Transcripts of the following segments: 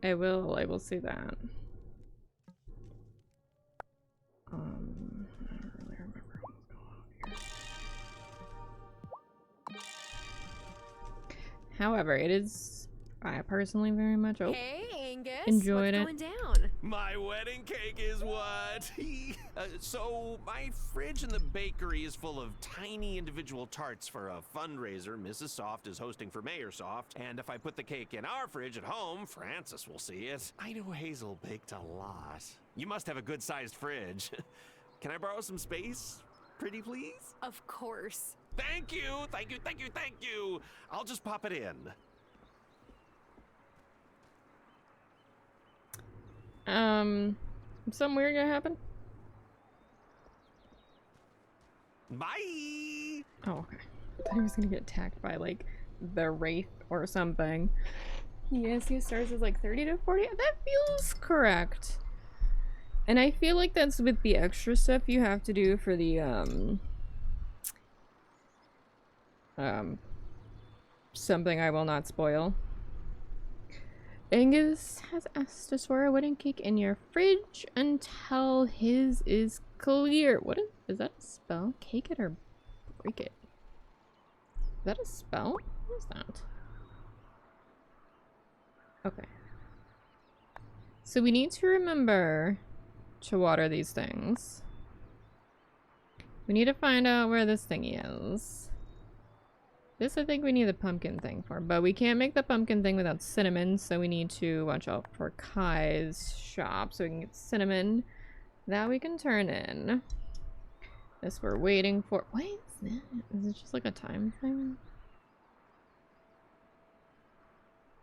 I will see that. I don't really remember what's going on here. However, it is, I personally very much Hey, Angus. enjoyed What's it. going down? My wedding cake is what? So my fridge in the bakery is full of tiny individual tarts for a fundraiser Mrs. Soft is hosting for Mayor Soft. And if I put the cake in our fridge at home, Francis will see it. I know Hazel baked a lot. You must have a good-sized fridge. Can I borrow some space? Pretty please? Of course. Thank you, thank you, thank you, thank you. I'll just pop it in. Something weird gonna happen? Bye! Oh, okay. I thought he was gonna get attacked by, like, the Wraith or something. Yes, he starts as like 30 to 40. That feels correct. And I feel like that's with the extra stuff you have to do for the, something I will not spoil. Angus has asked to store a wedding cake in your fridge until his is clear. What is that a spell? Cake it or break it? Is that a spell? What is that? Okay. So we need to remember to water these things. We need to find out where this thingy is. This I think we need the pumpkin thing for, but we can't make the pumpkin thing without cinnamon, so we need to watch out for Kai's shop so we can get cinnamon that we can turn in. This we're waiting for. What is that? Is it just like a time thing?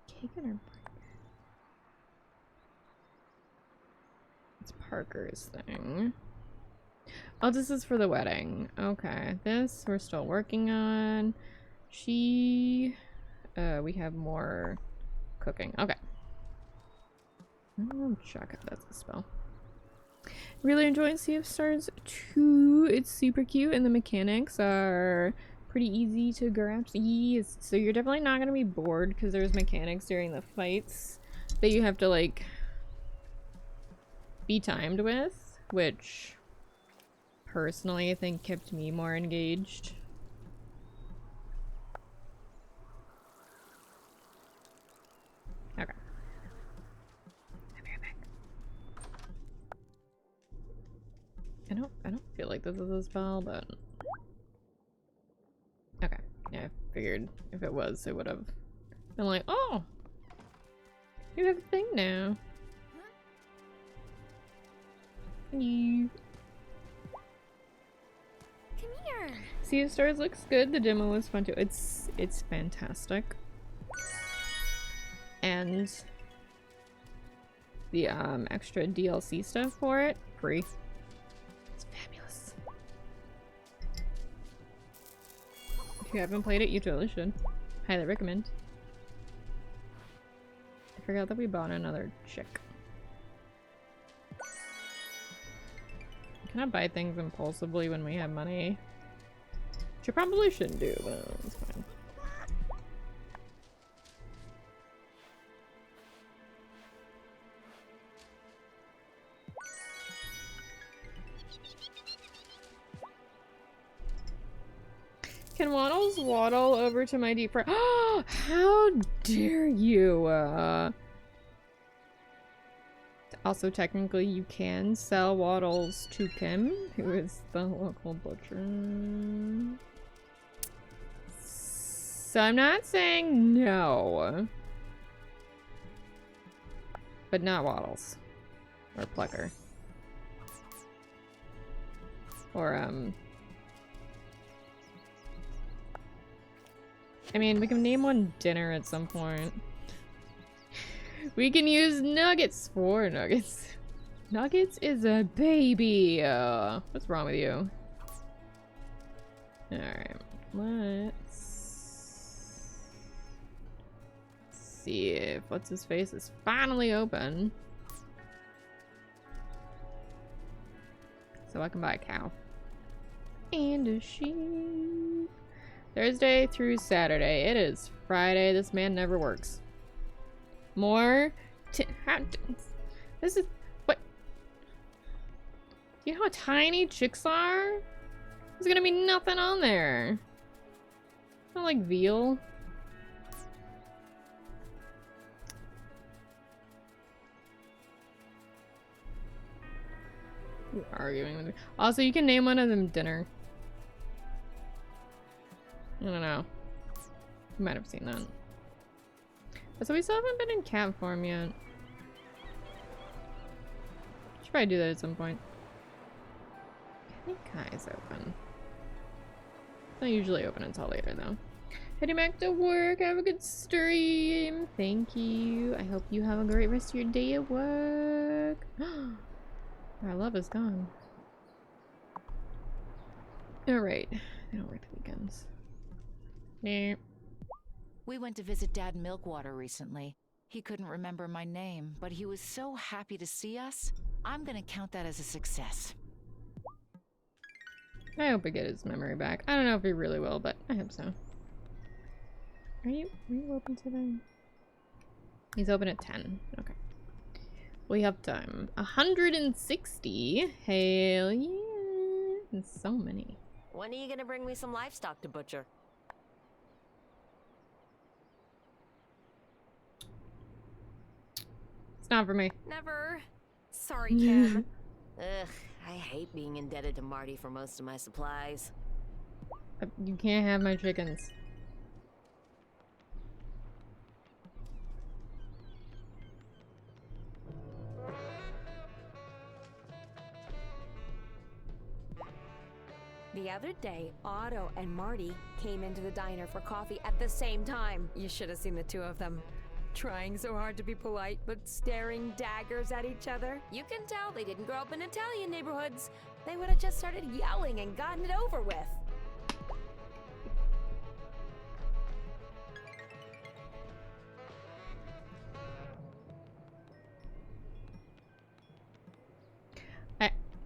Cake and or it's Parker's thing. Oh, this is for the wedding. Okay, this we're still working on. We have more cooking. Okay. I'll check if that's a spell. Really enjoying Sea of Stars 2. It's super cute and the mechanics are pretty easy to grasp. Yes. So you're definitely not going to be bored because there's mechanics during the fights that you have to like be timed with, which personally I think kept me more engaged. Okay. I'll be right back. I don't feel like this is a spell, but okay. Yeah, I figured if it was, it would have been like, oh, you have a thing now. You. Come here. Sea of Stars looks good. The demo was fun too. It's fantastic. And the extra DLC stuff for it, free. It's fabulous. If you haven't played it, you totally should. Highly recommend. I forgot that we bought another chick. Can I buy things impulsively when we have money? Which you probably shouldn't do, but it's fine. Can Waddles waddle over to my deep fry? Oh, how dare you! Also, technically, you can sell Waddles to Kim, who is the local butcher. So I'm not saying no. But not Waddles. Or Plucker. Or, I mean, we can name one dinner at some point. We can use Nuggets for Nuggets. Nuggets is a baby. What's wrong with you? Alright, let's see if what's his face is finally open. So I can buy a cow. And a sheep. Thursday through Saturday. It is Friday. This man never works. More This is what? You know how tiny chicks are? There's gonna be nothing on there. Not like veal. You're arguing with me. Also, you can name one of them dinner. I don't know. You might have seen that. But so we still haven't been in cat form yet. Should probably do that at some point. I think Kai's open. It's not usually open until later though. Heading back to work. Have a good stream. Thank you. I hope you have a great rest of your day at work. Our love is gone. Alright. I don't work the weekends. Nah. We went to visit Dad Milkwater recently. He couldn't remember my name, but he was so happy to see us. I'm gonna count that as a success. I hope we get his memory back. I don't know if he really will, but I hope so. Are you open today? He's open at 10. Okay. We have time. 160. Hell yeah. There's so many. When are you gonna bring me some livestock to butcher? It's not for me. Never. Sorry, Kim. Ugh, I hate being indebted to Marty for most of my supplies. You can't have my chickens. The other day, Otto and Marty came into the diner for coffee at the same time. You should have seen the two of them. Trying so hard to be polite, but staring daggers at each other. You can tell they didn't grow up in Italian neighborhoods. They would have just started yelling and gotten it over with.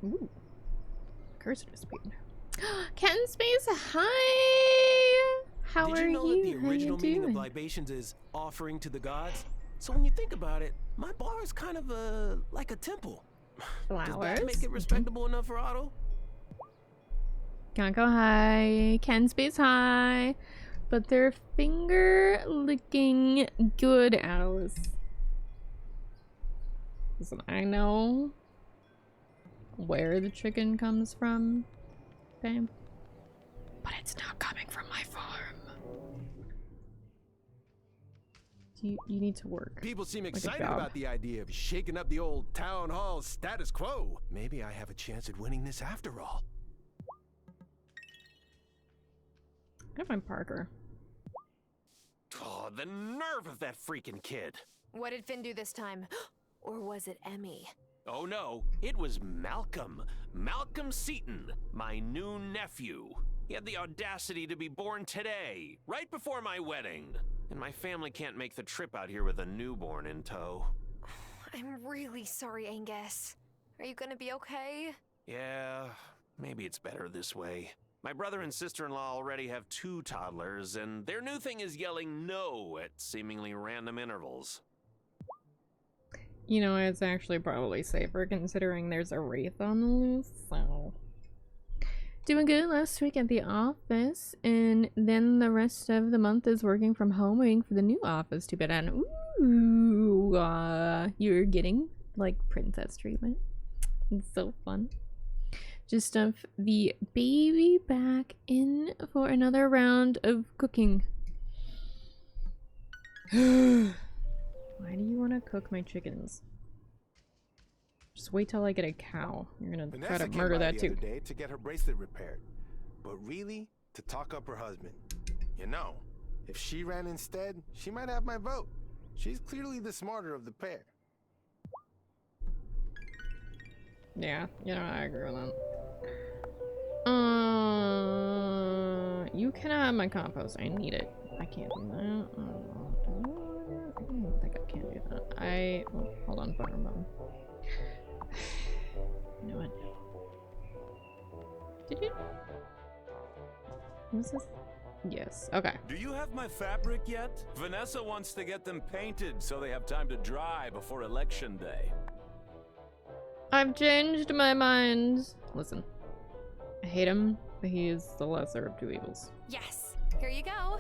Ooh. Cursor dispute. Cat in Space, hi! How Did are you know you? that the How original you meaning of doing? libations is offering to the gods? So when you think about it, my bar is kind of like a temple. Does Flowers. that make it respectable enough for Otto? Can't go high. Ken Space high. But they're finger licking good, Alice. Listen, I know where the chicken comes from, babe. But it's not coming from my farm. You need to work. People seem like a excited job. about the idea of shaking up the old town hall status quo. Maybe I have a chance at winning this after all. I gotta find Parker. Oh, the nerve of that freaking kid. What did Finn do this time? Or was it Emmy? Oh no, it was Malcolm. Malcolm Seaton, my new nephew. He had the audacity to be born today, right before my wedding. And my family can't make the trip out here with a newborn in tow. I'm really sorry, Angus. Are you gonna be okay? Yeah, maybe it's better this way. My brother and sister-in-law already have 2 toddlers, and their new thing is yelling no at seemingly random intervals. You know, it's actually probably safer considering there's a wraith on the loose, so. Doing good last week at the office, and then the rest of the month is working from home, waiting for the new office to be done. Ooh, you're getting, like, princess treatment. It's so fun. Just stuff the baby back in for another round of cooking. Why do you want to cook my chickens? Just wait till I get a cow. You're gonna try Vanessa to came murder by that the too. other day to get her bracelet repaired, but really to talk up her husband. You know, if she ran instead, she might have my vote. She's clearly the smarter of the pair. Yeah, you know, I agree with that. You cannot have my compost. I need it. I can't do that. I don't think I can do that. Oh, hold on, phone mom. You know what? Did you? What's this? Yes. Okay. Do you have my fabric yet? Vanessa wants to get them painted so they have time to dry before election day. I've changed my mind. Listen, I hate him, but he is the lesser of two evils. Yes, here you go.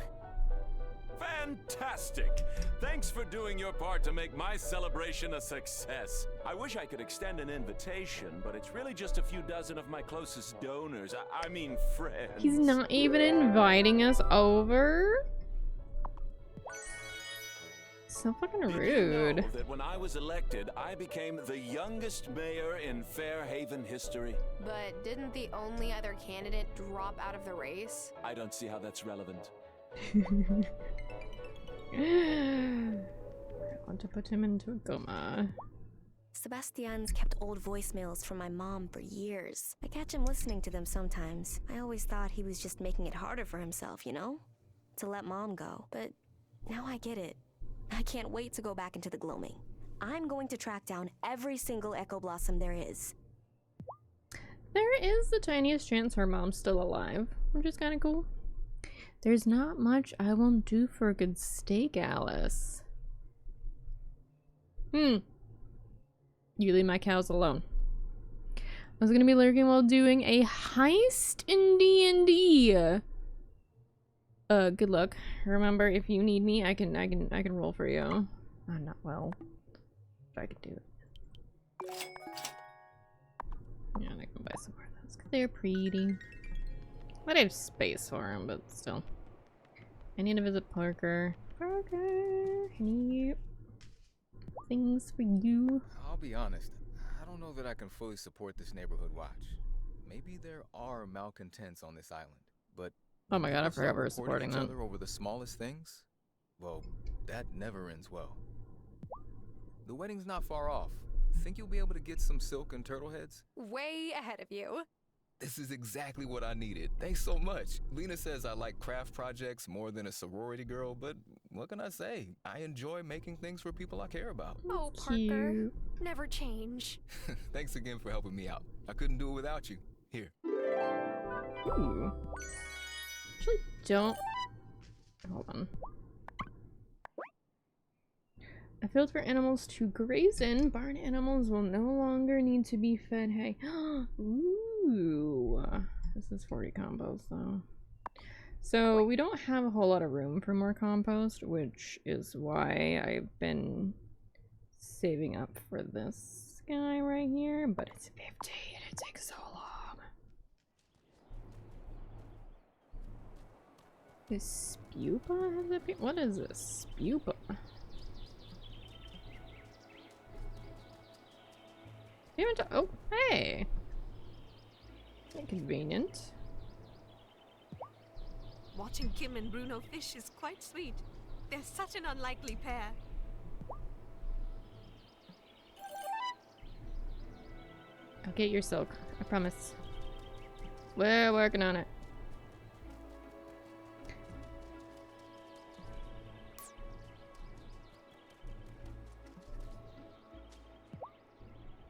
Fantastic! Thanks for doing your part to make my celebration a success. I wish I could extend an invitation, but it's really just a few dozen of my closest donors. I mean friends. He's not even inviting us over? So fucking Did rude. you know that when I was elected, I became the youngest mayor in Fairhaven history? But didn't the only other candidate drop out of the race? I don't see how that's relevant. I want to put him into a coma. Sebastian's kept old voicemails from my mom for years. I catch him listening to them sometimes. I always thought he was just making it harder for himself, you know? To let mom go. But now I get it. I can't wait to go back into the gloaming. I'm going to track down every single Echo Blossom there is. There is the tiniest chance her mom's still alive, which is kind of cool. There's not much I won't do for a good steak, Alice. You leave my cows alone. I was gonna be lurking while doing a heist in D&D. Good luck. Remember, if you need me, I can roll for you. I'm not well, but I can do it. Yeah, I can buy some more of those because they're pretty. Might have space for him, but still. I need to visit Parker. Parker, I need things for you. I'll be honest, I don't know that I can fully support this neighborhood watch. Maybe there are malcontents on this island, but Oh my god, I people forgot start we were reporting supporting each that. other over the smallest things. Well, that never ends well. The wedding's not far off. Think you'll be able to get some silk and turtle heads? Way ahead of you. This is exactly what I needed. Thanks so much. Lena says I like craft projects more than a sorority girl, but what can I say? I enjoy making things for people I care about. Oh, Parker. Cute. Never change. Thanks again for helping me out. I couldn't do it without you. Here. Ooh. Actually, don't. Hold on. A field for animals to graze in. Barn animals will no longer need to be fed hay. Ooh. This is 40 compost though. So we don't have a whole lot of room for more compost, which is why I've been saving up for this guy right here, but it's 50 and it takes so long. Is Spupa has a what is this? Spupa. You haven't oh, hey. Inconvenient. Watching Kim and Bruno fish is quite sweet. They're such an unlikely pair. I'll get your silk. I promise. We're working on it.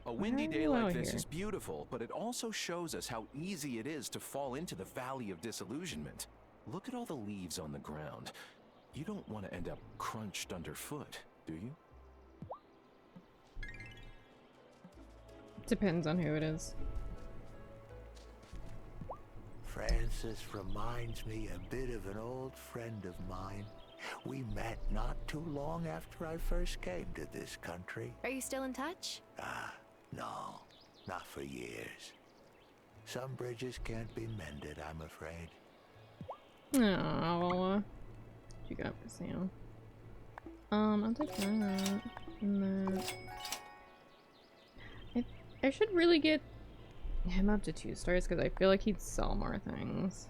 A windy Why are day you like out this here? is beautiful, but it also shows us how easy it is to fall into the Valley of Disillusionment. Look at all the leaves on the ground. You don't want to end up crunched underfoot, do you? Depends on who it is. Francis reminds me a bit of an old friend of mine. We met not too long after I first came to this country. Are you still in touch? No, not for years. Some bridges can't be mended, I'm afraid. Oh, what you got for Sam? I'll take that. And that. I should really get him up to 2 stars because I feel like he'd sell more things.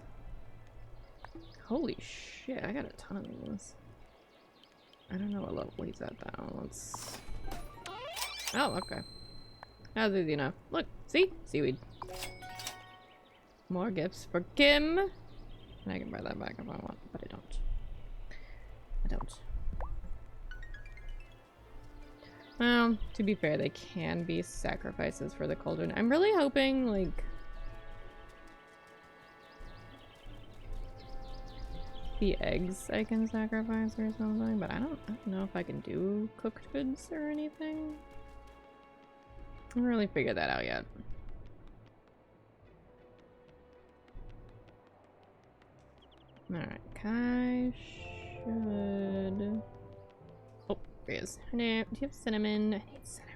Holy shit, I got a ton of these. I don't know what level he's at though. Let's. Oh, okay. That was easy enough. Look, see? Seaweed. More gifts for Kim. And I can buy that back if I want, but I don't. I don't. Well, to be fair, they can be sacrifices for the cauldron. I'm really hoping, like... be eggs I can sacrifice or something, but I don't know if I can do cooked goods or anything. I haven't really figured that out yet. Alright, Kai should... Oh, there he is. Do you have cinnamon? I need cinnamon.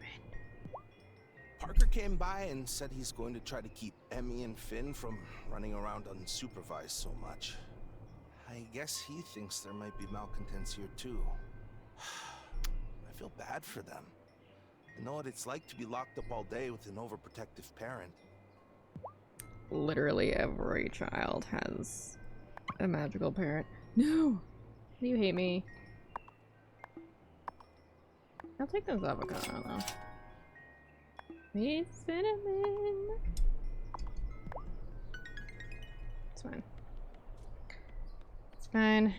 Parker came by and said he's going to try to keep Emmy and Finn from running around unsupervised so much. I guess he thinks there might be malcontents here too. I feel bad for them. I know what it's like to be locked up all day with an overprotective parent. Literally every child has a magical parent. No! You hate me. I'll take those avocado though. Need cinnamon. It's fine. It's fine.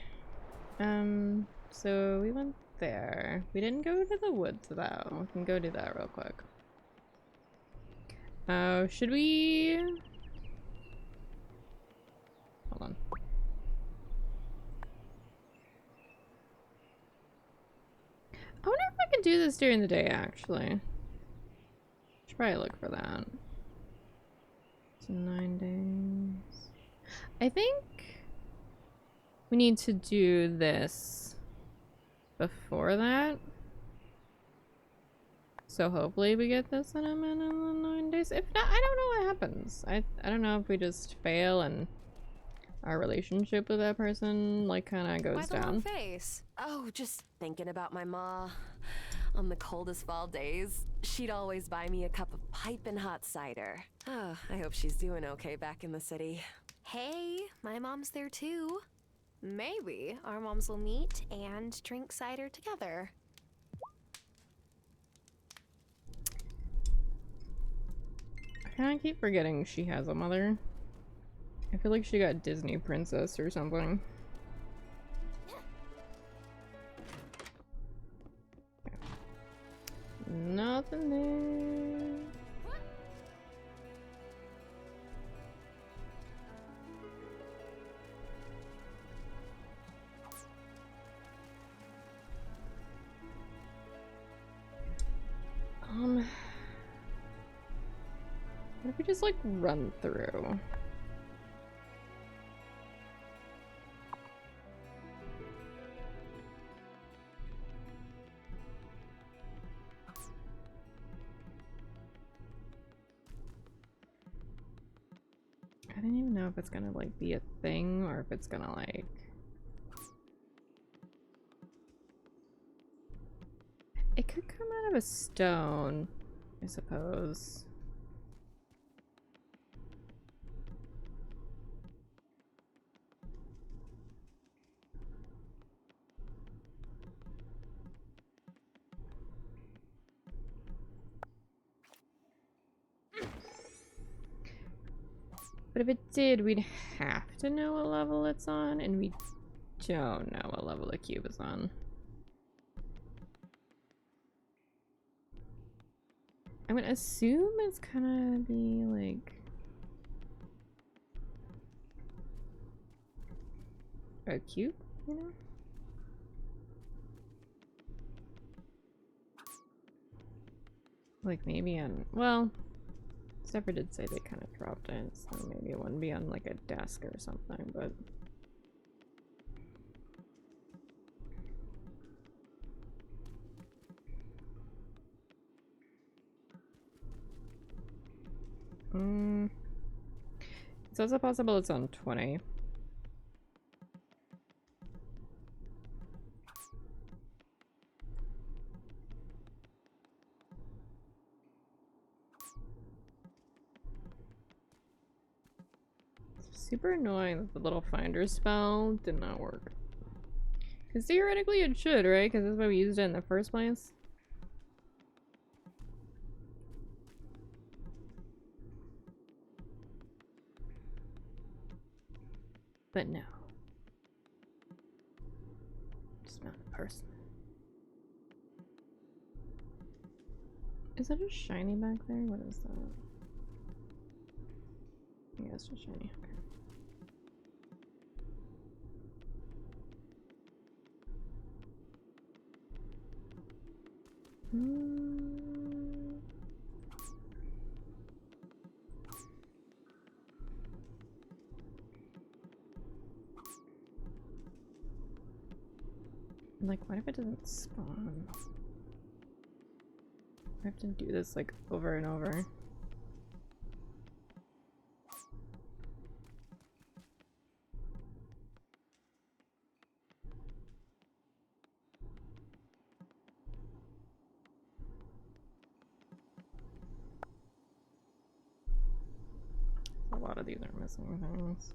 So we went there. We didn't go to the woods though. We can go do that real quick. Should we... Hold on. I wonder if I can do this during the day actually. Should probably look for that. It's 9 days. I think we need to do this before that. So hopefully we get the cinnamon in the 9 days. If not, I don't know what happens. I don't know if we just fail and our relationship with that person like kind of goes Why the down. long face? Oh, just thinking about my ma. On the coldest fall days, she'd always buy me a cup of piping hot cider. Oh, I hope she's doing okay back in the city. Hey, my mom's there too. Maybe our moms will meet and drink cider together. I kind of keep forgetting she has a mother. I feel like she got Disney princess or something. Okay. Nothing there. What if we just like run through? I don't even know if it's gonna like be a thing or if it's gonna like... It could come out of a stone, I suppose. But if it did, we'd have to know what level it's on, and we don't know what level the cube is on. I would assume it's gonna be like a cube, you know? Like maybe on, well, Zephyr did say they kind of dropped it, so maybe it wouldn't be on like a desk or something, but... It's also possible it's on 20. Super annoying that the little finder spell did not work. Because theoretically it should, right? Because that's why we used it in the first place. But no. Just not a person. Is that just shiny back there? What is that? Yeah, it's just shiny. Okay. Like, what if it doesn't spawn? I have to do this like over and over. A lot of these are missing things.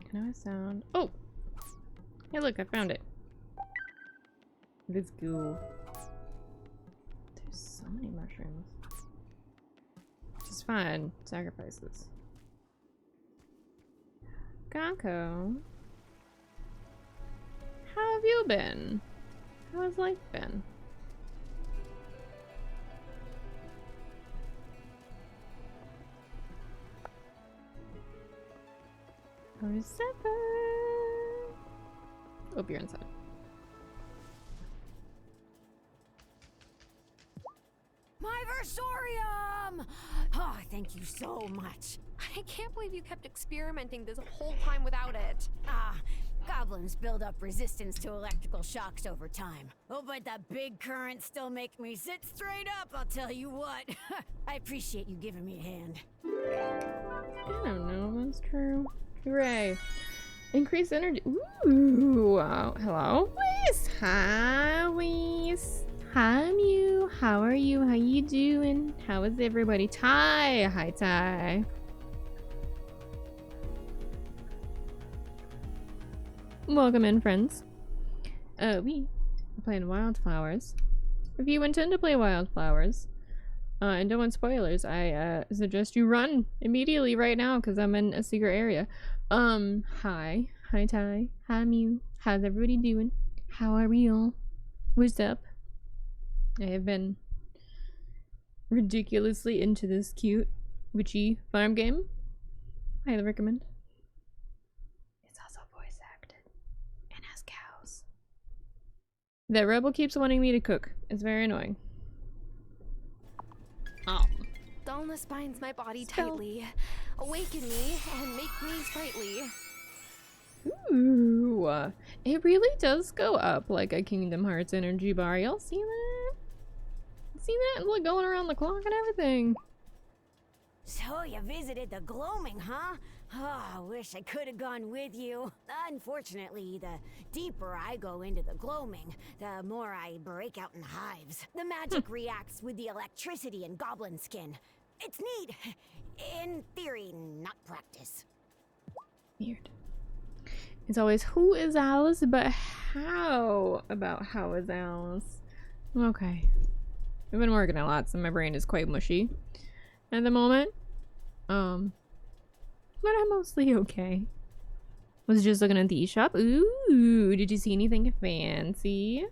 Can I sound? Oh! Hey, look, I found it. Let's go. There's so many mushrooms. Which is fine. Sacrifices. Gonko. How have you been? How has life been? Oh, you're inside. My versorium! Oh, thank you so much. I can't believe you kept experimenting this whole time without it. Ah, goblins build up resistance to electrical shocks over time. Oh, but the big currents still make me sit straight up, I'll tell you what. I appreciate you giving me a hand. I don't know if that's true. Hooray. Increase energy. Ooh. Hello? Whis. Hi, Whis. Hi, Mew. How are you? How you doing? How is everybody? Ty. Hi, Ty. Welcome in, friends. We are playing Wylde Flowers. If you intend to play Wylde Flowers, and don't want spoilers, I suggest you run immediately right now because I'm in a secret area. Hi. Hi, Ty. Hi, Mew. How's everybody doing? How are we all? What's up? I have been ridiculously into this cute, witchy farm game. Highly recommend. It's also voice acted and has cows. That rebel keeps wanting me to cook. It's very annoying. Dullness binds my body tightly. Awaken me and make me sprightly. Ooh, it really does go up like a Kingdom Hearts energy bar. Y'all see that? See that? Look, going around the clock and everything. So you visited the gloaming, huh? Oh, I wish I could have gone with you. Unfortunately, the deeper I go into the gloaming, the more I break out in hives. The magic reacts with the electricity in goblin skin. It's neat. In theory, not practice. Weird. It's always who is Alice, but how about how is Alice? Okay. I've been working a lot, so my brain is quite mushy at the moment. But I'm mostly okay. Was just looking at the eShop. Ooh, did you see anything fancy?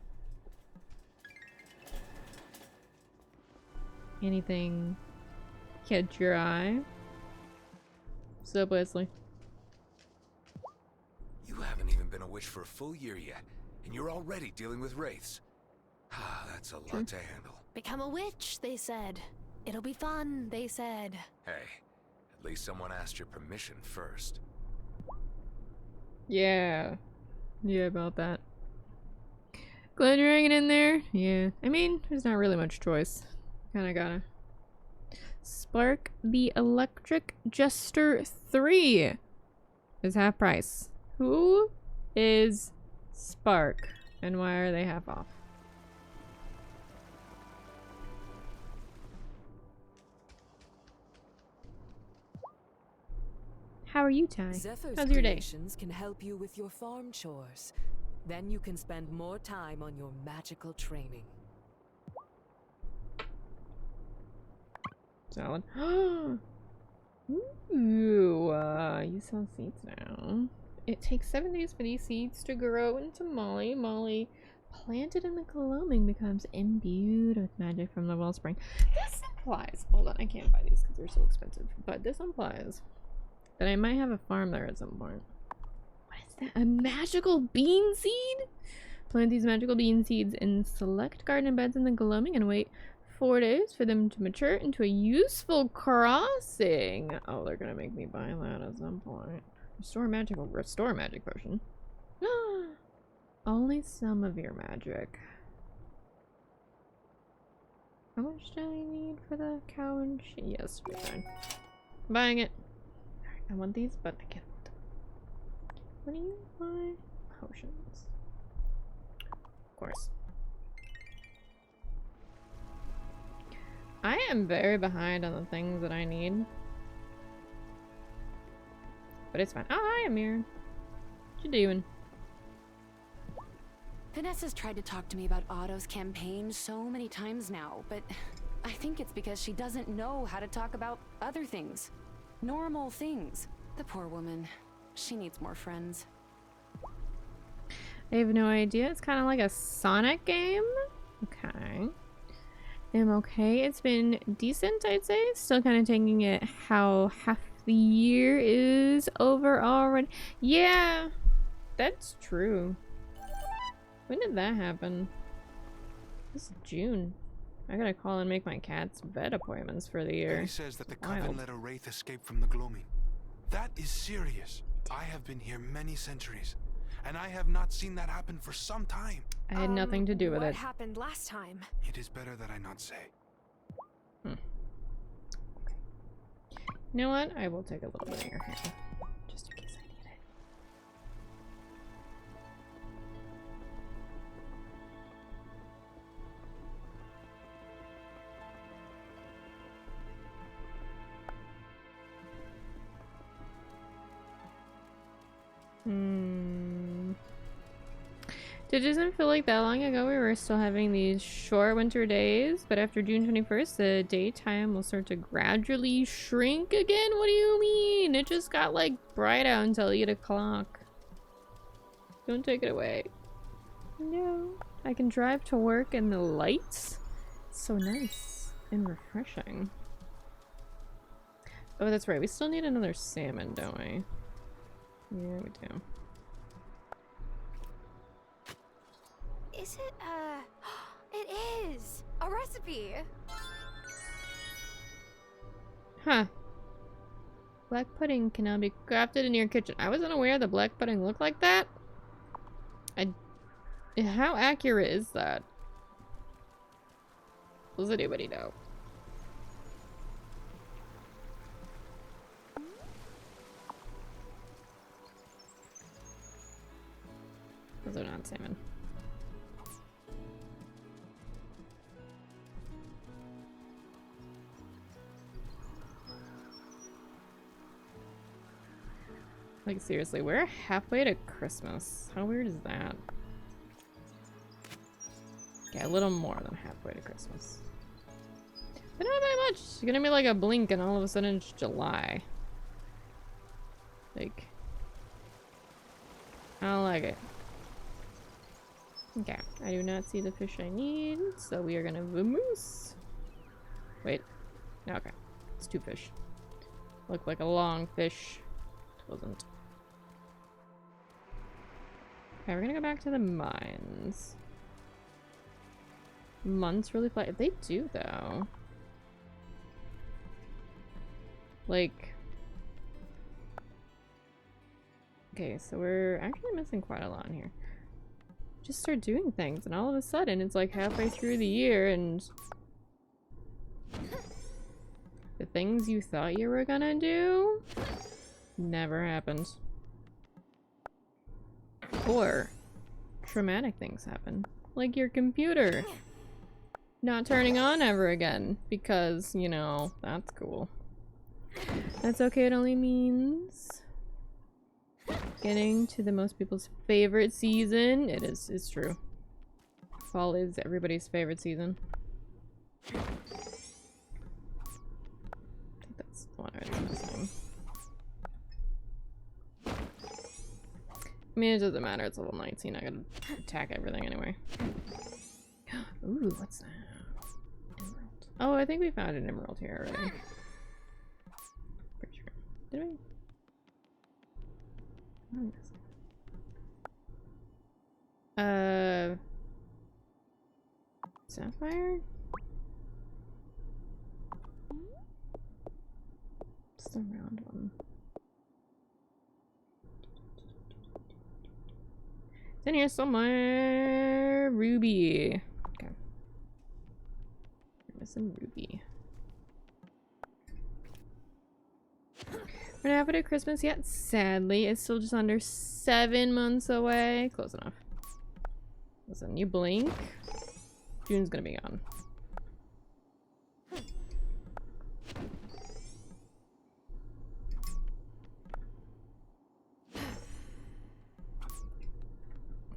Anything catch your eye? What's up, Wesley? You haven't even been a witch for a full year yet, and you're already dealing with wraiths. Ah, that's a lot to handle. Become a witch, they said. It'll be fun, they said. Hey, at least someone asked your permission first. Yeah. Yeah, about that. Glad you're hanging in there. Yeah. I mean, there's not really much choice. Kinda gotta. Spark the Electric Jester 3 is half price. Who is Spark? And why are they half off? How are you, Ty? Zephyr's How's your day? creations can help you with your farm chores. Then you can spend more time on your magical training. Solid. Ooh, you sell seeds now. It takes 7 days for these seeds to grow into Molly. Molly Planted in the gloaming becomes imbued with magic from the wellspring. This implies, hold on, I can't buy these because they're so expensive, but this implies that I might have a farm there at some point. What is that? A magical bean seed? Plant these magical bean seeds in select garden beds in the gloaming and wait 4 days for them to mature into a useful crossing. Oh, they're gonna make me buy that at some point. Restore magic potion. Only some of your magic. How much do I need for the cow and sheep? Yes, we're fine. Buying it. Alright, I want these, but I can't want them. What do you buy? Potions. Of course. I am very behind on the things that I need. But it's fine. Oh, hi, Amir. What you doing? Vanessa's tried to talk to me about Otto's campaign so many times now, but I think it's because she doesn't know how to talk about other things. Normal things. The poor woman. She needs more friends. I have no idea. It's kind of like a Sonic game. Okay. I'm okay. It's been decent, I'd say. Still kind of taking it how half the year is over already. Yeah, that's true. When did that happen? This is June. I gotta call and make my cat's vet appointments for the year. He says that the Coven let a wraith escape from the gloaming. That is serious. I have been here many centuries, and I have not seen that happen for some time. I had nothing to do with it. What happened last time? It is better that I not say. Okay. You know what? I will take a little bit of your hair. Just in case I need it. It doesn't feel like that long ago we were still having these short winter days, but after June 21st, the daytime will start to gradually shrink again? What do you mean? It just got like bright out until 8 o'clock. Don't take it away. No. I can drive to work in the lights. It's so nice and refreshing. Oh, that's right. We still need another salmon, don't we? Yeah, we do. Is it, it is! A recipe! Huh. Black pudding can now be crafted in your kitchen. I wasn't aware the black pudding looked like that. How accurate is that? Does anybody know? Those are not salmon. Like, seriously, we're halfway to Christmas. How weird is that? Okay, a little more than halfway to Christmas. But not that much. It's gonna be like a blink and all of a sudden it's July. Like, I don't like it. Okay, I do not see the fish I need, so we are gonna vamoose. Wait, okay, it's 2 fish. Looked like a long fish. It wasn't. Okay, we're gonna go back to the mines. Months really fly. If they do, though. Like. Okay, so we're actually missing quite a lot in here. Just start doing things, and all of a sudden, it's like halfway through the year, and the things you thought you were gonna do never happened. Or traumatic things happen. Like your computer not turning on ever again because, you know, that's cool. That's okay, it only means getting to the most people's favorite season. It's true. Fall is everybody's favorite season. I think that's the one I was missing. I mean, it doesn't matter. It's level 19. I gotta attack everything anyway. Ooh, what's that? Emerald. Oh, I think we found an emerald here already. Pretty sure. Did we? Oh, yes. Sapphire? It's the round one. It's in here somewhere. Ruby. Okay. I'm missing Ruby. We're not halfway to Christmas yet, sadly. It's still just under 7 months away. Close enough. Listen, you blink, June's gonna be gone.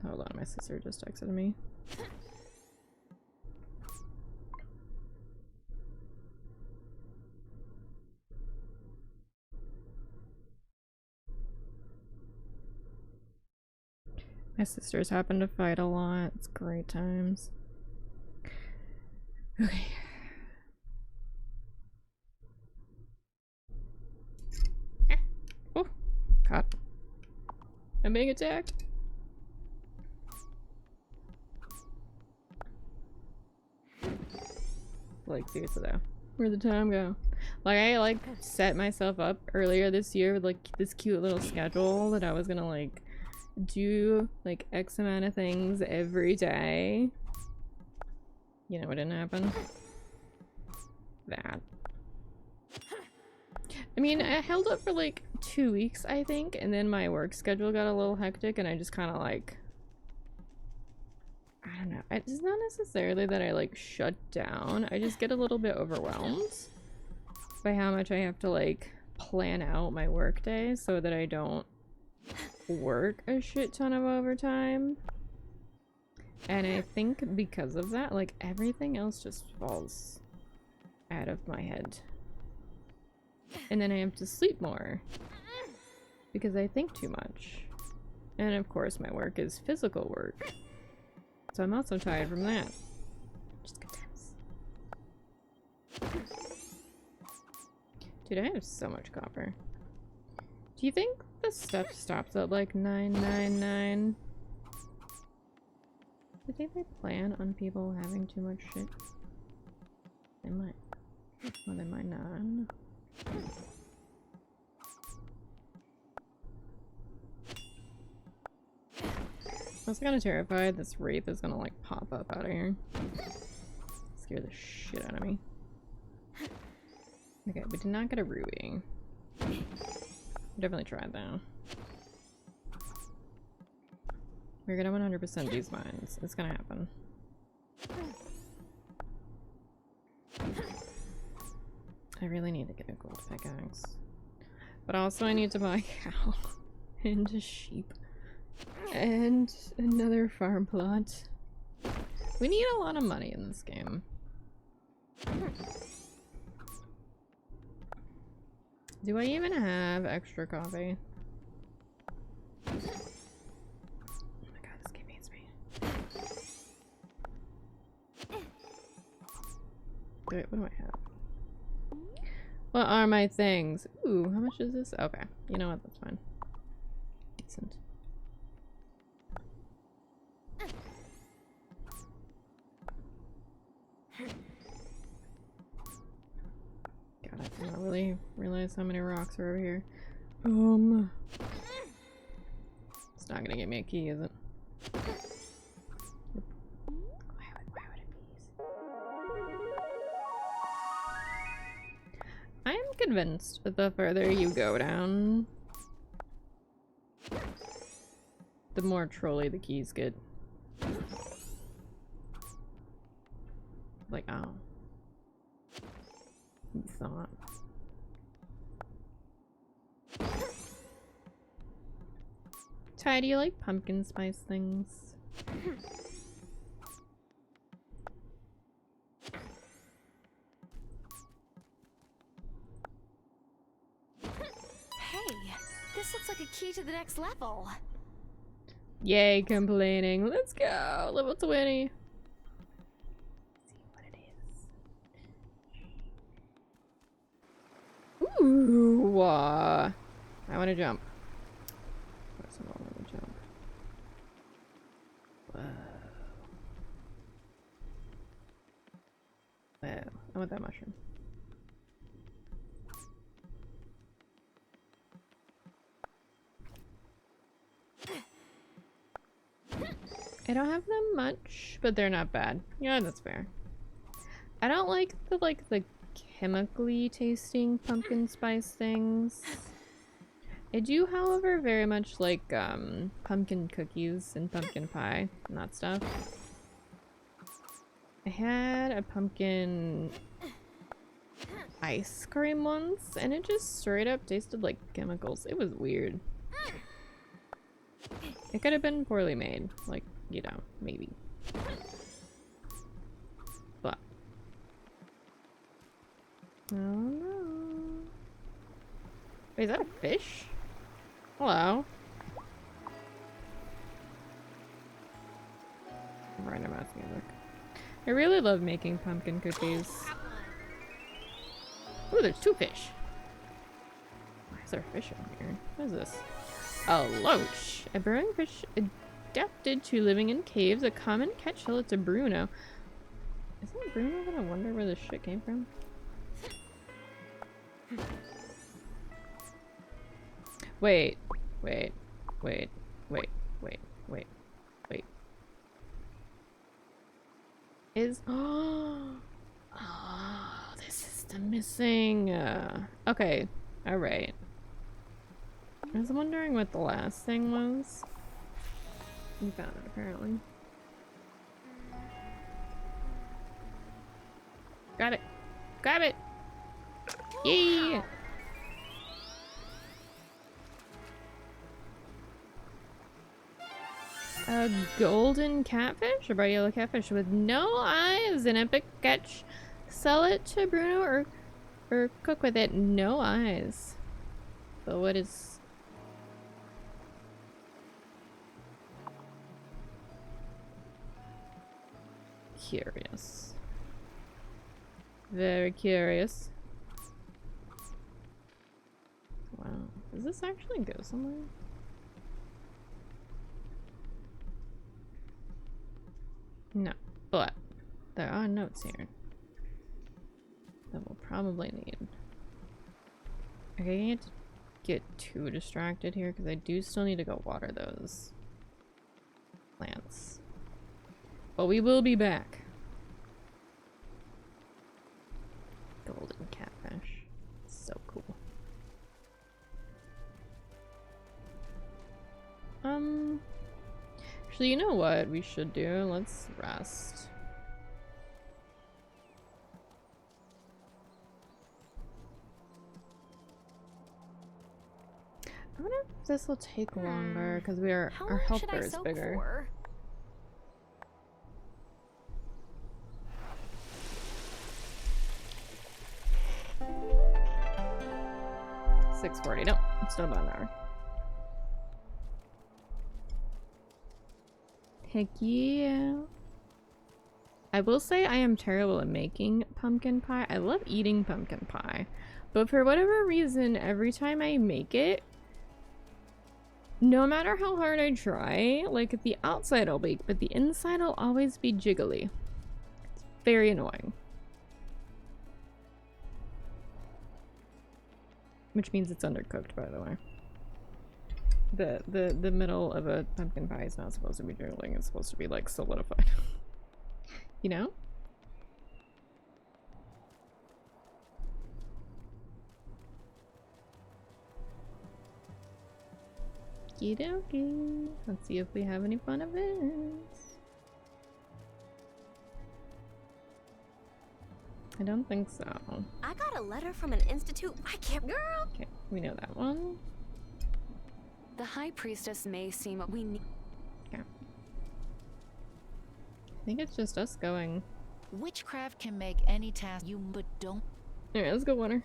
Hold on, my sister just texted me. My sisters happen to fight a lot. It's great times. Okay. Ah. Oh, caught. I'm being attacked. Like, seriously though. Where'd the time go? Like, I like set myself up earlier this year with like this cute little schedule that I was gonna like do like X amount of things every day. You know what didn't happen? That. I mean, I held up for like 2 weeks, I think, and then my work schedule got a little hectic and I just kind of like, I don't know. It's not necessarily that I like shut down. I just get a little bit overwhelmed by how much I have to like plan out my work day so that I don't work a shit ton of overtime. And I think because of that, like everything else just falls out of my head. And then I have to sleep more because I think too much. And of course my work is physical work. So I'm also tired from that. Just good times. Dude, I have so much copper. Do you think the stuff stops at like 999? Do you think they plan on people having too much shit? They might. Well, they might not. I was kind of terrified this wraith is gonna like pop up out of here. Scare the shit out of me. Okay, we did not get a ruby. We definitely tried though. We're gonna 100% these mines. It's gonna happen. I really need to get a gold pickaxe. But also I need to buy a cow and a sheep. And another farm plot. We need a lot of money in this game. Do I even have extra coffee? Oh my god, this game hates me. Wait, what do I have? What are my things? Ooh, how much is this? Okay, you know what? That's fine. Decent. God, I did not really realize how many rocks are over here. It's not gonna get me a key, is it? Why would it be? I am convinced that the further you go down, the more trolly the keys get. Like, oh. You thought. Ty, do you like pumpkin spice things? Hey, this looks like a key to the next level. Yay, complaining. Let's go. Level 20. See what it is. Ooh. I want to jump. First of all, let me jump. Whoa. Whoa. I want that mushroom. I don't have them much, but they're not bad. Yeah, that's fair. I don't like the chemically tasting pumpkin spice things. I do, however, very much like pumpkin cookies and pumpkin pie and that stuff. I had a pumpkin ice cream once, and it just straight up tasted like chemicals. It was weird. It could have been poorly made, like, you know, maybe. But I don't know. Wait, is that a fish? Hello. Random ass music. I really love making pumpkin cookies. Ooh, there's 2 fish. Why is there a fish in here? What is this? A loach. A burrowing fish adapted to living in caves. A common catch. Tell it to Bruno. Isn't Bruno gonna wonder where this shit came from? Wait. Is oh, this is the missing okay, all right. I was wondering what the last thing was. You found it apparently. Got it. Grab it. Yay! A golden catfish, a bright yellow catfish with no eyes, an epic catch. Sell it to Bruno or cook with it. No eyes. But what is... Curious. Very curious. Wow. Does this actually go somewhere? No, but there are notes here that we'll probably need. Okay, I can't get too distracted here because I do still need to go water those plants. But we will be back. Golden catfish. So cool. Actually, you know what we should do? Let's rest. I wonder if this will take longer because our health bar is bigger. For? 6:40. No, it's still about an hour. Heck yeah. I will say I am terrible at making pumpkin pie. I love eating pumpkin pie. But for whatever reason, every time I make it, no matter how hard I try, like the outside will bake, but the inside will always be jiggly. It's very annoying. Which means it's undercooked, by the way. The middle of a pumpkin pie is not supposed to be jiggling. It's supposed to be like solidified. You know? Okie dokie. Let's see if we have any fun events. I don't think so. I got a letter from an institute. I can't, girl. Okay, we know that one. The High Priestess may seem we need. Okay. I think it's just us going. Witchcraft can make any task you but don't. Alright, let's go water.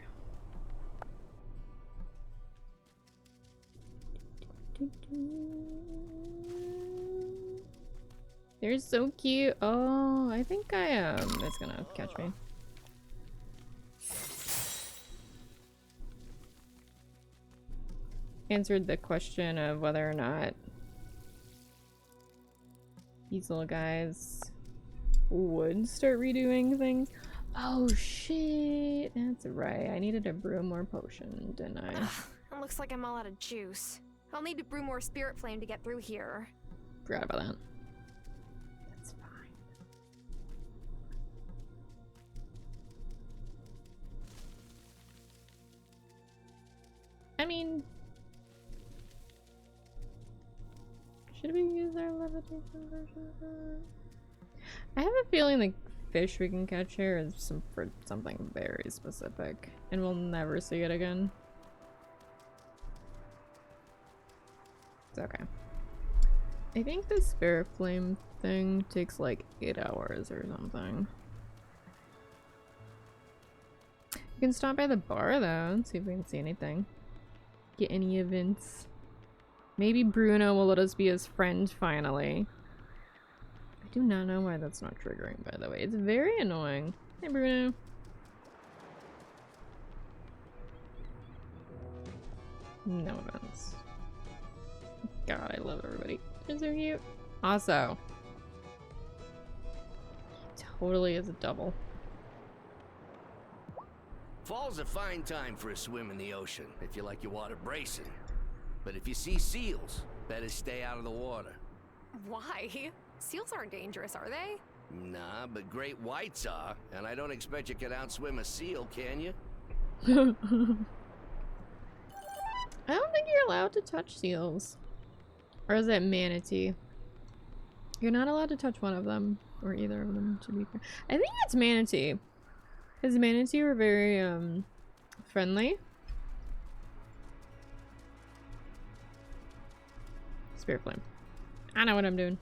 They're so cute. Oh, I think it's gonna catch me. Answered the question of whether or not these little guys would start redoing things. Oh shit, that's right. I needed to brew more potion, didn't I? Ugh, it looks like I'm all out of juice. I'll need to brew more spirit flame to get through here. Forgot about that. That's fine. I mean, should we use our levitation version? I have a feeling the fish we can catch here is for something very specific, and we'll never see it again. It's okay. I think the spirit flame thing takes like 8 hours or something. You can stop by the bar though and see if we can see anything. Get any events. Maybe Bruno will let us be his friend finally. I do not know why that's not triggering, by the way. It's very annoying. Hey, Bruno. No events. God, I love everybody. They're so cute. Also, he totally is a double. Fall's a fine time for a swim in the ocean if you like your water bracing. But if you see seals, better stay out of the water. Why? Seals aren't dangerous, are they? Nah, but great whites are, and I don't expect you can outswim a seal, can you? I don't think you're allowed to touch seals. Or is it manatee? You're not allowed to touch one of them, or either of them, to be fair. I think it's manatee. Because manatee were very, friendly. Spirit flame. I know what I'm doing.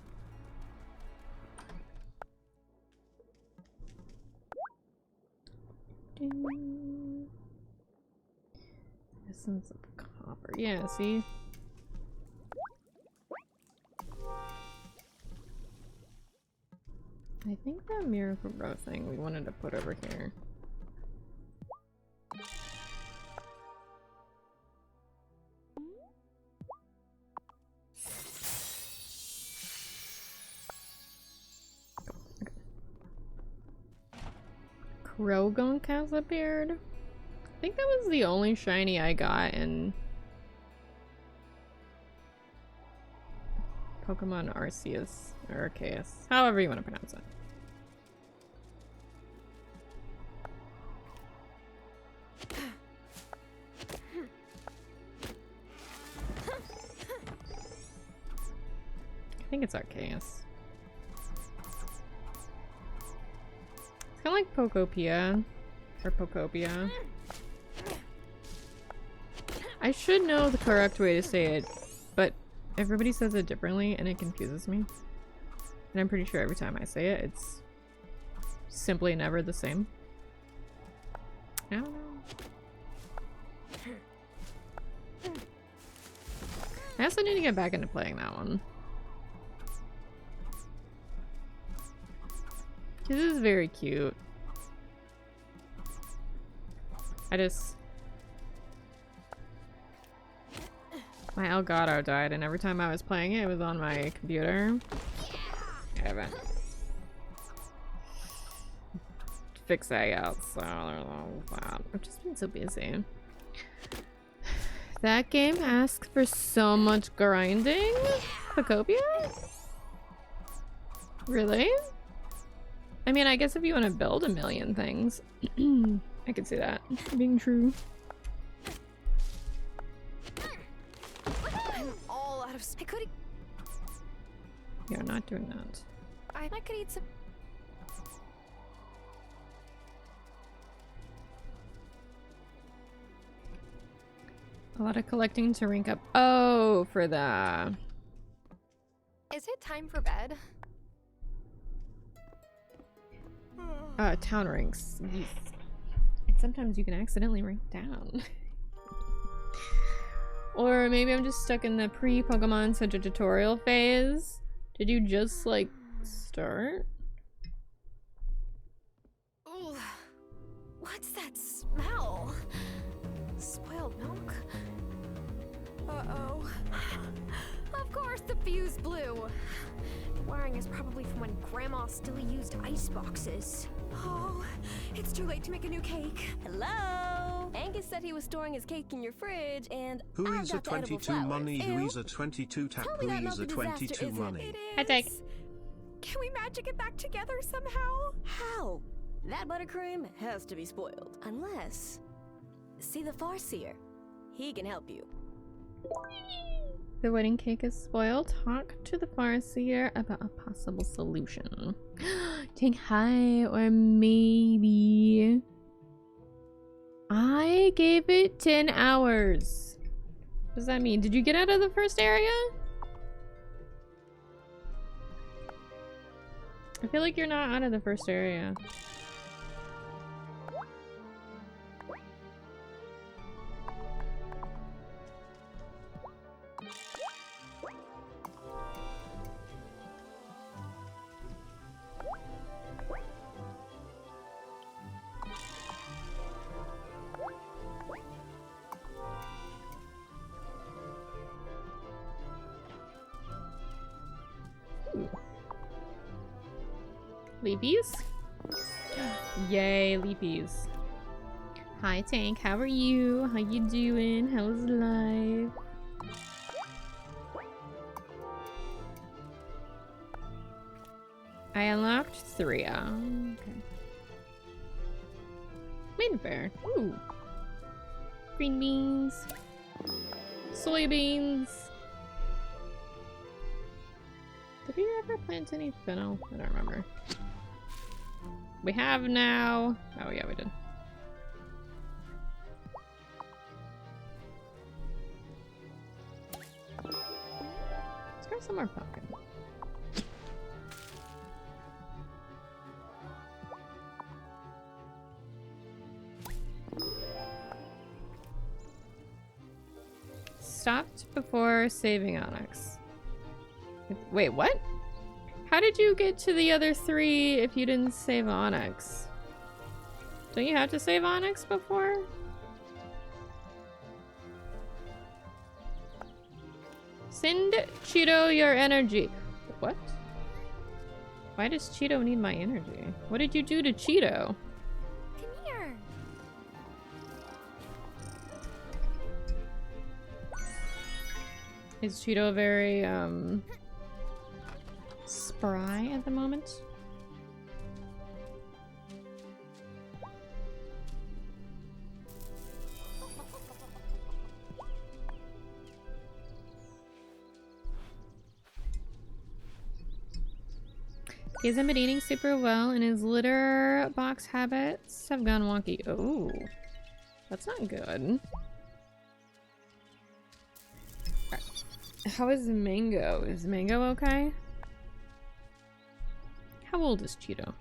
Essence of copper. Yeah, see? I think that miracle grow thing we wanted to put over here. Krogunk has appeared. I think that was the only shiny I got in Pokemon Arceus or Arceus, however you want to pronounce it. I think it's Arceus. It's kind of like Pokopia or Pokopia. I should know the correct way to say it, but everybody says it differently and it confuses me. And I'm pretty sure every time I say it, it's simply never the same. I don't know. I also need to get back into playing that one. This is very cute. My Elgato died, and every time I was playing it, it was on my computer. I haven't fixed that yet, so I've just been so busy. That game asks for so much grinding? Pokopia? Really? I mean, I guess if you want to build a million things, I could see that being true. I'm all out of I could. You're not doing that. I could eat some. A lot of collecting to rank up. Oh, for the... Is it time for bed? Town ranks. Yes. And sometimes you can accidentally rank down. Or maybe I'm just stuck in the pre-Pokemon Center tutorial phase. Did you just, like, start. Ooh, what's that smell? Spoiled milk? Uh-oh. Of course the fuse blew. The wiring is probably from when Grandma still used ice boxes. Oh, it's too late to make a new cake. Hello? Angus said he was storing his cake in your fridge, and Who I've is got a the edible 22 flowers. money? Who Ew. is a 22 tap? Tell me Who that is not a the disaster, 22 is it? money? I take. Can we magic it back together somehow? How? That buttercream has to be spoiled. Unless... See the Farseer. He can help you. The wedding cake is spoiled. Talk to the Farseer about a possible solution. Take high, or maybe... I gave it 10 hours. What does that mean? Did you get out of the first area? I feel like you're not out of the first area. Leafies? Yay, leafies. Hi Tank, how are you? How you doing? How's life? I unlocked 3. Okay. Maiden fair. Ooh. Green beans. Soybeans. Did we ever plant any fennel? I don't remember. We have now. Oh yeah, we did. Let's grab some more pumpkin. Stopped before saving Onyx. Wait, what? How did you get to the other 3 if you didn't save Onyx? Don't you have to save Onyx before? Send Cheeto your energy. What? Why does Cheeto need my energy? What did you do to Cheeto? Come here. Is Cheeto very, spry at the moment? He hasn't been eating super well, and his litter box habits have gone wonky. Oh, that's not good. How is Mango? Is Mango okay? How old is Cheeto?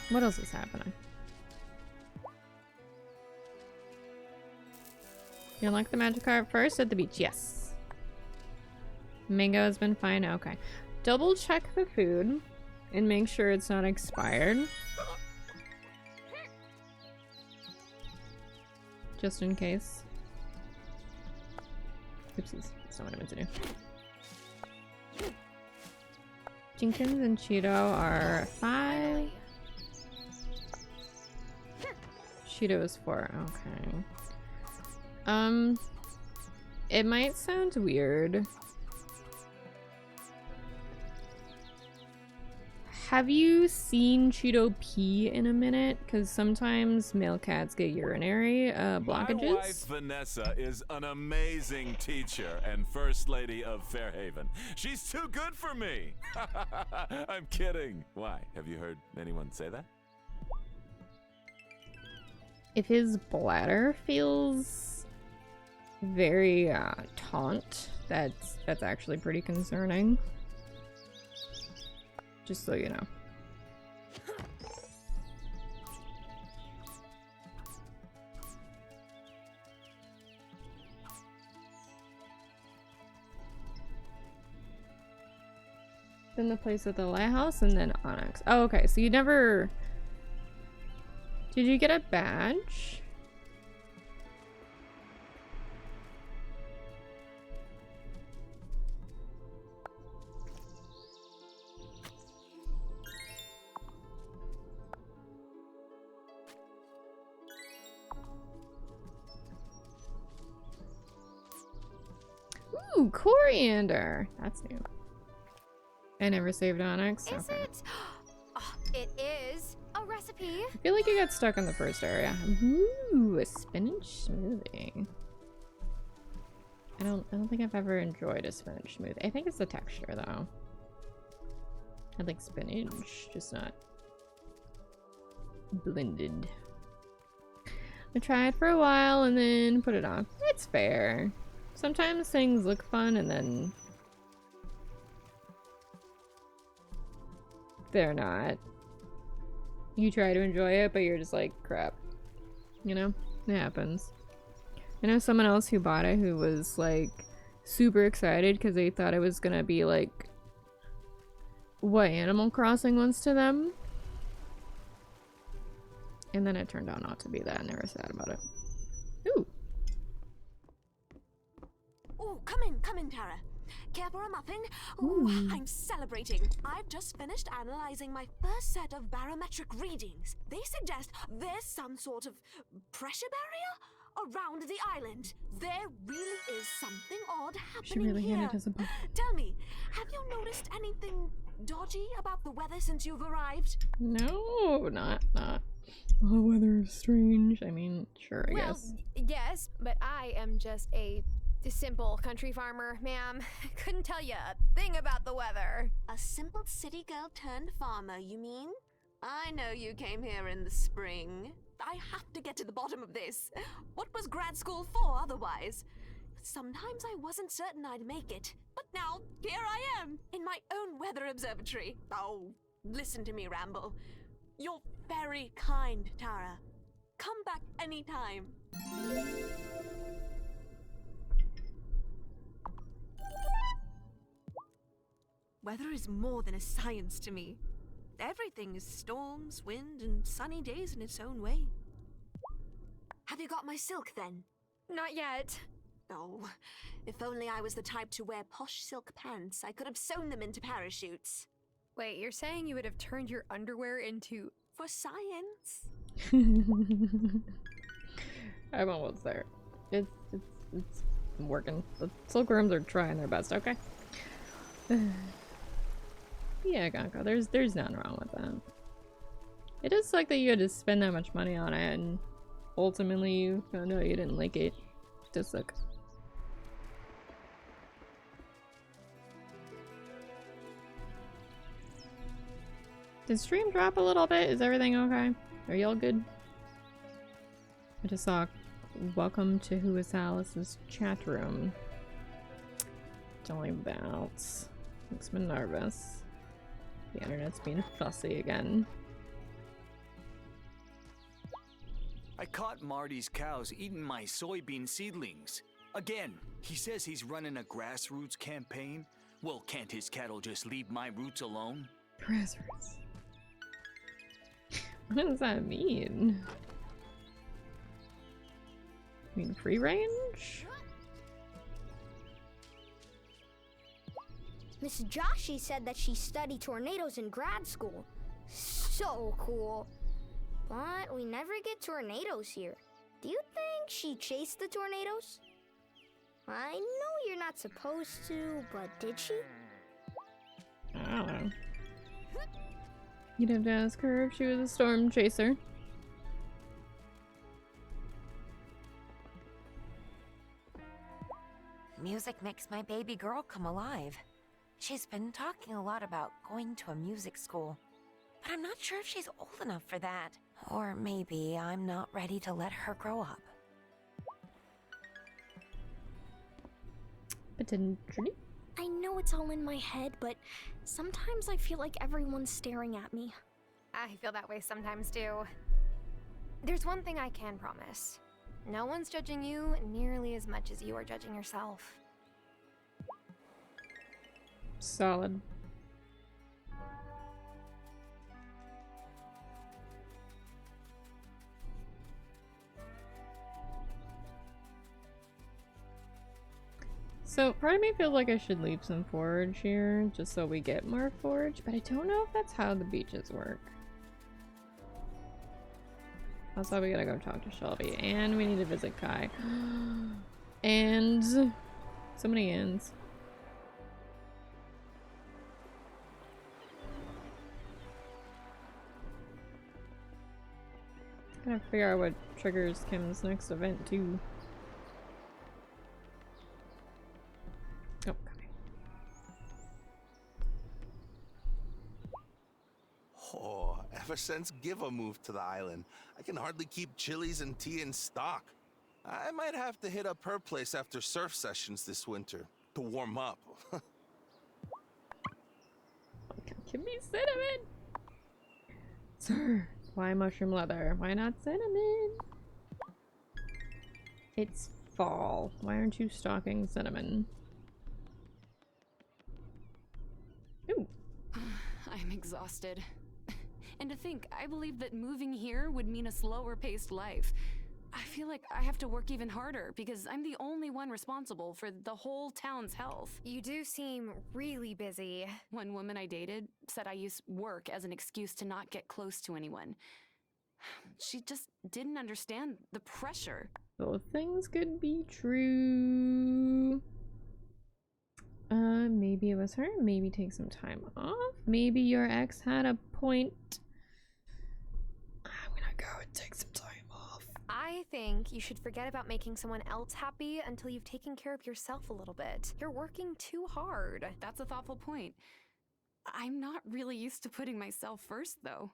What else is happening? You unlock the magic card first at the beach. Yes. Mango has been fine. Okay. Double check the food and make sure it's not expired. Just in case. Oopsies. That's not what I meant to do. Jenkins and Cheeto are 5. Cheeto is 4. Okay. It might sound weird. Have you seen Cheeto pee in a minute? Because sometimes male cats get urinary blockages. My wife Vanessa is an amazing teacher and First Lady of Fairhaven. She's too good for me. I'm kidding. Why? Have you heard anyone say that? If his bladder feels very taut, that's actually pretty concerning. Just so you know. Then the place at the lighthouse and then Onyx. Oh, okay. So you never... Did you get a badge? Ooh, coriander. That's new. I never saved Onyx. Is it? Oh, it is a recipe. I feel like you got stuck in the first area. Ooh, a spinach smoothie. I don't think I've ever enjoyed a spinach smoothie. I think it's the texture though. I like spinach, just not blended. I tried for a while and then put it off. It's fair. Sometimes things look fun and then they're not. You try to enjoy it, but you're just like, crap. You know? It happens. I know someone else who bought it who was like super excited because they thought it was gonna be like what Animal Crossing was to them. And then it turned out not to be that, and they were sad about it. Ooh. Oh, come in, Tara. Care for a muffin? Ooh, I'm celebrating. I've just finished analyzing my first set of barometric readings. They suggest there's some sort of pressure barrier around the island. There really is something odd happening here. Tell me, have you noticed anything dodgy about the weather since you've arrived? No, not. Oh, the weather is strange. I mean, sure, I guess. Yes, but I am just a simple country farmer, ma'am. Couldn't tell you a thing about the weather. A simple city girl turned farmer, you mean? I know you came here in the spring. I have to get to the bottom of this. What was grad school for otherwise? Sometimes I wasn't certain I'd make it, but now here I am in my own weather observatory. Oh, listen to me, Ramble. You're very kind, Tara. Come back anytime. Weather is more than a science to me. Everything is storms, wind, and sunny days in its own way. Have you got my silk then? Not yet. Oh, if only I was the type to wear posh silk pants, I could have sewn them into parachutes. Wait, you're saying you would have turned your underwear into... For science? I'm almost there. It's working. The silkworms are trying their best, okay? Yeah, Gonko, there's nothing wrong with that. It does suck that you had to spend that much money on it and ultimately you found out you didn't like it. It does suck. Did stream drop a little bit? Is everything okay? Are y'all good? I just saw welcome to WhoIsAlyss's chat room. Tell me about. Makes me nervous. The internet's being fussy again. I caught Marty's cows eating my soybean seedlings. Again, he says he's running a grassroots campaign. Well, can't his cattle just leave my roots alone? Grassroots. What does that mean? I mean free range? Miss Joshi said that she studied tornadoes in grad school. So cool. But we never get tornadoes here. Do you think she chased the tornadoes? I know you're not supposed to, but did she? I don't know. You'd have to ask her if she was a storm chaser. Music makes my baby girl come alive. She's been talking a lot about going to a music school, but I'm not sure if she's old enough for that. Or maybe I'm not ready to let her grow up. Potentially. I know it's all in my head, but sometimes I feel like everyone's staring at me. I feel that way sometimes too. There's one thing I can promise. No one's judging you nearly as much as you are judging yourself. Solid. So part of me feels like I should leave some forage here just so we get more forage, but I don't know if that's how the beaches work. Also, we gotta go talk to Shelby, and we need to visit Kai. And so many ends. Gotta figure out what triggers Kim's next event too. Oh, Kai. Oh, ever since Giva moved to the island, I can hardly keep chilies and tea in stock. I might have to hit up her place after surf sessions this winter to warm up. Give me cinnamon! Sir, why mushroom leather? Why not cinnamon? It's fall. Why aren't you stocking cinnamon? Ooh. I'm exhausted. And to think, I believed that moving here would mean a slower paced life. I feel like I have to work even harder because I'm the only one responsible for the whole town's health. You do seem really busy. One woman I dated said I use work as an excuse to not get close to anyone. She just didn't understand the pressure. Both things could be true. Maybe it was her. Maybe take some time off. Maybe your ex had a point. I'm gonna go and take some time off. I think you should forget about making someone else happy until you've taken care of yourself a little bit. You're working too hard. That's a thoughtful point. I'm not really used to putting myself first, though.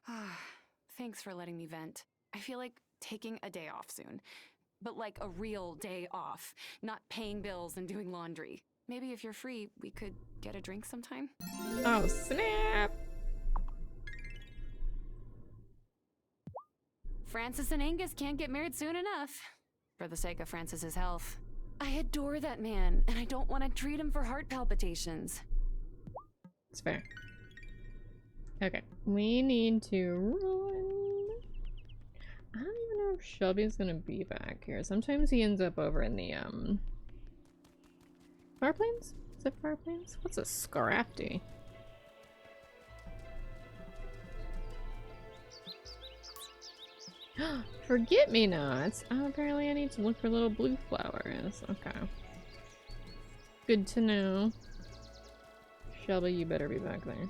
Thanks for letting me vent. I feel like taking a day off soon. But like a real day off, not paying bills and doing laundry. Maybe if you're free, we could get a drink sometime? Oh, snap! Francis and Angus can't get married soon enough. For the sake of Francis's health. I adore that man, and I don't want to treat him for heart palpitations. It's fair. Okay, we need to run. I don't even know if Shelby's gonna be back here. Sometimes he ends up over in the, Far Plains? Is it Far Plains? What's a Scrafty? Forget-me-nots. Oh, apparently I need to look for little blue flowers. Okay. Good to know. Shelby, you better be back there.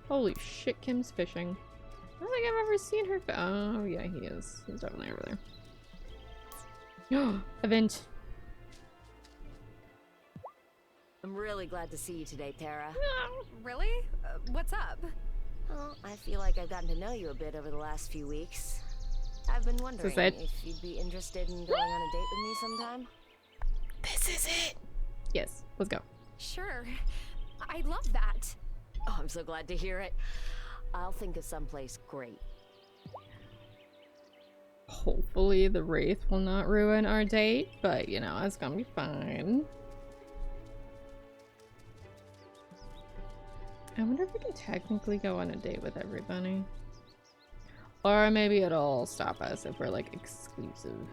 Holy shit, Kim's fishing. I don't think I've ever seen her. Oh, yeah, he is. He's definitely over there. Event. I'm really glad to see you today, Tara. No, really? What's up? Well, I feel like I've gotten to know you a bit over the last few weeks. I've been wondering if you'd be interested in going on a date with me sometime. This is it. Yes, let's go. Sure. I'd love that. Oh, I'm so glad to hear it. I'll think of someplace great. Hopefully the Wraith will not ruin our date, but you know, it's gonna be fine. I wonder if we can technically go on a date with everybody. Or maybe it'll stop us if we're like exclusive.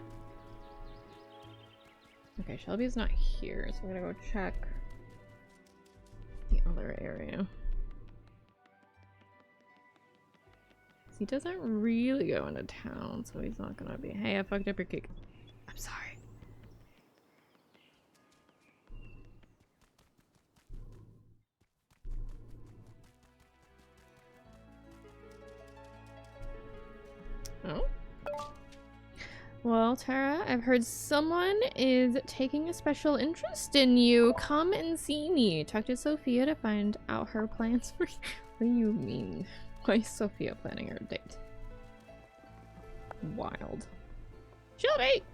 Okay, Shelby's not here, so I'm gonna go check the other area. He doesn't really go into town, so he's not gonna be. Hey, I fucked up your cake. I'm sorry. Oh? Well, Tara, I've heard someone is taking a special interest in you. Come and see me. Talk to Sophia to find out her plans for you. What do you mean? Why is Sophia planning her date? Wild. Shelby!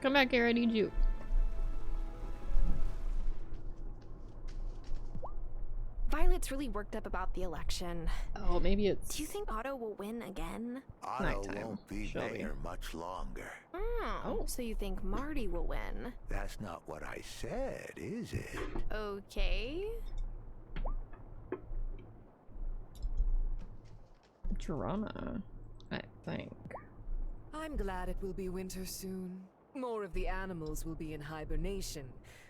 Come back here, I need you. Violet's really worked up about the election. Oh, maybe it's... Do you think Otto will win again? Otto Nighttime, won't be Shelby. mayor much longer. Oh, so you think Marty will win? That's not what I said, is it? Okay. Drama, I think. I'm glad it will be winter soon. More of the animals will be in hibernation,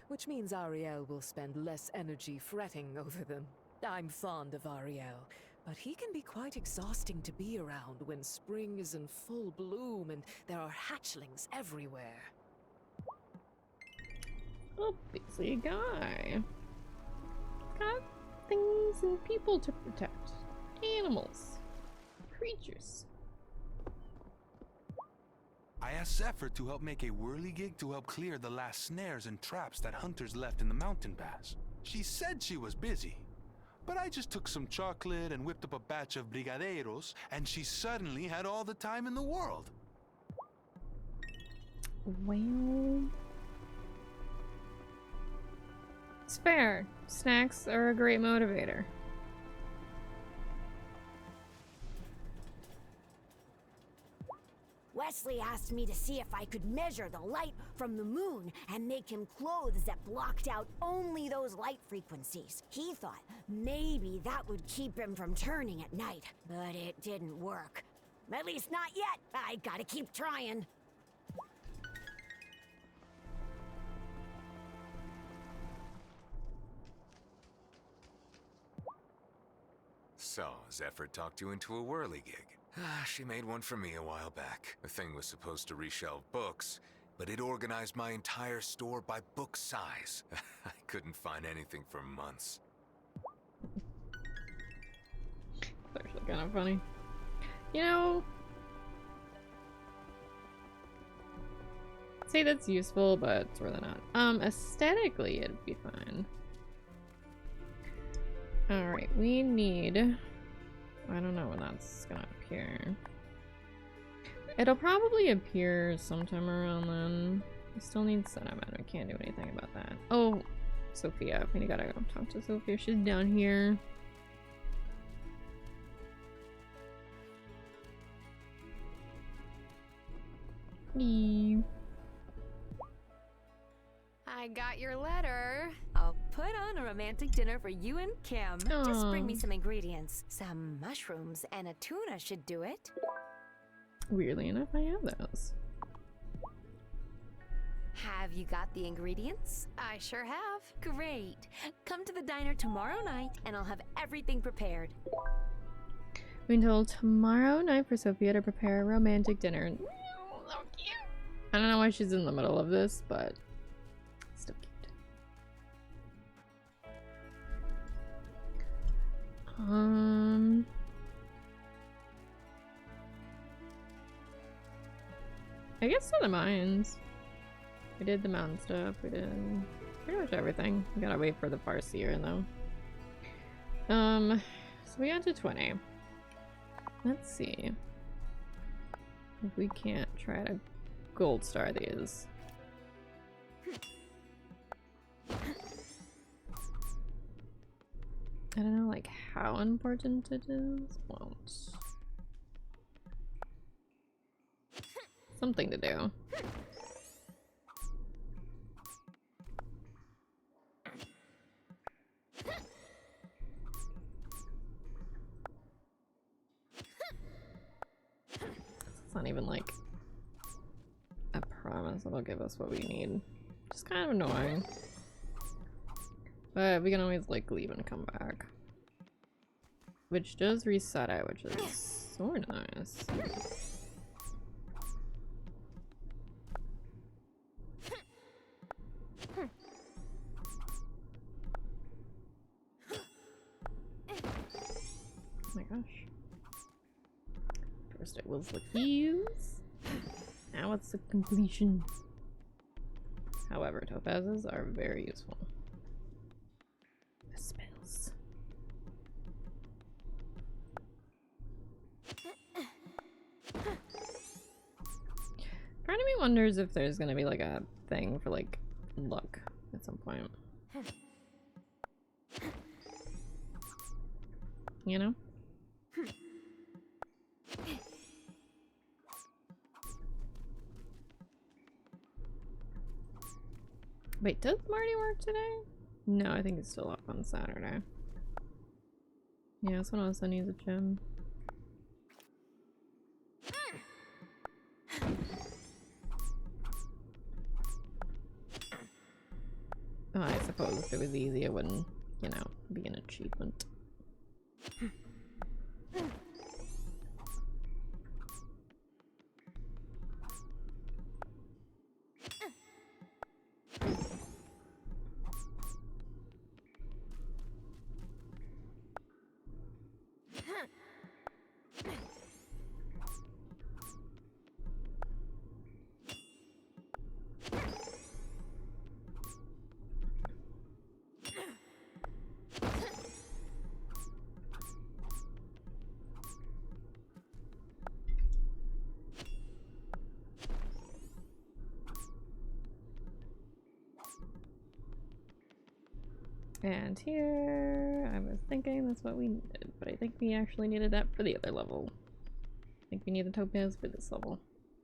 which means Ariel will spend less energy fretting over them. I'm fond of Ariel, but he can be quite exhausting to be around when spring is in full bloom and there are hatchlings everywhere. Oh, busy guy. Got things and people to protect. Animals. Creatures. I asked Zephyr to help make a whirligig to help clear the last snares and traps that hunters left in the mountain pass. She said she was busy, but I just took some chocolate and whipped up a batch of brigadeiros, and she suddenly had all the time in the world. Well, it's fair. Snacks are a great motivator. Wesley asked me to see if I could measure the light from the moon and make him clothes that blocked out only those light frequencies. He thought maybe that would keep him from turning at night, but it didn't work. At least not yet. I gotta keep trying. So, Zephyr talked you into a whirligig. She made one for me a while back. The thing was supposed to reshelve books, but it organized my entire store by book size. I couldn't find anything for months. It's actually kind of funny. You know, say that's useful, but it's really not. Aesthetically, it'd be fine. Alright, we need... I don't know when that's gonna appear. It'll probably appear sometime around then. We still need cinnamon. We can't do anything about that. Oh, Sophia. We gotta go talk to Sophia. She's down here. I got your letter. I'll put on a romantic dinner for you and Kim. Just bring me some ingredients. Some mushrooms and a tuna should do it. Weirdly enough, I have those. Have you got the ingredients? I sure have. Great. Come to the diner tomorrow night and I'll have everything prepared. We until tomorrow night for Sophia to prepare a romantic dinner. So cute. I don't know why she's in the middle of this, but still cute. I guess to the mines. We did the mountain stuff. We did pretty much everything. We gotta wait for the Farseer though. So we got to 20. Let's see if we can't try to gold star these. I don't know like how important it is. Won't. Something to do. It's not even like a promise it'll give us what we need. Just kind of annoying. But we can always like leave and come back. Which does reset it, which is so nice. Oh my gosh. First it was the keys. Now it's the completion. However, topazes are very useful. The spells. Part of me wonders if there's gonna be like a thing for like luck at some point. You know? Wait, does Marty work today? No, I think he's still up on Saturday. Yeah, someone else needs a gym. it was easy, it wouldn't, you know, be an achievement. And here, I was thinking that's what we needed, but I think we actually needed that for the other level. I think we need the topaz for this level.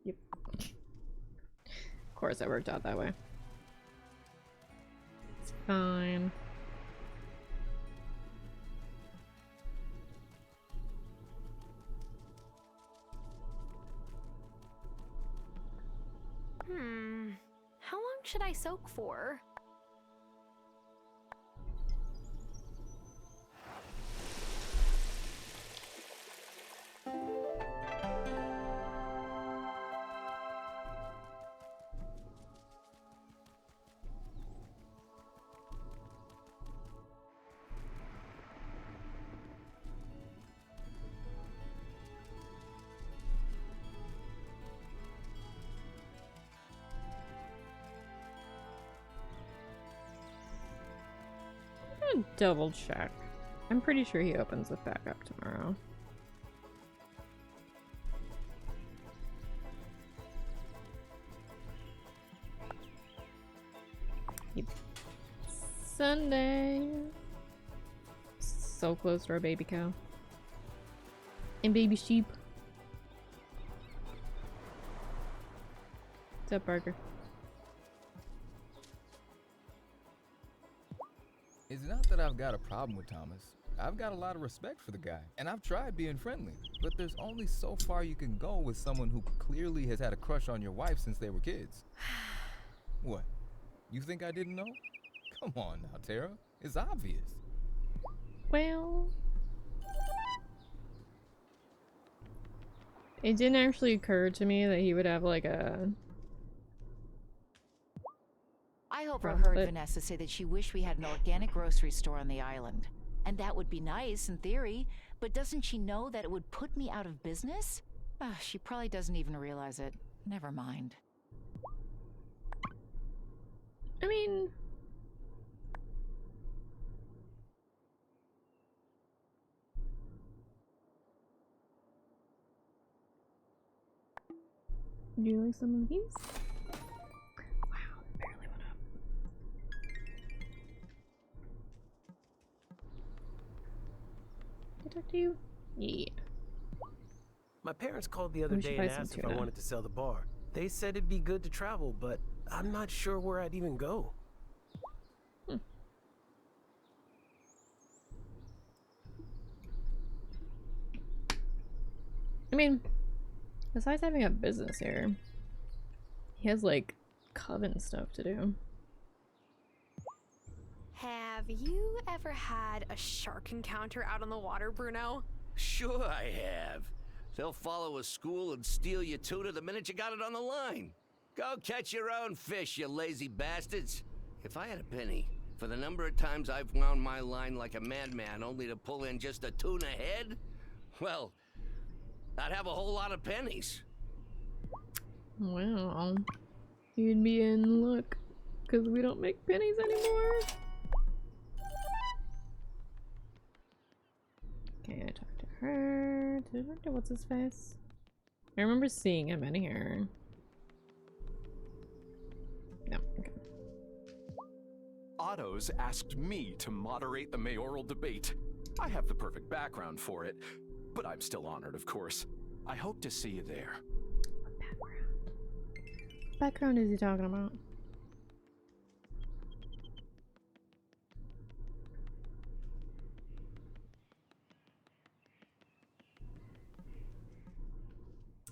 Yep. Of course, it worked out that way. It's fine. How long should I soak for? I'm gonna double check. I'm pretty sure he opens it back up tomorrow. Yep. Sunday. So close to our baby cow. And baby sheep. What's up, Parker? It's not that I've got a problem with Thomas. I've got a lot of respect for the guy, and I've tried being friendly, but there's only so far you can go with someone who clearly has had a crush on your wife since they were kids. What? You think I didn't know? Come on now, Tara. It's obvious. Well, it didn't actually occur to me that he would have like a... I hope I heard Vanessa say that she wished we had an organic grocery store on the island. And that would be nice in theory, but doesn't she know that it would put me out of business? She probably doesn't even realize it. Never mind. I mean... Do you like some of these? Wow, that barely went up. Can I talk to you? Yeah. My parents called the other day and asked if I wanted to sell the bar. They said it'd be good to travel, but I'm not sure where I'd even go. I mean, besides having a business here, he has like coven stuff to do. Have you ever had a shark encounter out on the water, Bruno? Sure I have. They'll follow a school and steal your tuna the minute you got it on the line. Go catch your own fish, you lazy bastards. If I had a penny for the number of times I've wound my line like a madman only to pull in just a tuna head, well, I'd have a whole lot of pennies. Well, you'd be in luck, because we don't make pennies anymore. Okay, I talked to her. Did I talk to what's his face? I remember seeing him in here. No, okay. Otto's asked me to moderate the mayoral debate. I have the perfect background for it, but I'm still honored, of course. I hope to see you there. What background? What background is he talking about?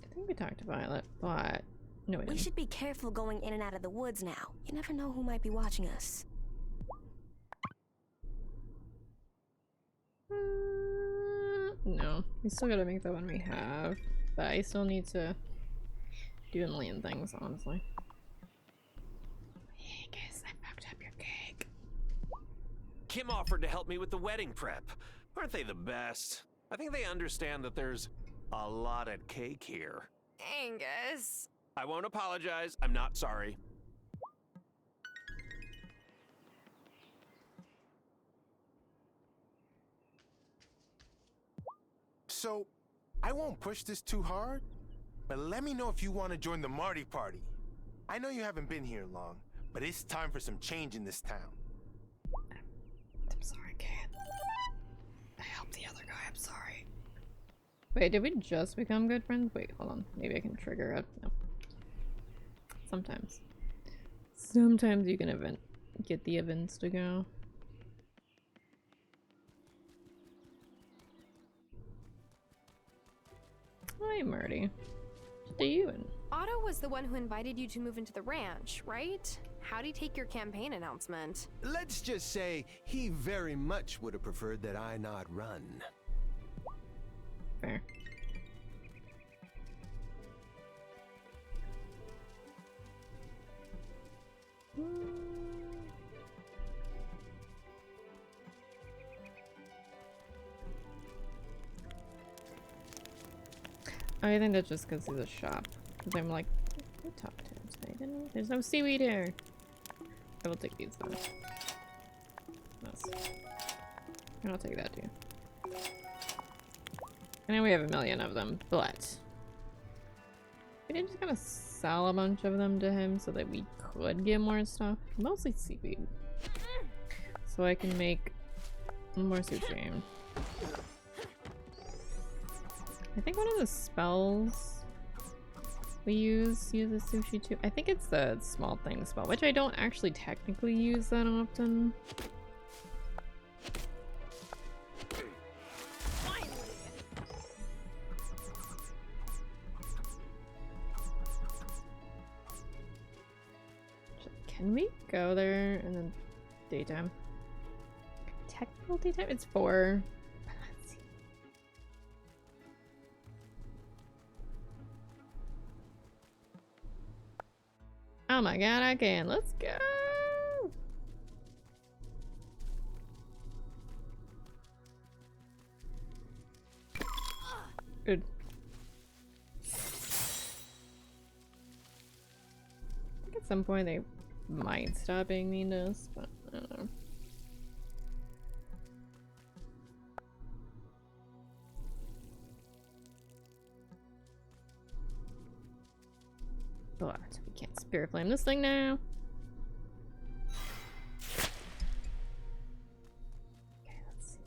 I think we talked to Violet, but no, we should be careful going in and out of the woods now. You never know who might be watching us. No, we still gotta make the one we have, but I still need to do a million things, honestly. Hey guys, I fucked up your cake. Kim offered to help me with the wedding prep. Aren't they the best? I think they understand that there's a lot at cake here. Angus. I won't apologize. I'm not sorry. So, I won't push this too hard, but let me know if you want to join the Marty party. I know you haven't been here long, but it's time for some change in this town. I'm sorry, Kate. I helped the other guy, I'm sorry. Wait, did we just become good friends? Wait, hold on. Maybe I can trigger it. No. Sometimes. Sometimes you can get the events to go. Hi, Marty. What are you doing? Otto was the one who invited you to move into the ranch, right? How'd he take your campaign announcement? Let's just say he very much would have preferred that I not run. Fair. I think that's just because he's a shop. Because I'm like, I talked to him today, didn't I? There's no seaweed here. I will take these though. Nice. And I'll take that too. I know we have a million of them, but we didn't just kind of sell a bunch of them to him so that we could get more stuff. Mostly seaweed. So I can make more sushi. I think one of the spells we use uses sushi too. I think it's the small thing spell, which I don't actually technically use that often. Can we go there and then daytime? Technical daytime? It's 4. Let's see. Oh my god, I can. Let's go! Good. I think at some point they might stop being mean to us, but I don't know. But we can't spirit flame this thing now. Okay, let's see.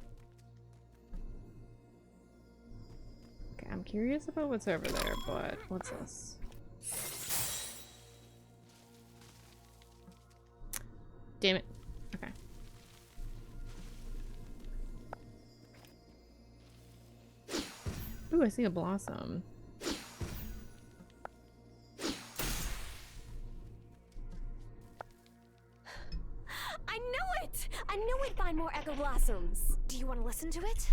Okay, I'm curious about what's over there, but what's this? Damn it. Okay. Ooh, I see a blossom. I knew it! I knew we'd find more echo blossoms. Do you want to listen to it?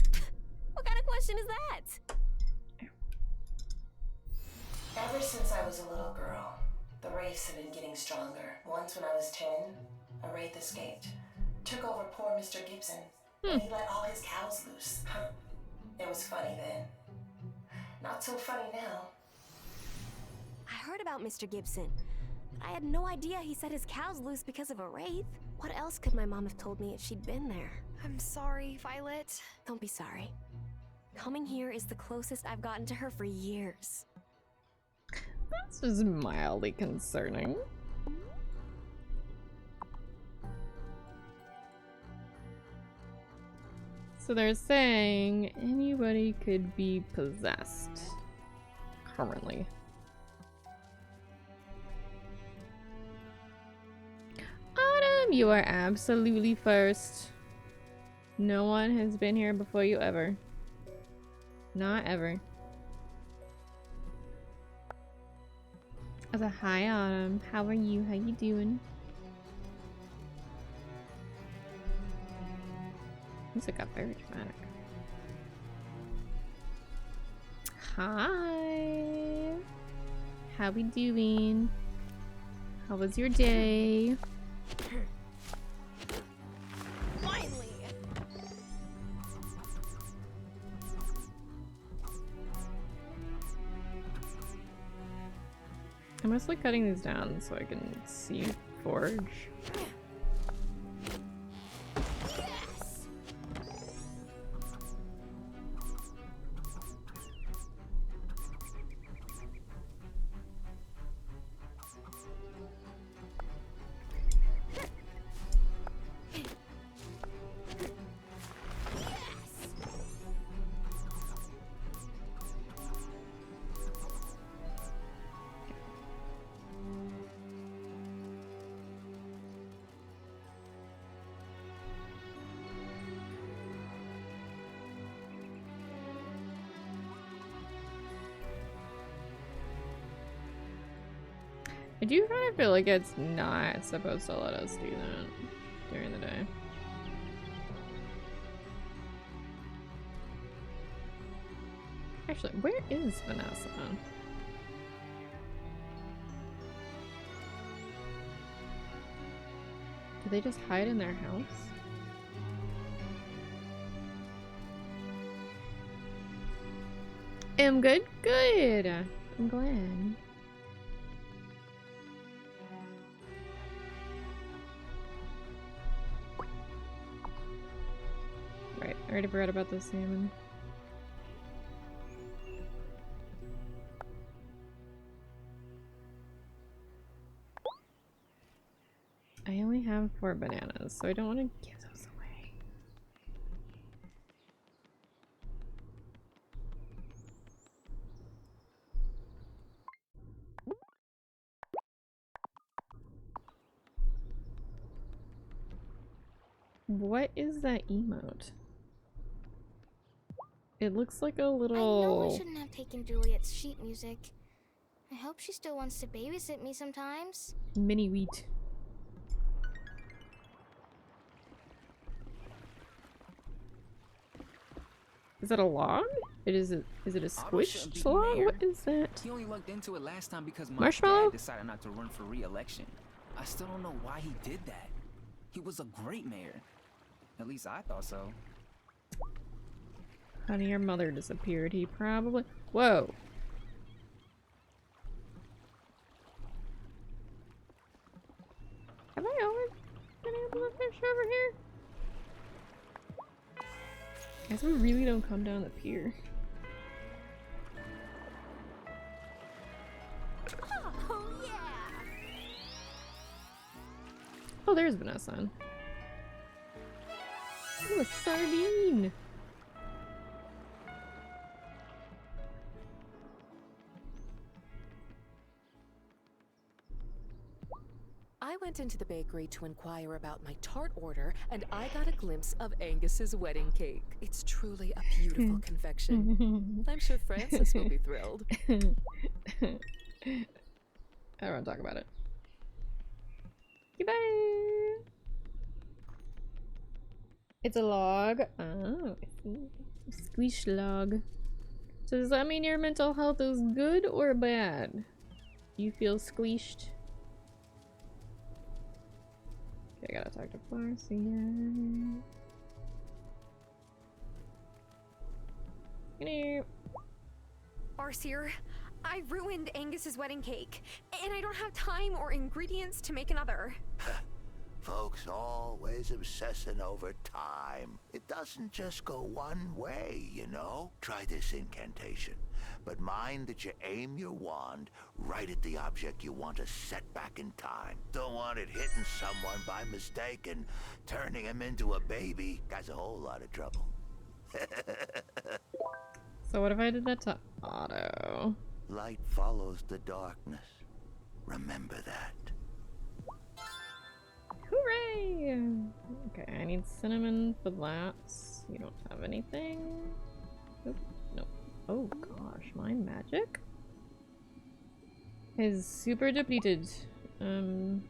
What kind of question is that? Ever since I was a little girl, the wraiths have been getting stronger. Once when I was 10, a wraith escaped, took over poor Mr. Gibson, and he let all his cows loose. It was funny then. Not so funny now. I heard about Mr. Gibson. I had no idea he set his cows loose because of a wraith. What else could my mom have told me if she'd been there? I'm sorry, Violet. Don't be sorry. Coming here is the closest I've gotten to her for years. That's just mildly concerning. So they're saying anybody could be possessed currently. Autumn, you are absolutely first. No one has been here before you ever. Not ever. As a hi, Autumn. How are you? How you doing? Music got very dramatic. Hi. How we doing? How was your day? Finally! I'm mostly cutting these down so I can see forge. I do kind of feel like it's not supposed to let us do that during the day. Actually, where is Vanessa? Do they just hide in their house? I'm good, good. I'm glad. Right, I already forgot about the salmon. I only have 4 bananas, so I don't want to give those away. What is that emote? It looks like a little... I know I shouldn't have taken Juliet's sheet music. I hope she still wants to babysit me sometimes. mini wheat. Is that a log? Is it a squished log? What is that? He only looked into it last time because my Marshmallow? dad decided not to run for re-election. I still don't know why he did that. He was a great mayor. At least I thought so. Honey, your mother disappeared. He probably... Whoa. Have I always been able to fish over here? Guess we really don't come down the pier. Oh, yeah! Oh, there's Vanessa. Ooh, a sardine! I went into the bakery to inquire about my tart order, and I got a glimpse of Angus's wedding cake. It's truly a beautiful confection. I'm sure Francis will be thrilled. I don't want to talk about it. Goodbye! It's a log. Oh, squish log. So does that mean your mental health is good or bad? You feel squished? Okay, I gotta talk to Farsia. Hello. Farseer, I ruined Angus's wedding cake, and I don't have time or ingredients to make another. Folks always obsessing over time. It doesn't just go one way, you know? Try this incantation. But mind that you aim your wand right at the object you want to set back in time. Don't want it hitting someone by mistake and turning him into a baby. That's a whole lot of trouble. So what if I did that to Otto? Light follows the darkness. Remember that. Hooray! Okay, I need cinnamon for that. You don't have anything? Nope. Nope. Oh gosh, my magic is super depleted. I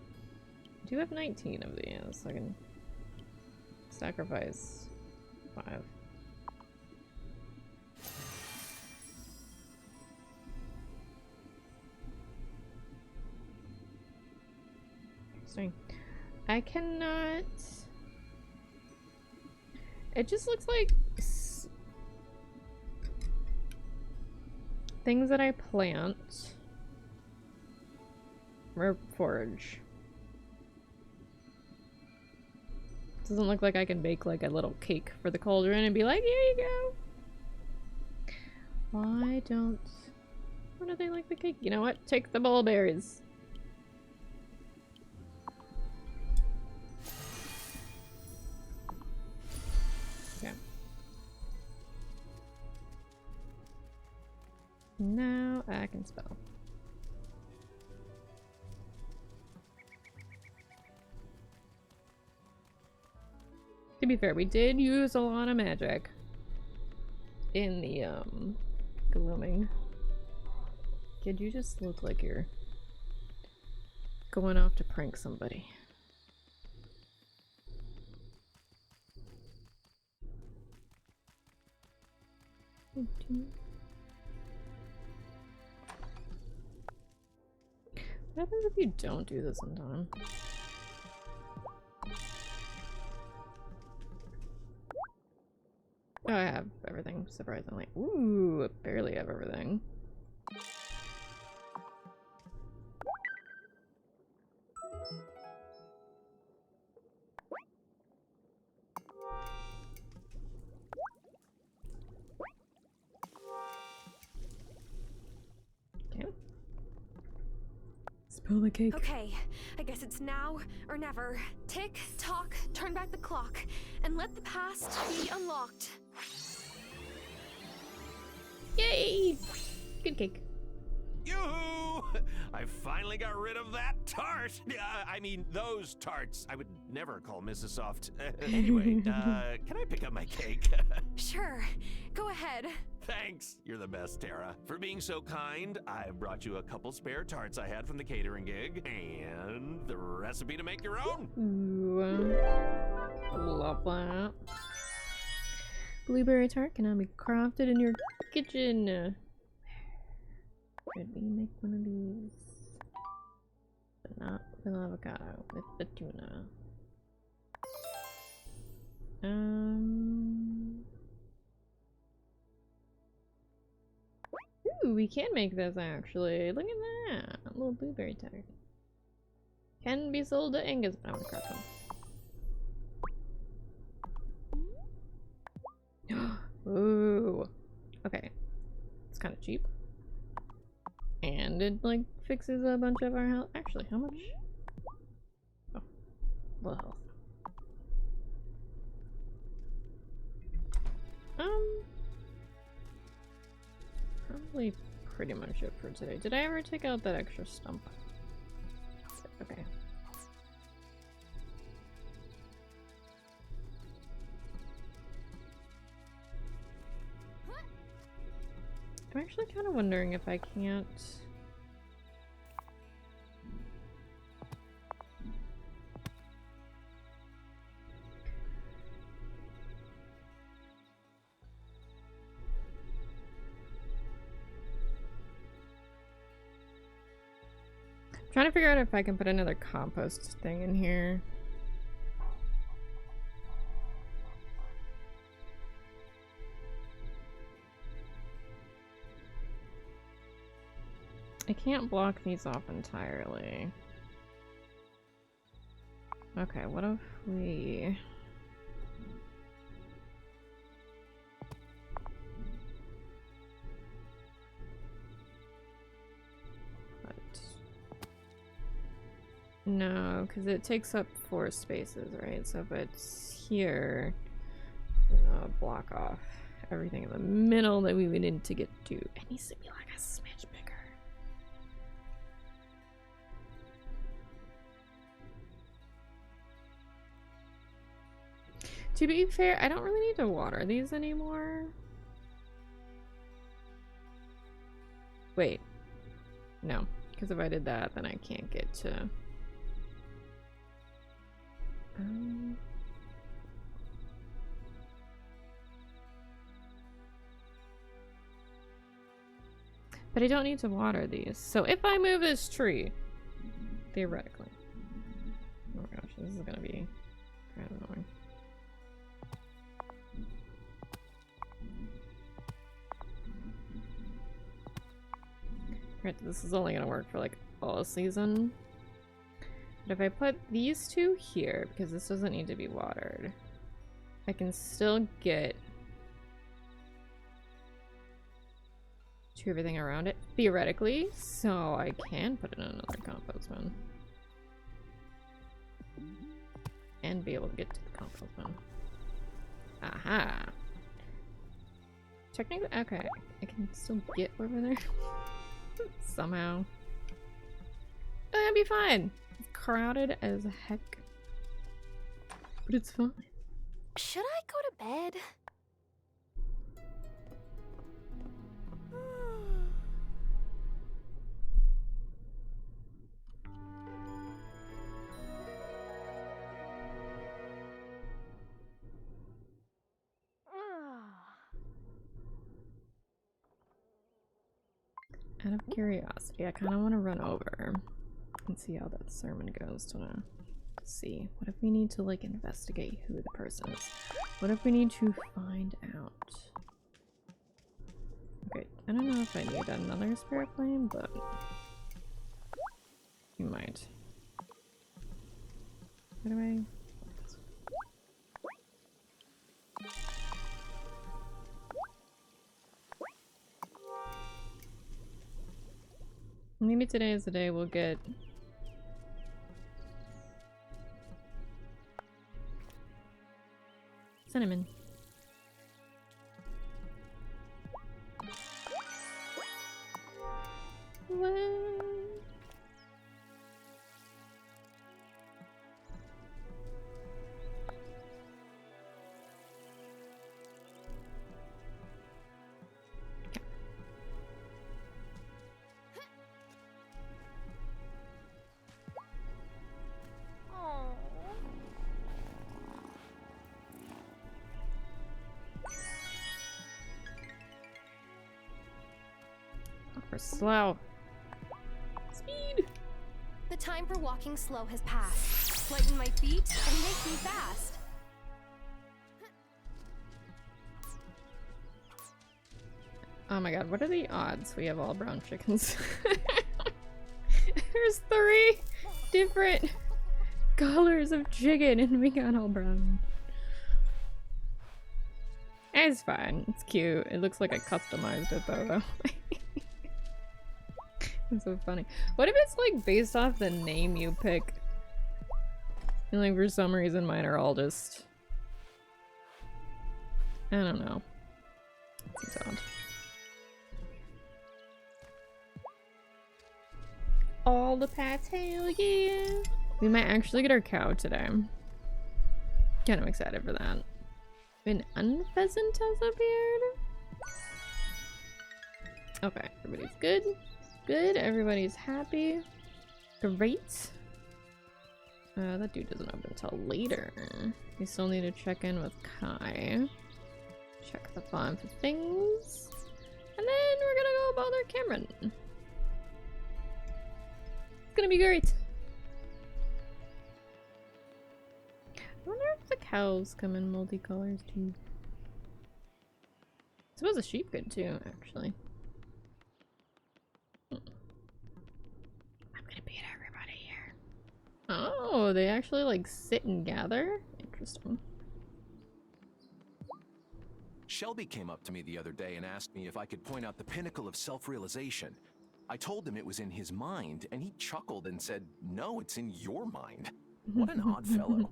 do have 19 of these, so I can sacrifice 5. Interesting. I cannot... It just looks like things that I plant or forage. Doesn't look like I can bake like a little cake for the cauldron and be like, here you go. Why don't they like the cake? You know what? Take the mulberries. Okay. Now I can spell. To be fair, we did use a lot of magic in the gloaming. Kid, you just look like you're going off to prank somebody. What happens if you don't do this in time? Oh, I have everything, surprisingly. Ooh, I barely have everything. Okay. Spill the cake. Okay, I guess it's now or never. Tick, tock, turn back the clock, and let the past be unlocked. Yay! Good cake. Yoo-hoo! I finally got rid of that tart! I mean, those tarts. I would never call Mrs. Soft. Anyway, can I pick up my cake? Sure, go ahead. Thanks. You're the best, Tara. For being so kind, I brought you a couple spare tarts I had from the catering gig, and the recipe to make your own. Ooh, love that. Blueberry tart can now be crafted in your kitchen. Should we make one of these? But not with avocado, with the tuna. Ooh, we can make this actually. Look at that. A little blueberry tart. Can be sold to Angus, but I want to craft them. Ooh. Okay. It's kind of cheap. And it, like, fixes a bunch of our health. Actually, how much? Oh. Well. Probably pretty much it for today. Did I ever take out that extra stump? Okay. I'm actually kind of wondering if I can't... I'm trying to figure out if I can put another compost thing in here. I can't block these off entirely. Okay, what if we... No, because it takes up 4 spaces, right? So if it's here, block off everything in the middle that we would need to get to. It needs to be like a smidge bigger. To be fair, I don't really need to water these anymore. Wait. No, because if I did that, then I can't get to... But I don't need to water these. So if I move this tree, theoretically, This is gonna be kind of annoying. Right, this is only gonna work for like all season. But if I put these two here, because this doesn't need to be watered, I can still get to everything around it, theoretically, so I can put it in another compost bin. And be able to get to the compost bin. Aha! Technically, okay, I can still get over there. Somehow. Oh, that'd be fine. It's crowded as heck. But it's fine. Should I go to bed? Out of curiosity, I kind of want to run over and see how that sermon goes to see. What if we need to like investigate who the person is? What if we need to find out? Okay, I don't know if I need another spirit flame, but you might. By the way, maybe today is the day we'll get cinnamon. What? We're slow. Speed! The time for walking slow has passed. Lighten my feet and make me fast. Oh my god, what are the odds we have all brown chickens? There's 3 different colors of chicken and we got all brown. It's fine. It's cute. It looks like I customized it though. It's so funny. What if it's like based off the name you pick? And like for some reason mine are all just... I don't know. Seems odd. All the pets, hell yeah! We might actually get our cow today. Kind of excited for that. An unpheasant has appeared. Okay, everybody's good. Good, everybody's happy. Great. That dude doesn't open until later. We still need to check in with Kai. Check the farm for things. And then we're gonna go bother Cameron. It's gonna be great. I wonder if the cows come in multicolors too. I suppose the sheep could too, actually. I'm gonna beat everybody here. Oh, they actually like sit and gather? Interesting. Shelby came up to me the other day and asked me if I could point out the pinnacle of self-realization. I told him it was in his mind, and he chuckled and said, "No, it's in your mind." What an odd fellow.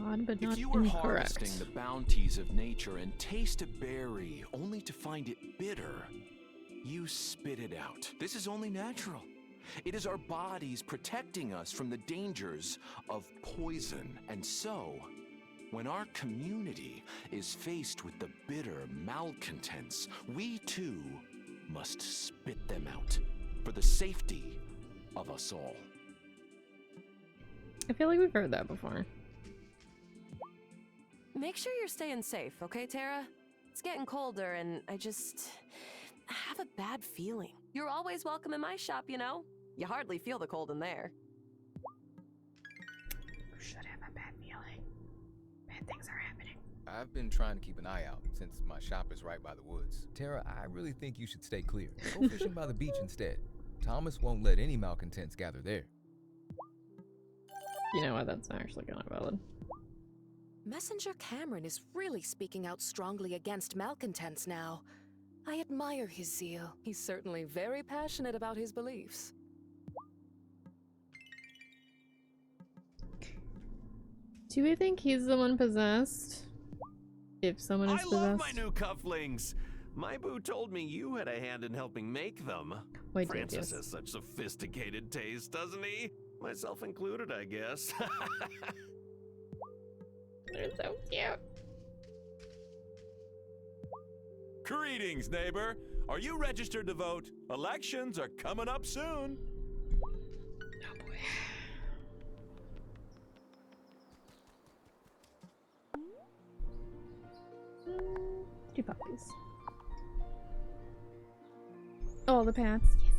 Odd, but not if you were incorrect. harvesting the bounties of nature and taste a berry only to find it bitter, you spit it out. This is only natural. It is our bodies protecting us from the dangers of poison. And so, when our community is faced with the bitter malcontents, we too must spit them out for the safety of us all. I feel like we've heard that before. Make sure you're staying safe, okay, Tara? It's getting colder and I have a bad feeling. You're always welcome in my shop, you know? You hardly feel the cold in there. should have a bad feeling. Bad things are happening. I've been trying to keep an eye out since my shop is right by the woods. Tara, I really think you should stay clear. Go fishing by the beach instead. Thomas won't let any malcontents gather there. You know what? That's actually kind of valid. Messenger Cameron is really speaking out strongly against malcontents now. I admire his zeal. He's certainly very passionate about his beliefs. Do we think he's the one possessed? If someone is possessed? I love my new cufflinks. My boo told me you had a hand in helping make them. Wait, Francis has such sophisticated taste, doesn't he? Myself included, I guess. They're so cute. Greetings, neighbor. Are you registered to vote? Elections are coming up soon. Oh boy. Two puppies. Oh, the pets. Yes.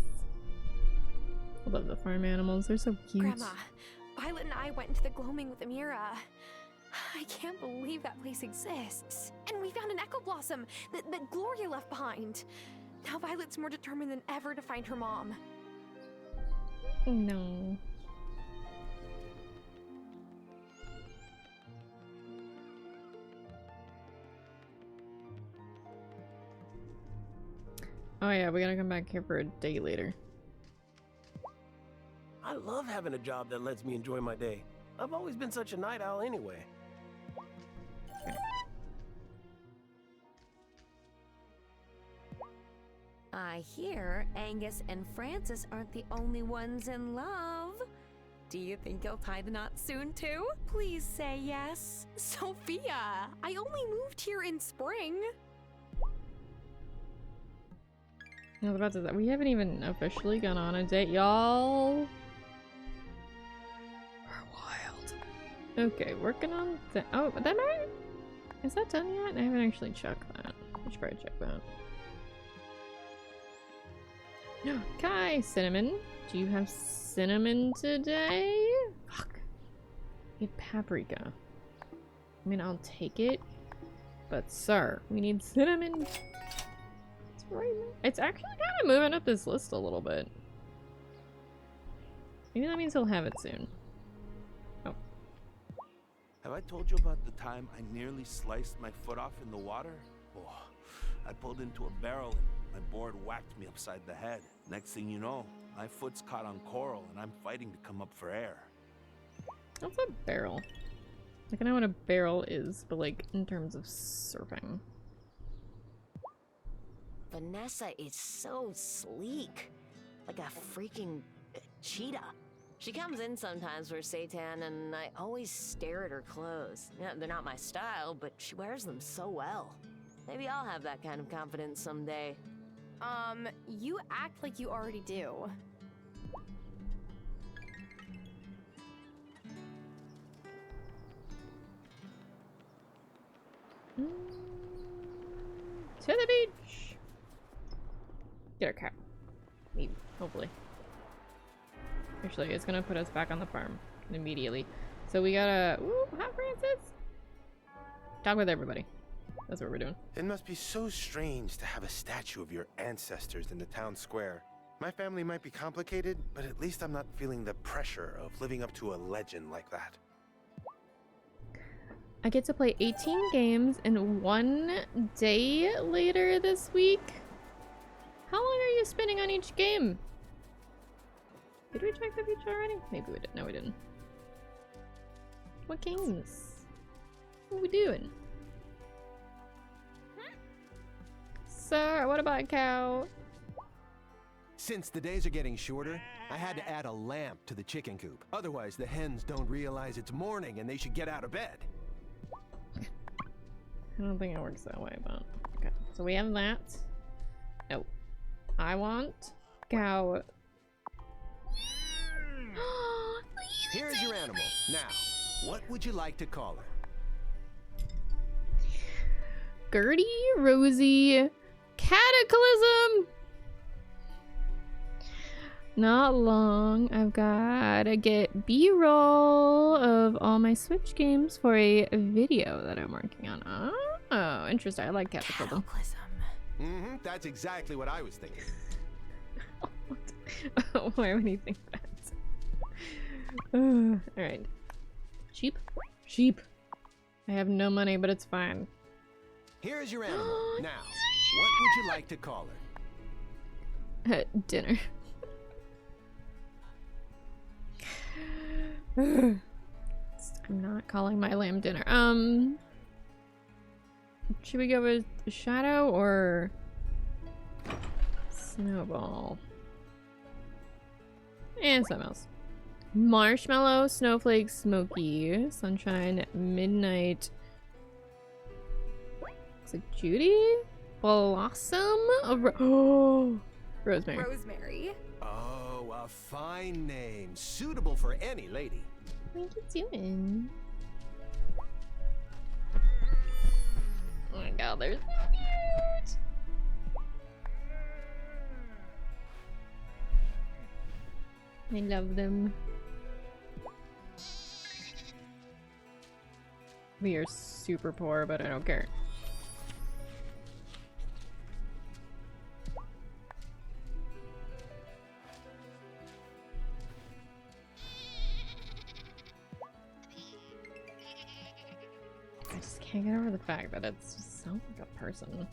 I love the farm animals. They're so cute. Grandma, Violet and I went into the gloaming with Amira. I can't believe that place exists. And we found an echo blossom that Gloria left behind. Now Violet's more determined than ever to find her mom. No. Oh yeah, we gotta come back here for a day later. I love having a job that lets me enjoy my day. I've always been such a night owl anyway. I hear Angus and Francis aren't the only ones in love. Do you think you'll tie the knot soon too? Please say yes. Sophia, I only moved here in spring. I was about to say, we haven't even officially gone on a date, y'all. We're wild. Okay, working on that. Oh, that might. Is that done yet? I haven't actually checked that. I should probably check that. Kai, cinnamon. Do you have cinnamon today? Fuck. I need paprika. I mean, I'll take it. But, sir, we need cinnamon. It's right now. It's actually kind of moving up this list a little bit. Maybe that means he'll have it soon. Oh. Have I told you about the time I nearly sliced my foot off in the water? Oh, I pulled into a barrel and my board whacked me upside the head. Next thing you know, my foot's caught on coral and I'm fighting to come up for air. What's a barrel? Like, I know what a barrel is, but like, in terms of surfing. Vanessa is so sleek. Like a freaking cheetah. She comes in sometimes for Satan and I always stare at her clothes. Yeah, they're not my style, but she wears them so well. Maybe I'll have that kind of confidence someday. You act like you already do. To the beach! Get our cat. Maybe. Hopefully. Actually, it's gonna put us back on the farm immediately. So we gotta... Ooh, hi Francis! Talk with everybody. That's what we're doing. It must be so strange to have a statue of your ancestors in the town square. My family might be complicated, but at least I'm not feeling the pressure of living up to a legend like that. I get to play 18 games in one day later this week. How long are you spending on each game? Did we check the future already? Maybe we did. No, we didn't. What games? What are we doing? Sir, what about cow? Since the days are getting shorter, I had to add a lamp to the chicken coop. Otherwise, the hens don't realize it's morning and they should get out of bed. I don't think it works that way, but okay. So we have that. No. I want cow. Here's your animal. Now, what would you like to call her? Gertie, Rosie, Cataclysm. Not long. I've got to get B-roll of all my Switch games for a video that I'm working on. Oh, interesting. I like Cataclysm. Mm-hmm. That's exactly what I was thinking. Why would he think that? All right. Sheep? Sheep. I have no money, but it's fine. Here's your animal. Now, what would you like to call her? Dinner. I'm not calling my lamb dinner. Should we go with Shadow or Snowball? And something else. Marshmallow, Snowflake, Smoky, Sunshine, Midnight. Looks like Judy? Blossom? Rosemary. Rosemary. Oh, a fine name. Suitable for any lady. What are you doing? Oh my god, they're so cute! I love them. We are super poor, but I don't care. I just can't get over the fact that it just sounds like a person.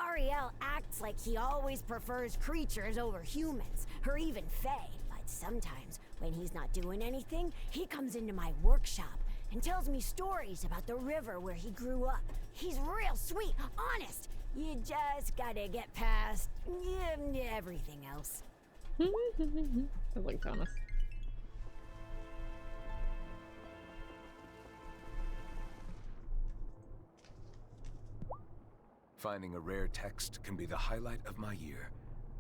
Ariel acts like he always prefers creatures over humans, or even Fae. But sometimes, when he's not doing anything, he comes into my workshop and tells me stories about the river where he grew up. He's real sweet, honest. You just gotta get past everything else. I like Thomas. Finding a rare text can be the highlight of my year,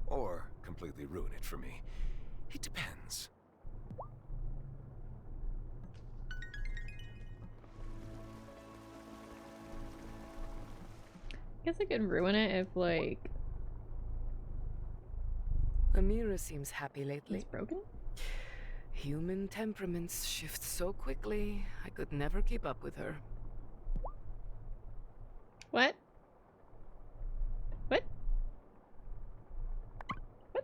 or completely ruin it for me. It depends. I guess I could ruin it if, like... Amira seems happy lately. It's broken? Human temperaments shift so quickly, I could never keep up with her. What? What? What?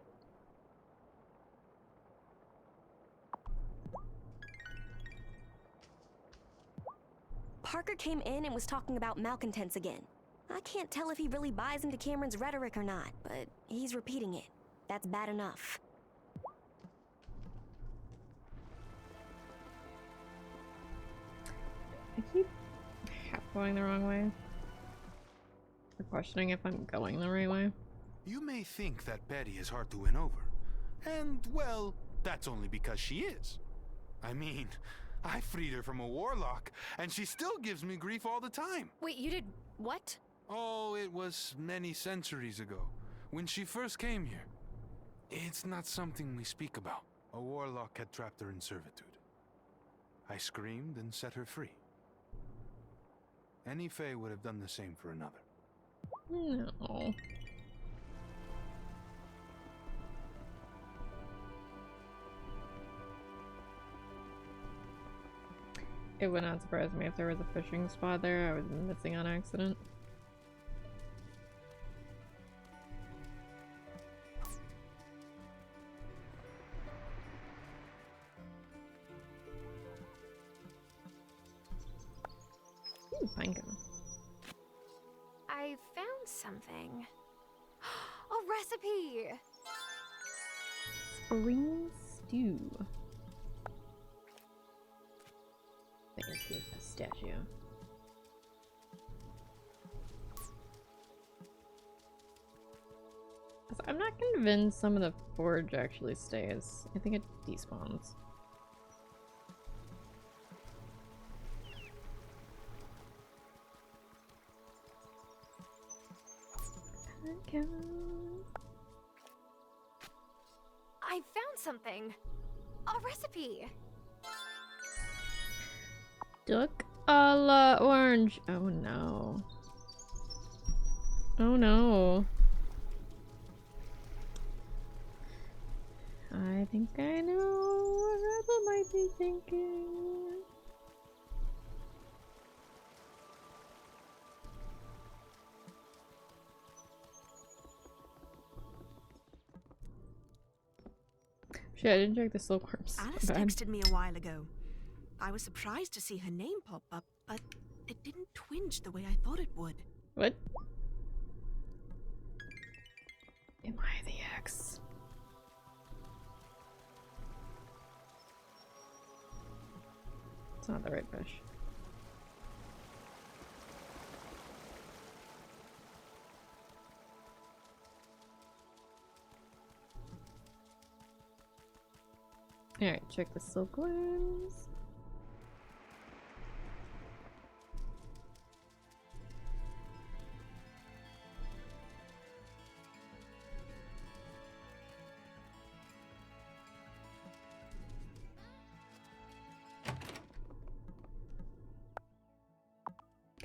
Parker came in and was talking about malcontents again. I can't tell if he really buys into Cameron's rhetoric or not, but he's repeating it. That's bad enough. I keep half going the wrong way. Or questioning if I'm going the right way. You may think that Betty is hard to win over. And, well, that's only because she is. I mean, I freed her from a warlock, and she still gives me grief all the time. Wait, you did what? Oh, it was many centuries ago, when she first came here. It's not something we speak about. A warlock had trapped her in servitude. I screamed and set her free. Any Fae would have done the same for another. No. It would not surprise me if there was a fishing spot there I was missing on accident. Ooh, pinecone. I found something. A recipe! Spring stew. I think it's a pistachio. I'm not convinced some of the forage actually stays. I think it despawns. I found something. A recipe. Duck a la orange. Oh no. Oh no. I think I know what Rebel might be thinking. Shit, I didn't check the silkworms. Alice texted me a while ago. I was surprised to see her name pop up, but it didn't twinge the way I thought it would. What? Am I the X? It's not the right fish. Alright, check the silkworms.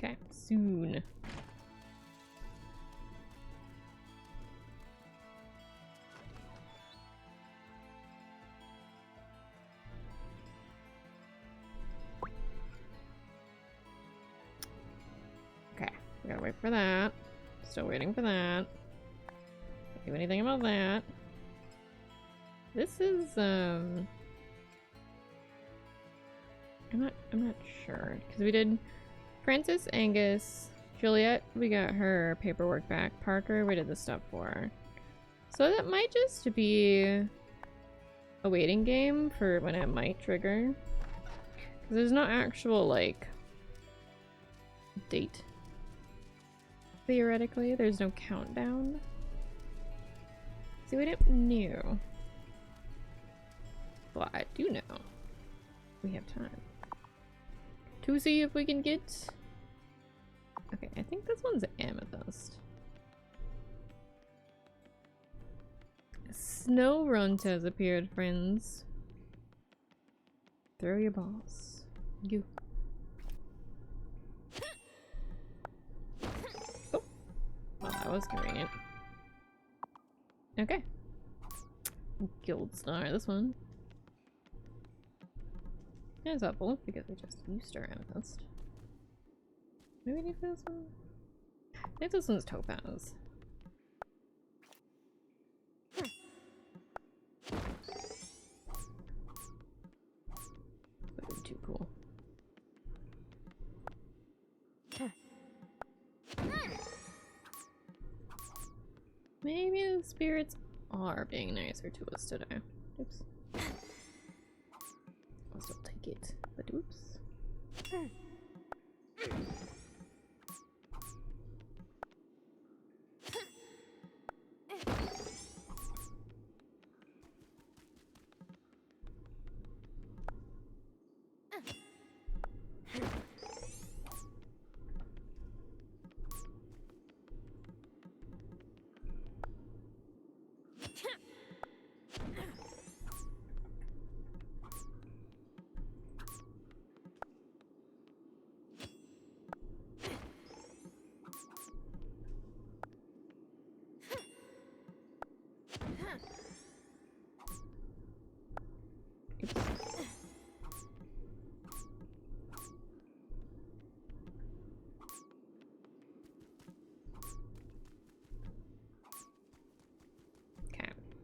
Okay, soon. Okay, we gotta wait for that. Still waiting for that. Can't do anything about that. This is I'm not sure because we did Francis, Angus, Juliet, we got her paperwork back. Parker, we did the stuff for her. So that might just be a waiting game for when it might trigger. Because there's no actual, like, date. Theoretically, there's no countdown. See, we didn't know. Well, I do know. We have time. To see if we can get... Okay, I think this one's amethyst. Snow runt has appeared, friends. Throw your balls. You. Oh. Well, that was convenient. Okay. Guild star, this one. It's helpful because we just used our amethyst. What do we need for this one? I think this one's topaz. That would be too cool. Maybe the spirits are being nicer to us today. Oops. I'll still take it, but oops.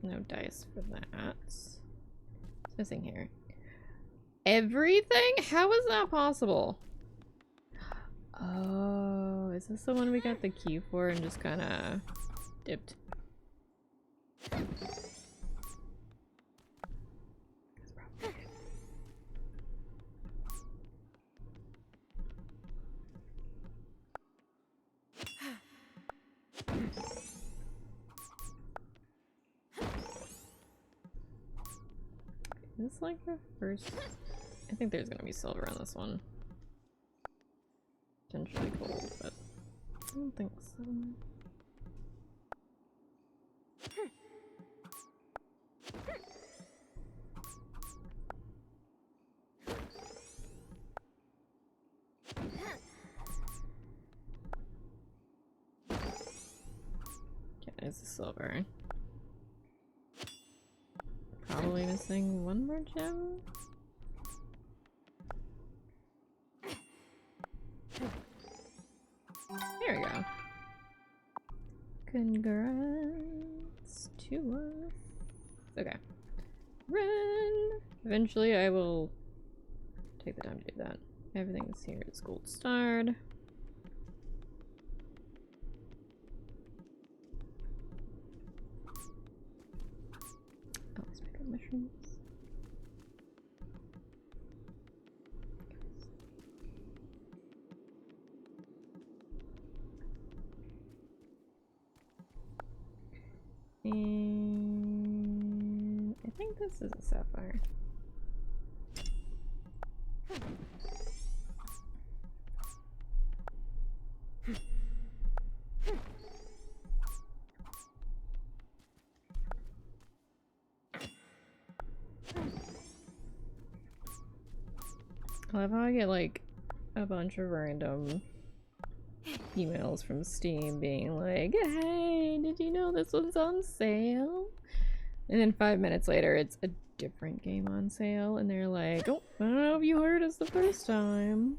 No dice for that. What's missing here? Everything? How is that possible? Oh, is this the one we got the key for and just kind of dipped? Is this like the first? I think there's gonna be silver on this one. Potentially gold, but I don't think so. is the silver. Probably missing one more gem. There we go. Congrats to us. Okay. Run! Eventually I will take the time to do that. Everything's here is gold starred. Oh, let's pick up mushrooms. And I think this is a sapphire. I love how I get like a bunch of random emails from Steam being like, hey, did you know this one's on sale? And then 5 minutes later it's a different game on sale and they're like, oh, I don't know if you heard us the first time.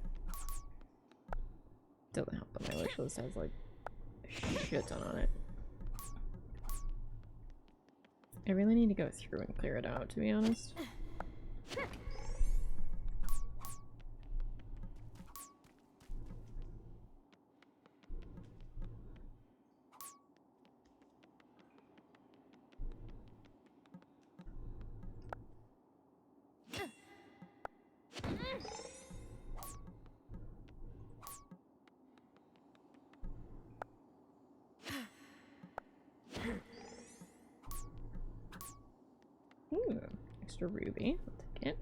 Doesn't help that my wish list has like a shit ton on it. I really need to go through and clear it out, to be honest. Ooh, extra ruby. I'll take it.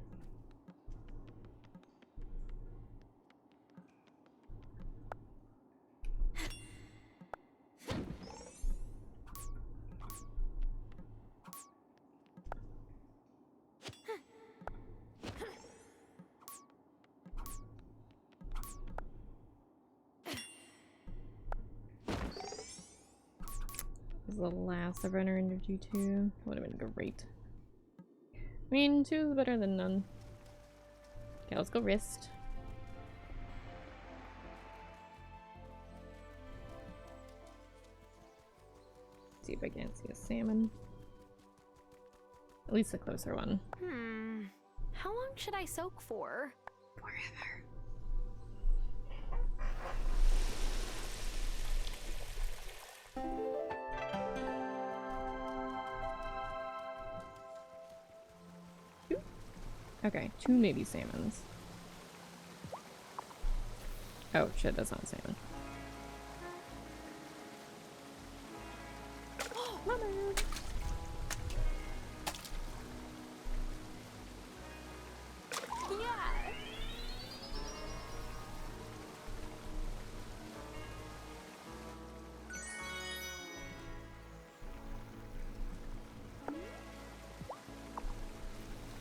This is the last of Runner Energy 2. Would have been great. I mean, 2 is better than none. Okay, let's go wrist. See if I can't see a salmon. At least a closer one. How long should I soak for? Forever. Okay, 2 maybe salmons. Oh shit, that's not salmon.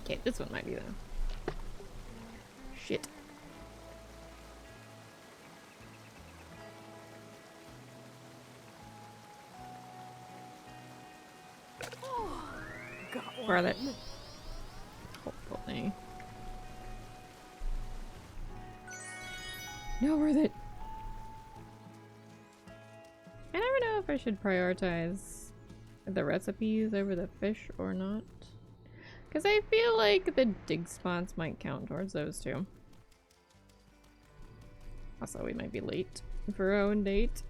Okay, this one might be though. Shit. Worth it. Hopefully. No, worth it. I never know if I should prioritize the recipes over the fish or not. Because I feel like the dig spots might count towards those two. Also, we might be late for our own date.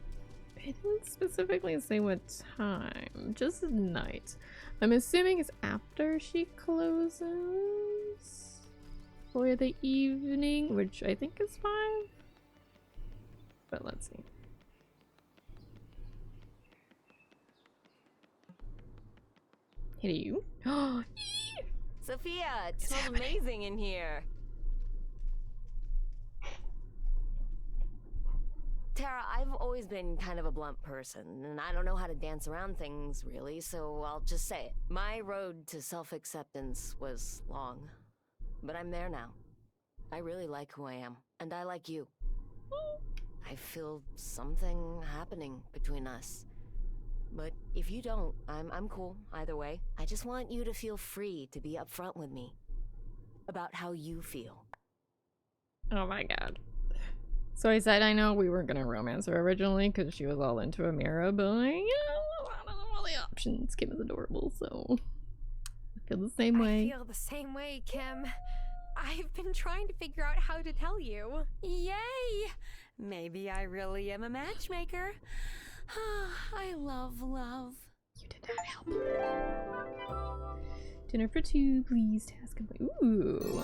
I didn't specifically say what time, just night. I'm assuming it's after she closes for the evening, which I think is 5. But let's see. Hey, you. Sophia, it smells amazing in here. Tara, I've always been kind of a blunt person, and I don't know how to dance around things, really, so I'll just say it. My road to self-acceptance was long, but I'm there now. I really like who I am, and I like you. I feel something happening between us. but if you don't, I'm cool either way. I just want you to feel free to be upfront with me about how you feel. Oh my god. So I said I know we weren't gonna romance her originally because she was all into Amira, but like, you know, I don't know all the options. Kim is adorable, so I feel the same way. I feel the same way, Kim. I've been trying to figure out how to tell you. Yay! Maybe I really am a matchmaker. I love love. You did not help. Dinner for two, please. Task complete. Ooh.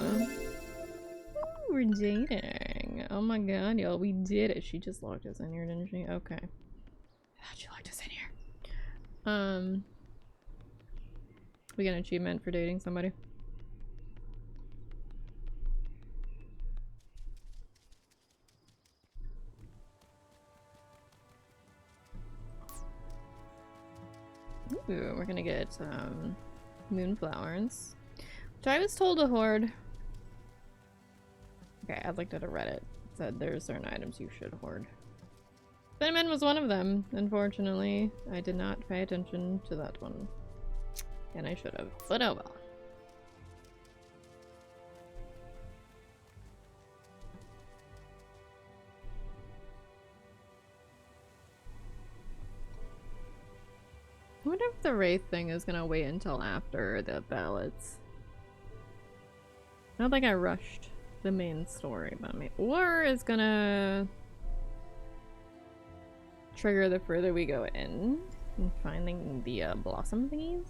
Ooh, we're dating. Oh my god, y'all, we did it. She just locked us in here, didn't she? Okay. I thought she locked us in here. We get an achievement for dating somebody. Ooh, we're gonna get moon flowers, which I was told to hoard. Okay, I looked at a Reddit. It said there's certain items you should hoard. Cinnamon was one of them. Unfortunately, I did not pay attention to that one, and I should have. But oh well. I wonder if the Wraith thing is gonna wait until after the ballots. I don't think I rushed the main story about me. Or is gonna trigger the further we go in finding the blossom thingies.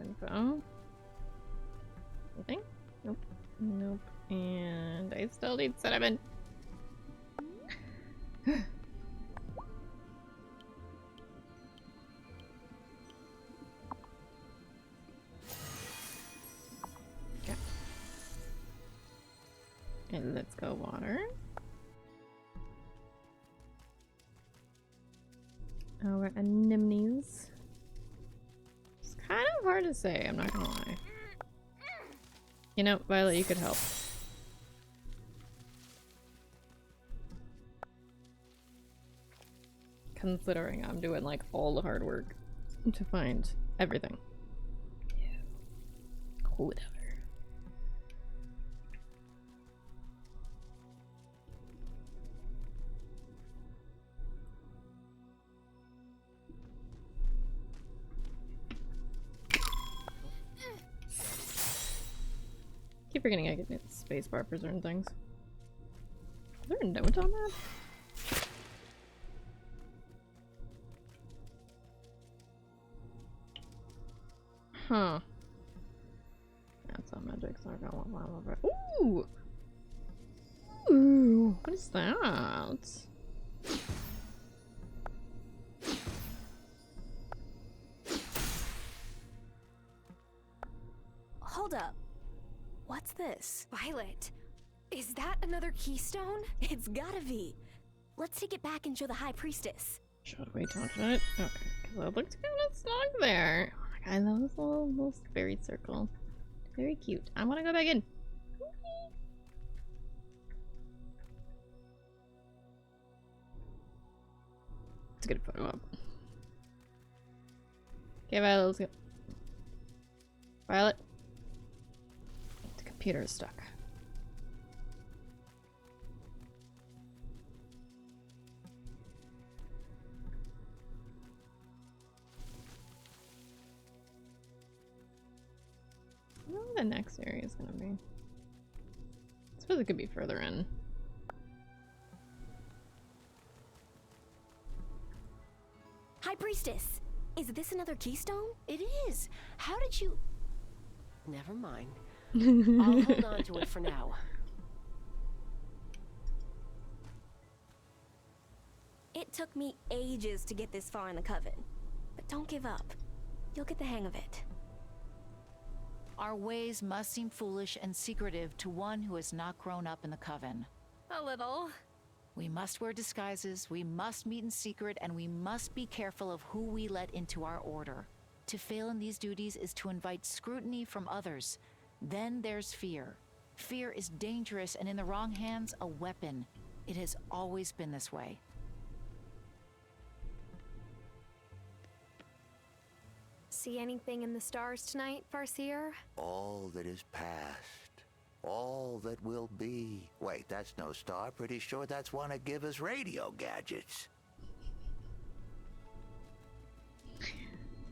Info. Nothing? Nope. Nope. And I still need cinnamon. Okay. And let's go water. Our anemones. Kind of hard to say, I'm not gonna lie. You know, Violet, you could help. Considering I'm doing like all the hard work to find everything. Whatever. Keep forgetting I can hit spacebar for certain things. Is there a note on that? Huh. That's not magic, so I got one more over. Ooh! Ooh! What is that? Hold up. What's this? Violet, is that another keystone? It's gotta be. Let's take it back and show the High Priestess. Should we touch it? Okay, because it looked kind of snug there. Oh my god, I love this little fairy circle. Very cute. I want to go back in. Let's get a photo up. Okay, Violet, let's go. Violet. The computer is stuck. I don't know where the next area is gonna be. I suppose it could be further in. High Priestess! Is this another keystone? It is! How did you... Never mind. I'll hold on to it for now. It took me ages to get this far in the Coven. But don't give up. You'll get the hang of it. Our ways must seem foolish and secretive to one who has not grown up in the Coven. A little. We must wear disguises, we must meet in secret, and we must be careful of who we let into our order. To fail in these duties is to invite scrutiny from others. Then there's fear. Fear is dangerous and in the wrong hands, a weapon. It has always been this way. See anything in the stars tonight, Farseer? All that is past, all that will be. Wait, that's no star. Pretty sure that's one of Giver's radio gadgets.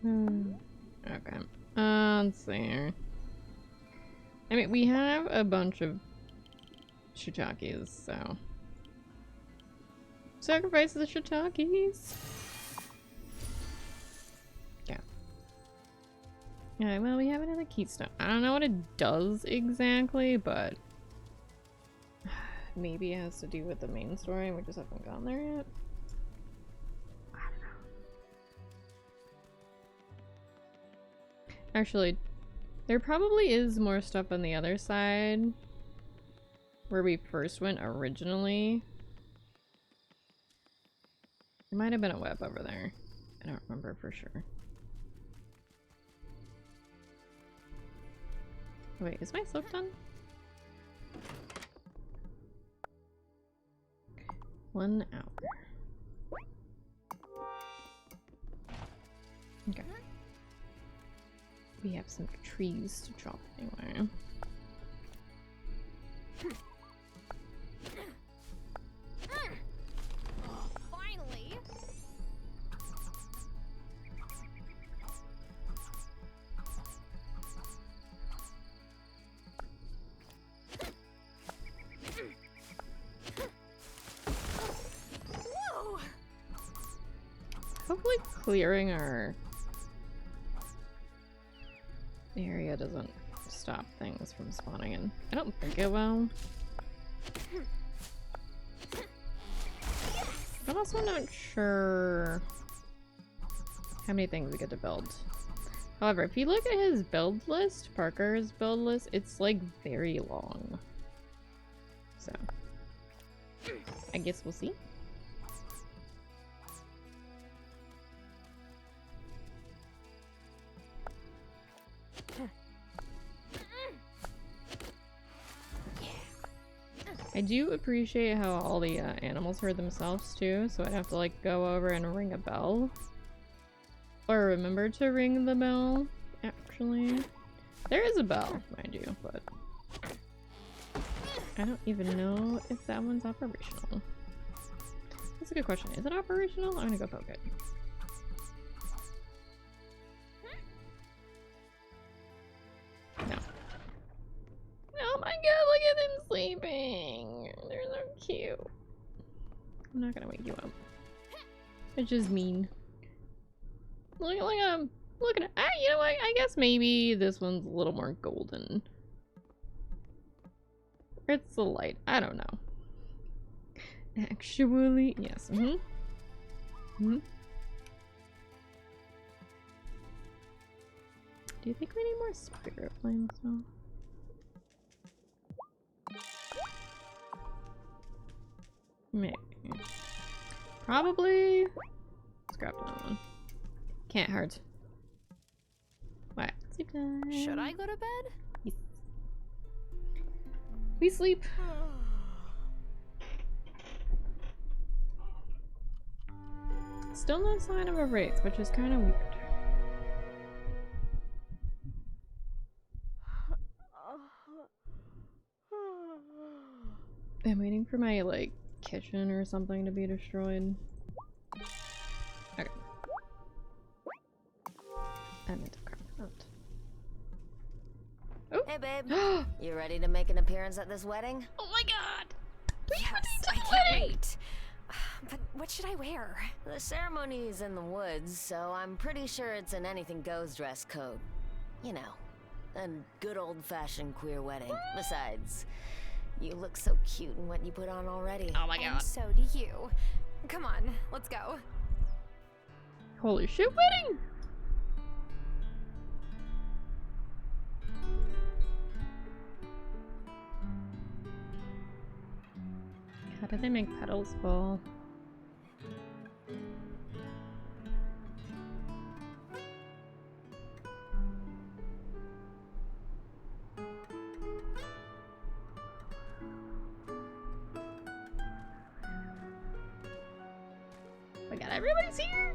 Okay. Let's see here. I mean, we have a bunch of shiitakes, so... Sacrifice the shiitakes! Yeah. Alright, well, we have another keystone. I don't know what it does exactly, but... maybe it has to do with the main story and we just haven't gone there yet. Actually, there probably is more stuff on the other side where we first went originally. There might have been a web over there. I don't remember for sure. Wait, is my soap done? 1 hour. Okay. We have some trees to chop anyway. Finally! Whoa! Hopefully clearing our area doesn't stop things from spawning in. I don't think it will. I'm also not sure how many things we get to build. However, if you look at his build list, Parker's build list, it's like very long. So, I guess we'll see. I do appreciate how all the animals heard themselves too, so I'd have to like go over and ring a bell. Or remember to ring the bell, actually. There is a bell, mind you, but I don't even know if that one's operational. That's a good question. Is it operational? I'm gonna go poke it. No. Oh my god, look at them sleeping! They're so cute. I'm not gonna wake you up. It's just mean. Look at him! Look at it! Ah, you know what? I guess maybe this one's a little more golden. Or it's the light. I don't know. Actually, yes. Do you think we need more spirit flames though? Maybe. Probably. Let's grab another one. Can't hurt. What? Sleep time. Should I go to bed? Yes. We sleep. Still no sign of a wraith, which is kind of weird. I'm waiting for my, like, kitchen or something to be destroyed. Okay. I meant to grab that. Oh! Hey, babe. You ready to make an appearance at this wedding? Oh my god! Yes, I can't wait. But what should I wear? The ceremony's in the woods, so I'm pretty sure it's an anything goes dress code. You know, a good old-fashioned queer wedding. Besides, you look so cute in what you put on already. Oh my god. And so do you. Come on, let's go. Holy shit, wedding! God, did they make petals fall? Oh my god, everybody's here!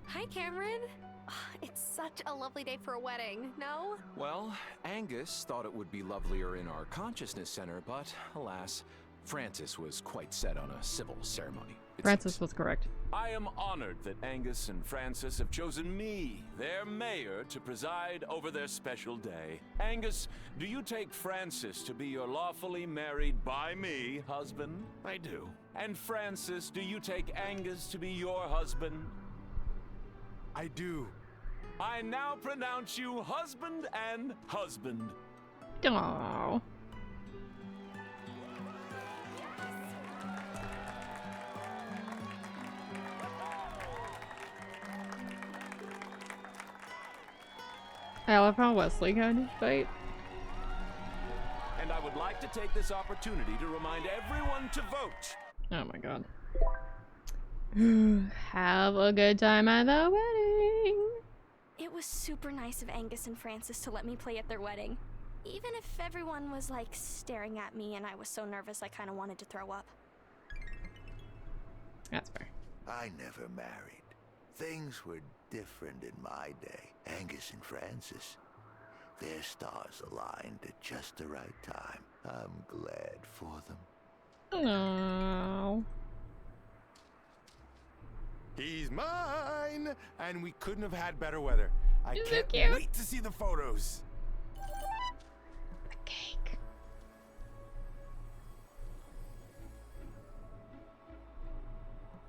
Hi, Cameron. It's such a lovely day for a wedding, no? Well, Angus thought it would be lovelier in our consciousness center, but alas, Francis was quite set on a civil ceremony. Francis was correct. I am honored that Angus and Francis have chosen me, their mayor, to preside over their special day. Angus, do you take Francis to be your lawfully married by me husband? I do. And Francis, do you take Angus to be your husband? I do. I now pronounce you husband and husband. Aww. I love how Wesley kind of fight. And I would like to take this opportunity to remind everyone to vote. Oh my god. Have a good time at the wedding. It was super nice of Angus and Francis to let me play at their wedding. Even if everyone was like staring at me and I was so nervous I kind of wanted to throw up. That's fair. I never married. Things were different in my day. Angus and Francis, their stars aligned at just the right time. I'm glad for them. No. He's mine! And we couldn't have had better weather. I Isn't can't it cute? wait to see the photos. The cake.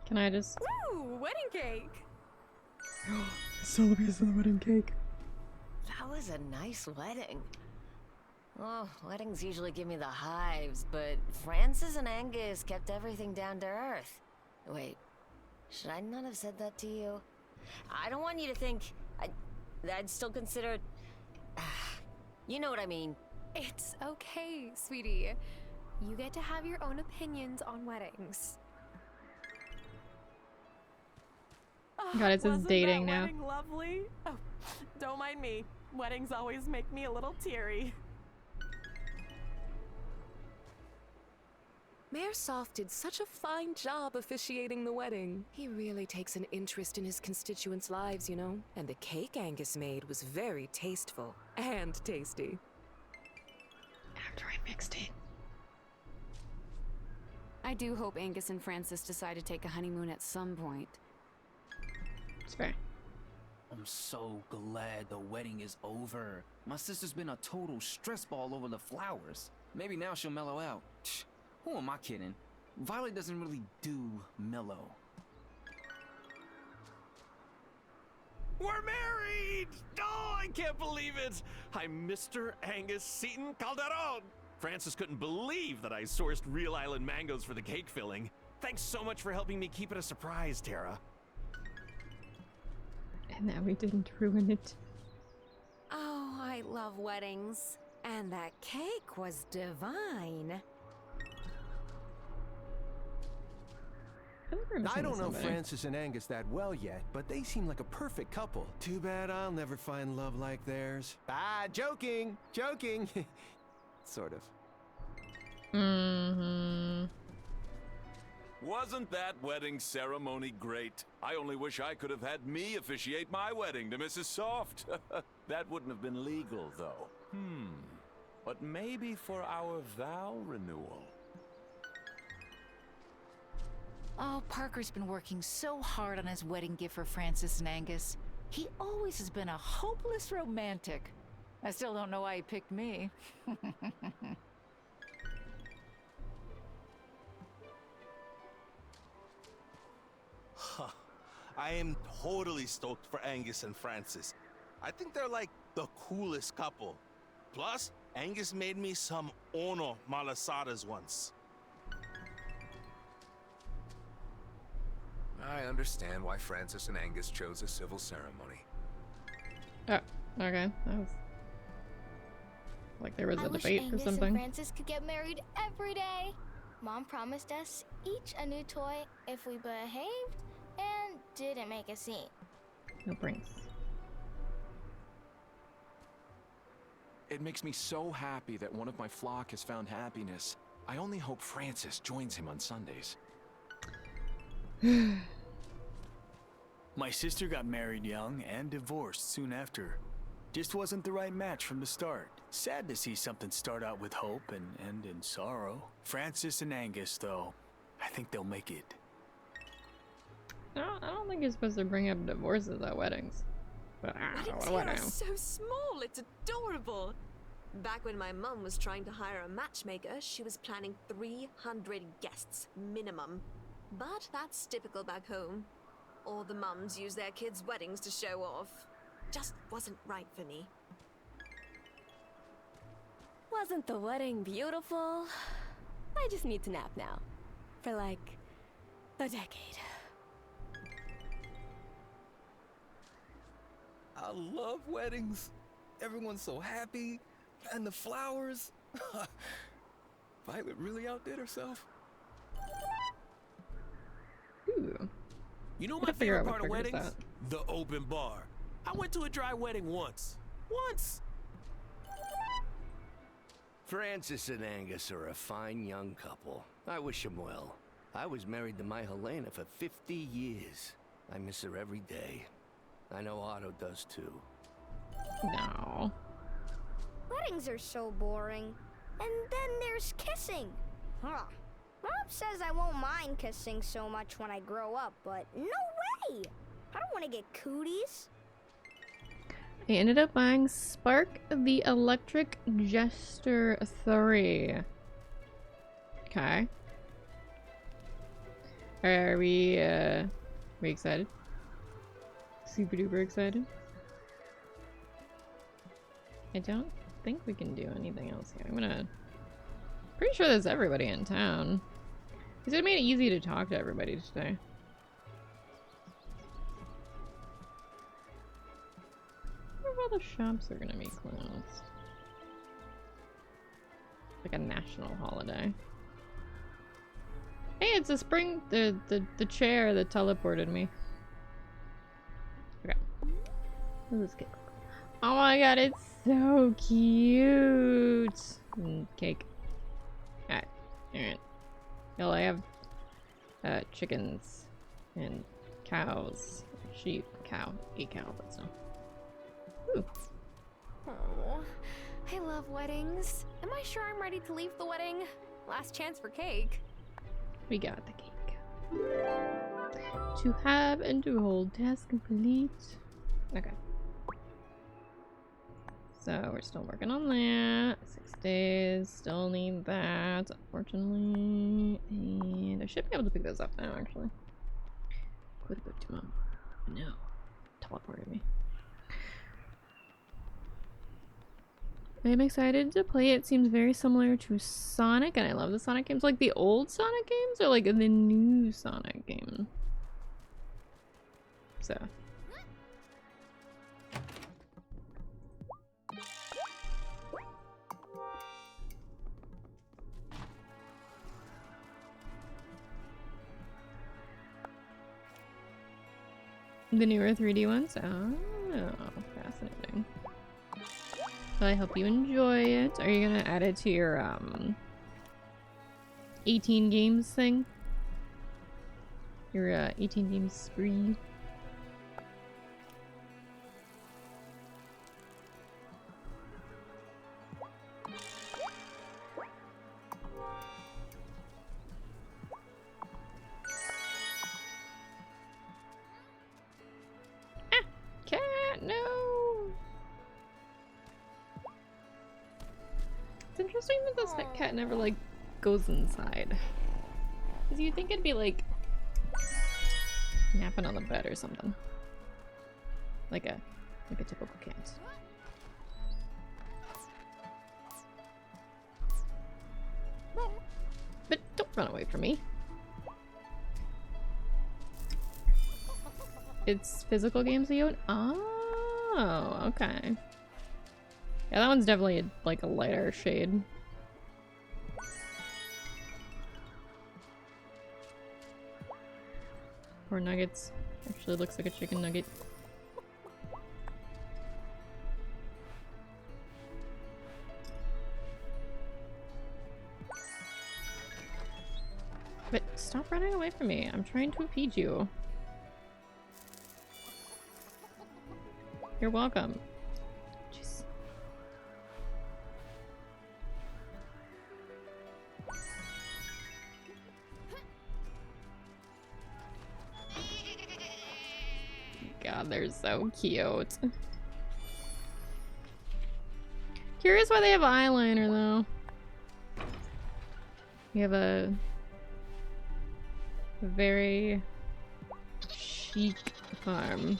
Can I just... Ooh, wedding cake! Celebrate the wedding cake. That was a nice wedding. Oh, weddings usually give me the hives, but Francis and Angus kept everything down to earth. Wait, should I not have said that to you? I don't want you to think I'd still consider... You know what I mean. It's okay, sweetie. You get to have your own opinions on weddings. God, it says Wasn't dating that now. wedding lovely? Oh, don't mind me. Weddings always make me a little teary. Mayor Soft did such a fine job officiating the wedding. He really takes an interest in his constituents' lives, you know? And the cake Angus made was very tasteful and tasty. After I mixed it. I do hope Angus and Francis decide to take a honeymoon at some point. It's fair. I'm so glad the wedding is over. My sister's been a total stress ball over the flowers. Maybe now she'll mellow out. Who am I kidding? Violet doesn't really do mellow. We're married! Oh, I can't believe it! I'm Mr. Angus Seton Calderon! Francis couldn't believe that I sourced real island mangoes for the cake filling. Thanks so much for helping me keep it a surprise, Tara. And now we didn't ruin it. Oh, I love weddings. And that cake was divine. I don't know Francis and Angus that well yet, but they seem like a perfect couple. Too bad I'll never find love like theirs. Ah, joking! Joking! Sort of. Mm-hmm. Wasn't that wedding ceremony great? I only wish I could have had me officiate my wedding to Mrs. Soft. That wouldn't have been legal, though. But maybe for our vow renewal. Oh, Parker's been working so hard on his wedding gift for Francis and Angus. He always has been a hopeless romantic. I still don't know why he picked me. I am totally stoked for Angus and Francis. I think they're like the coolest couple. Plus, Angus made me some Ono malasadas once. understand why Francis and Angus chose a civil ceremony. Oh, okay. That was like there was a debate or Angus something. and Francis could get married every day. Mom promised us each a new toy if we behaved and didn't make a scene. No pranks. It makes me so happy that one of my flock has found happiness. I only hope Francis joins him on Sundays. My sister got married young and divorced soon after. Just wasn't the right match from the start. Sad to see something start out with hope and end in sorrow. Francis and Angus, though, I think they'll make it. No, I don't think you're supposed to bring up divorces at weddings. But Weddings what here do I are know? so small, it's adorable. Back when my mum was trying to hire a matchmaker, she was planning 300 guests minimum. But that's typical back home. All the mums use their kids' weddings to show off. Just wasn't right for me. Wasn't the wedding beautiful? I just need to nap now. For like a decade. I love weddings. Everyone's so happy. And the flowers. Violet really outdid herself. Ooh. You know Gotta my figure favorite out what part of triggers weddings? The open bar. I went to a dry wedding once. Once! Francis and Angus are a fine young couple. I wish them well. I was married to my Helena for 50 years. I miss her every day. I know Otto does too. No. Weddings are so boring. And then there's kissing. Huh. Mom says I won't mind kissing so much when I grow up, but no way! I don't want to get cooties. I ended up buying Spark the Electric Jester 3. Okay. Are we excited? Super duper excited? I don't think we can do anything else here. I'm gonna... Pretty sure there's everybody in town. Because it made it easy to talk to everybody today. I wonder if all the shops are gonna be closed. Like a national holiday. Hey, it's a spring... The chair that teleported me. Okay. Let's get... Oh my god, it's so cute! Cake. Alright. Alright. Well, I have chickens and cows. Sheep. Cow. A cow, but so. Ooh. Oh, I love weddings. Am I sure I'm ready to leave the wedding? Last chance for cake. We got the cake. To have and to hold. Task complete. Okay. So we're still working on that. 6 days. Still need that, unfortunately. And I should be able to pick those up now, actually. Could have picked them up. No. Teleported me. I'm excited to play it. It seems very similar to Sonic, and I love the Sonic games. Like the old Sonic games or like the new Sonic game? So. The newer 3D ones? Oh, fascinating. Well, I hope you enjoy it. Are you gonna add it to your 18 games thing? Your 18 games spree? Ah! Cat, no! It's interesting that this cat never, like, goes inside. Because you'd think it'd be, like, napping on the bed or something. Like a typical cat. But don't run away from me. It's physical games that you own? Oh, okay. Yeah, that one's definitely like a lighter shade. Or nuggets. Actually looks like a chicken nugget. But stop running away from me. I'm trying to feed you. You're welcome. Jeez. God, they're so cute. Curious why they have eyeliner though. We have a very chic farm.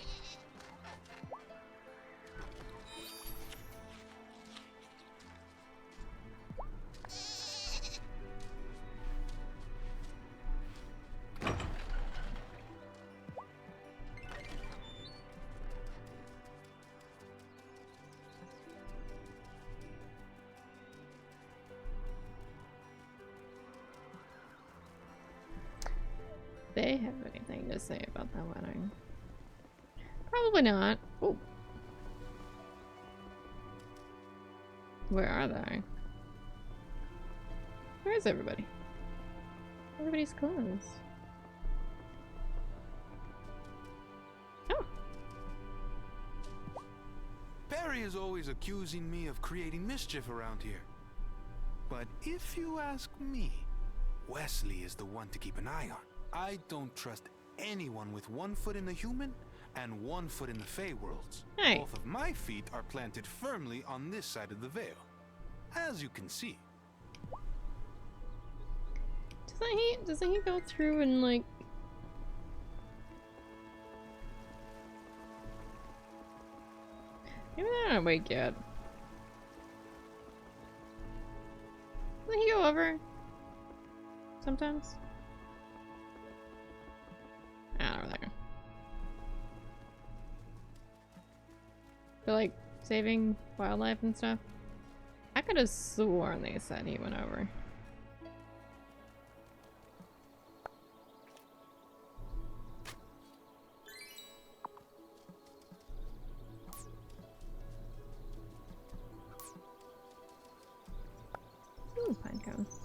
They have anything to say about that wedding? Probably not. Oh. Where are they? Where is everybody? Everybody's closed. Oh. Barry is always accusing me of creating mischief around here. But if you ask me, Wesley is the one to keep an eye on. I don't trust anyone with 1 foot in the human and 1 foot in the Fey worlds. Hey. Both of my feet are planted firmly on this side of the veil, as you can see. Doesn't he go through and like maybe they're not awake yet. Doesn't he go over sometimes? Over there. For like saving wildlife and stuff. I could have sworn they said he went over. Ooh, pine cones.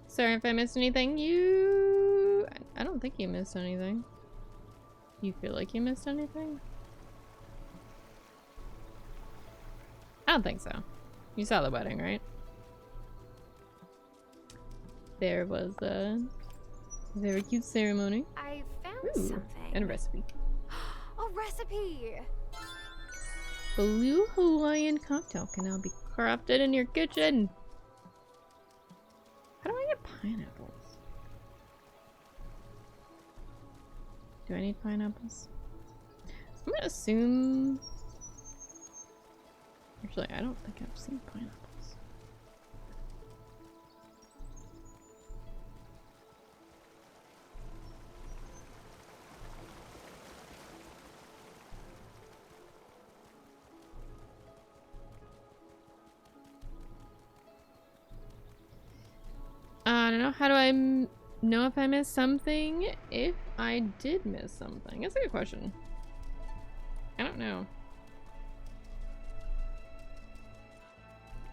Sorry if I missed anything. I don't think you missed anything. You feel like you missed anything? I don't think so. You saw the wedding, right? There was a very cute ceremony. I found Ooh, something. and a recipe. A recipe! Blue Hawaiian cocktail can now be crafted in your kitchen. How do I get pineapples? Do I need pineapples? I'm gonna assume... Actually, I don't think I've seen pineapples. I don't know. How do I know if I missed something? If I did miss something? That's a good question. I don't know.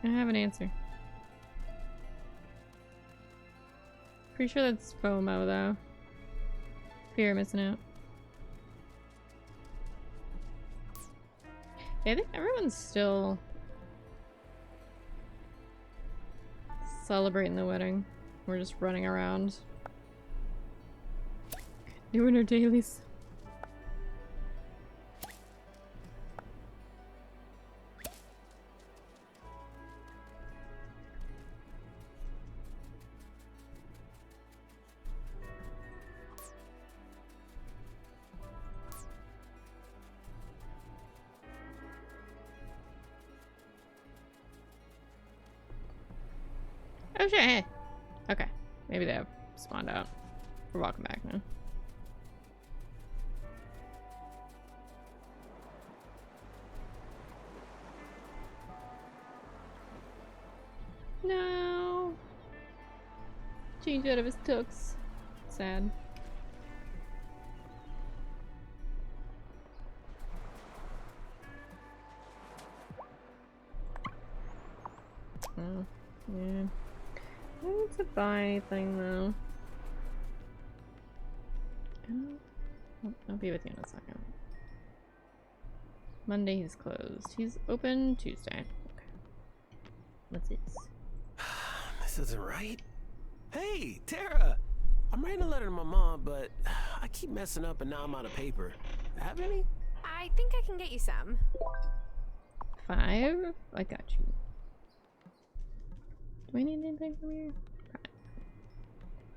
I don't have an answer. Pretty sure that's FOMO though. Fear of missing out. Yeah, I think everyone's still celebrating the wedding. We're just running around doing our dailies. Oh shit, hey. Okay. Maybe they have spawned out. We're walking back now. No. Changed out of his tux. Sad. Oh, yeah. I don't need to buy anything though. I'll be with you in a second. Monday he's closed. He's open Tuesday. Okay. What's this? This isn't right. Hey, Tara! I'm writing a letter to my mom, but I keep messing up and now I'm out of paper. Have any? I think I can get you some. 5? I got you. Do I need anything from here?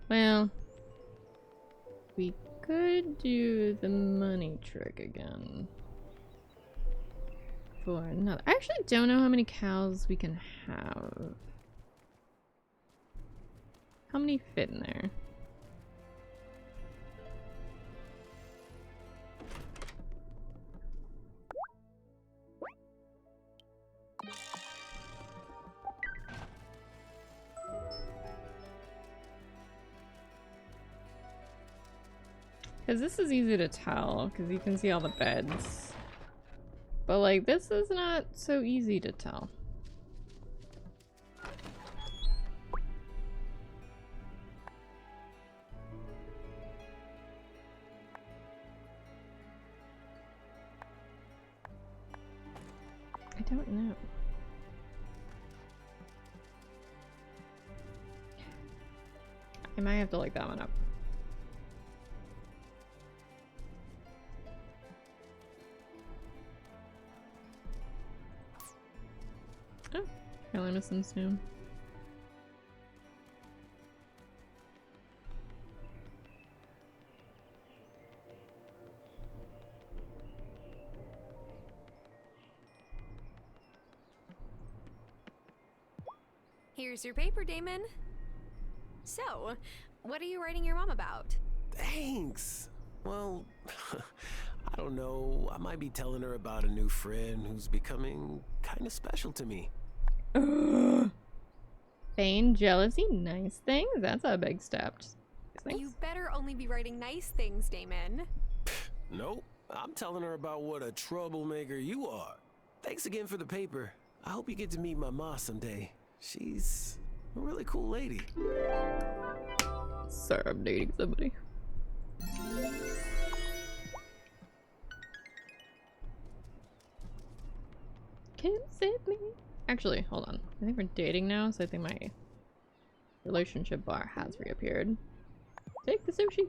Well, we could do the money trick again. For another. I actually don't know how many cows we can have. How many fit in there? Because this is easy to tell, because you can see all the beds. But like, this is not so easy to tell. I don't know. I might have to look that one up. Oh, I'll miss them soon. Here's your paper, Damon. So, what are you writing your mom about? Thanks. Well, I don't know. I might be telling her about a new friend who's becoming kind of special to me. Feign jealousy, nice things. That's a big step. You better only be writing nice things, Damon. Nope. I'm telling her about what a troublemaker you are. Thanks again for the paper. I hope you get to meet my ma someday. She's a really cool lady. Sorry, I'm dating somebody. Can't save me. Actually, hold on. I think we're dating now, so I think my relationship bar has reappeared. Take the sushi.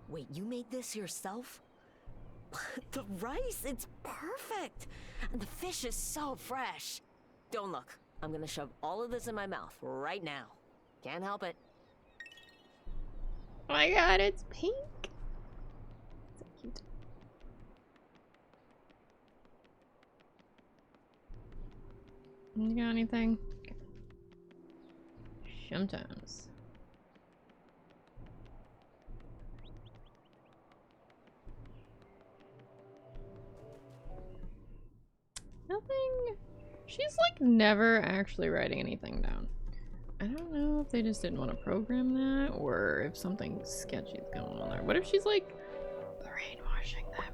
Wait, you made this yourself? The rice, it's perfect! And the fish is so fresh. Don't look. I'm gonna shove all of this in my mouth right now. Can't help it. Oh my god, it's pink. So cute. You got anything? Okay. Sometimes. Nothing. She's like never actually writing anything down. I don't know if they just didn't want to program that or if something sketchy is going on there. What if she's like brainwashing them?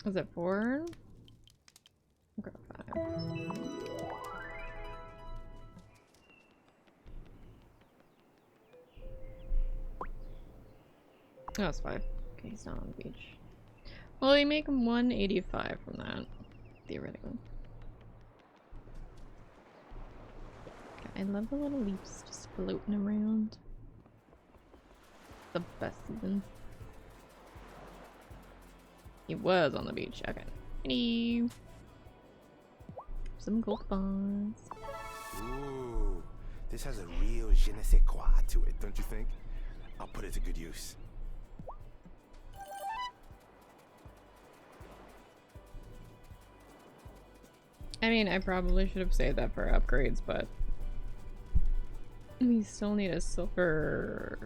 Is it 4? Okay, 5. Oh, it's 5. Okay, he's not on the beach. Well, you make him 185 from that, theoretically. Okay. I love the little leaves just floating around. The best of them. He was on the beach. Okay. Hello. Some gold bars. Ooh, this has a real je ne sais quoi to it, don't you think? I'll put it to good use. I mean, I probably should have saved that for upgrades, but we still need a silver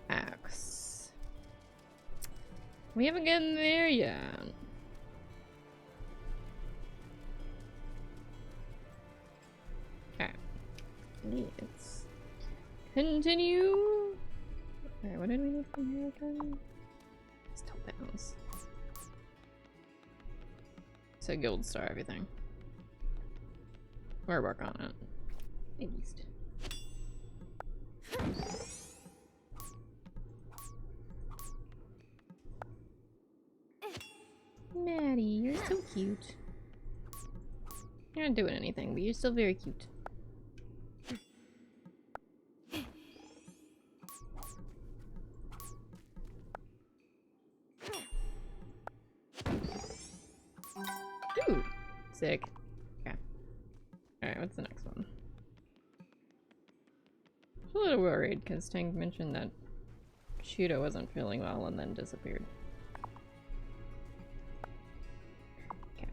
axe. We haven't gotten there yet. Okay. Let's continue. Alright, what did we need from here again? Still pounds. So gold star everything. Or work on it. At least. Maddie, you're so cute. You're not doing anything, but you're still very cute. Ooh, sick. Okay. Alright, what's the next one? I'm a little worried because Tank mentioned that Cheeto wasn't feeling well and then disappeared. Okay.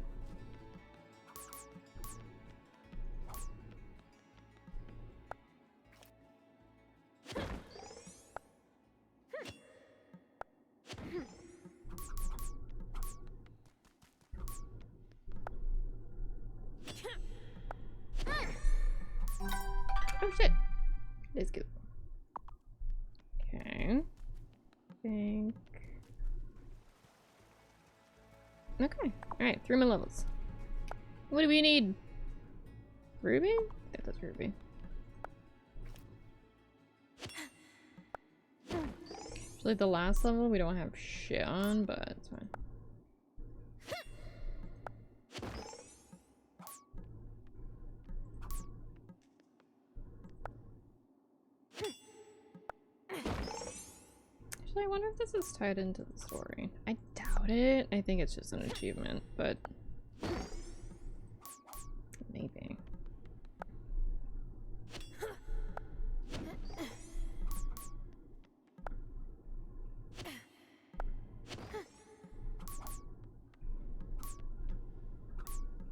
Oh shit! Let's go. Okay. Think. Okay. Alright, 3 more levels. What do we need? Ruby? Yeah, that's Ruby. Actually, the last level we don't have shit on, but it's fine. Actually, I wonder if this is tied into the story. I doubt it. I think it's just an achievement, but maybe.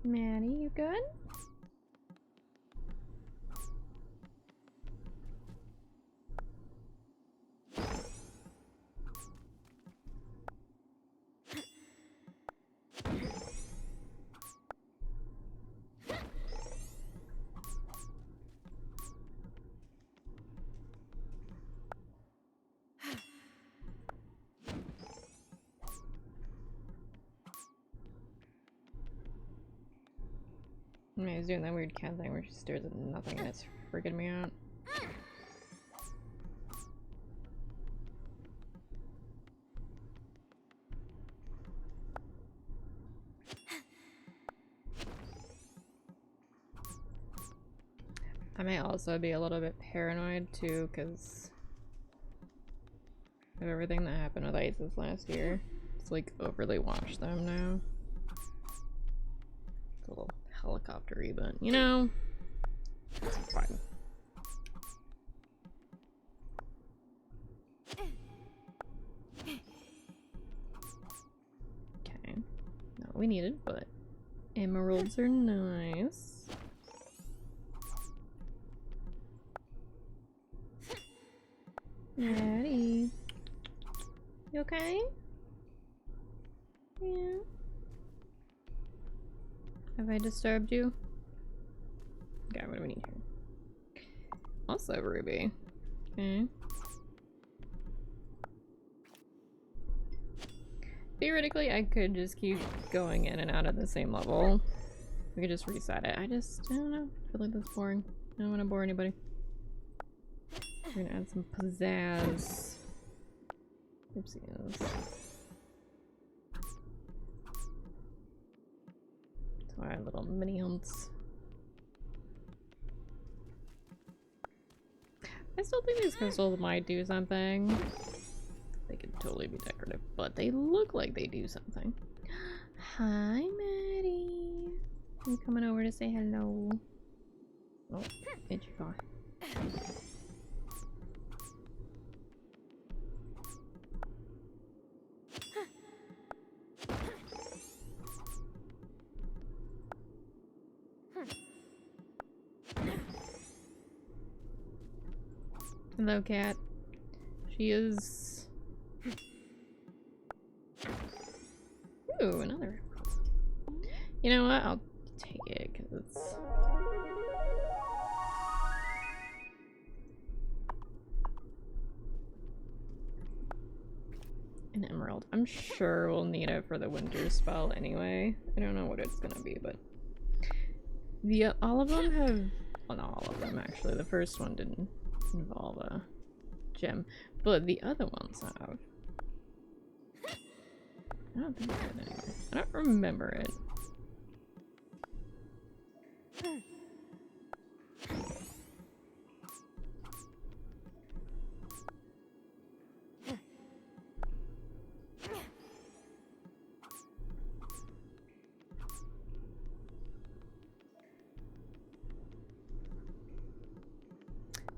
Maddie, you good? I mean, he's doing that weird cat thing where she stares at nothing and it's freaking me out. I may also be a little bit paranoid too, because of everything that happened with ISIS last year. It's like overly watch them now. It's a little helicopter-y, but you know, it's fine. Okay, not what we needed, but emeralds are nice. Maddie, you okay? Yeah. Have I disturbed you? Okay, what do we need here? Also Ruby. Okay. Theoretically, I could just keep going in and out of the same level. We could just reset it. I don't know. I feel like that's boring. I don't want to bore anybody. We're gonna add some pizzazz. Oopsies. To our little mini hunts. I still think these crystals might do something. They could totally be decorative, but they look like they do something. Hi, Maddie. You coming over to say hello? Oh, it's your car. Hello, cat. She is... Ooh, another. You know what? I'll take it, because it's... an emerald. I'm sure we'll need it for the winter spell anyway. I don't know what it's gonna be, but... all of them have... well, not all of them, actually. The first one didn't involve a gem, but the other ones have. I don't think I did anyway. I don't remember it.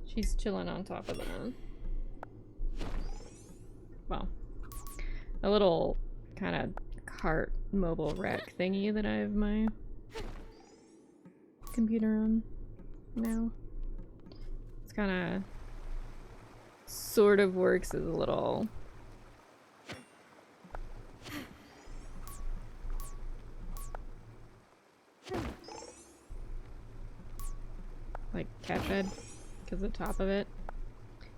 She's chilling on top of the, well, a little kind of cart mobile wreck thingy that I have my computer on now. It's kind of sort of works as a little like cat bed. The top of it,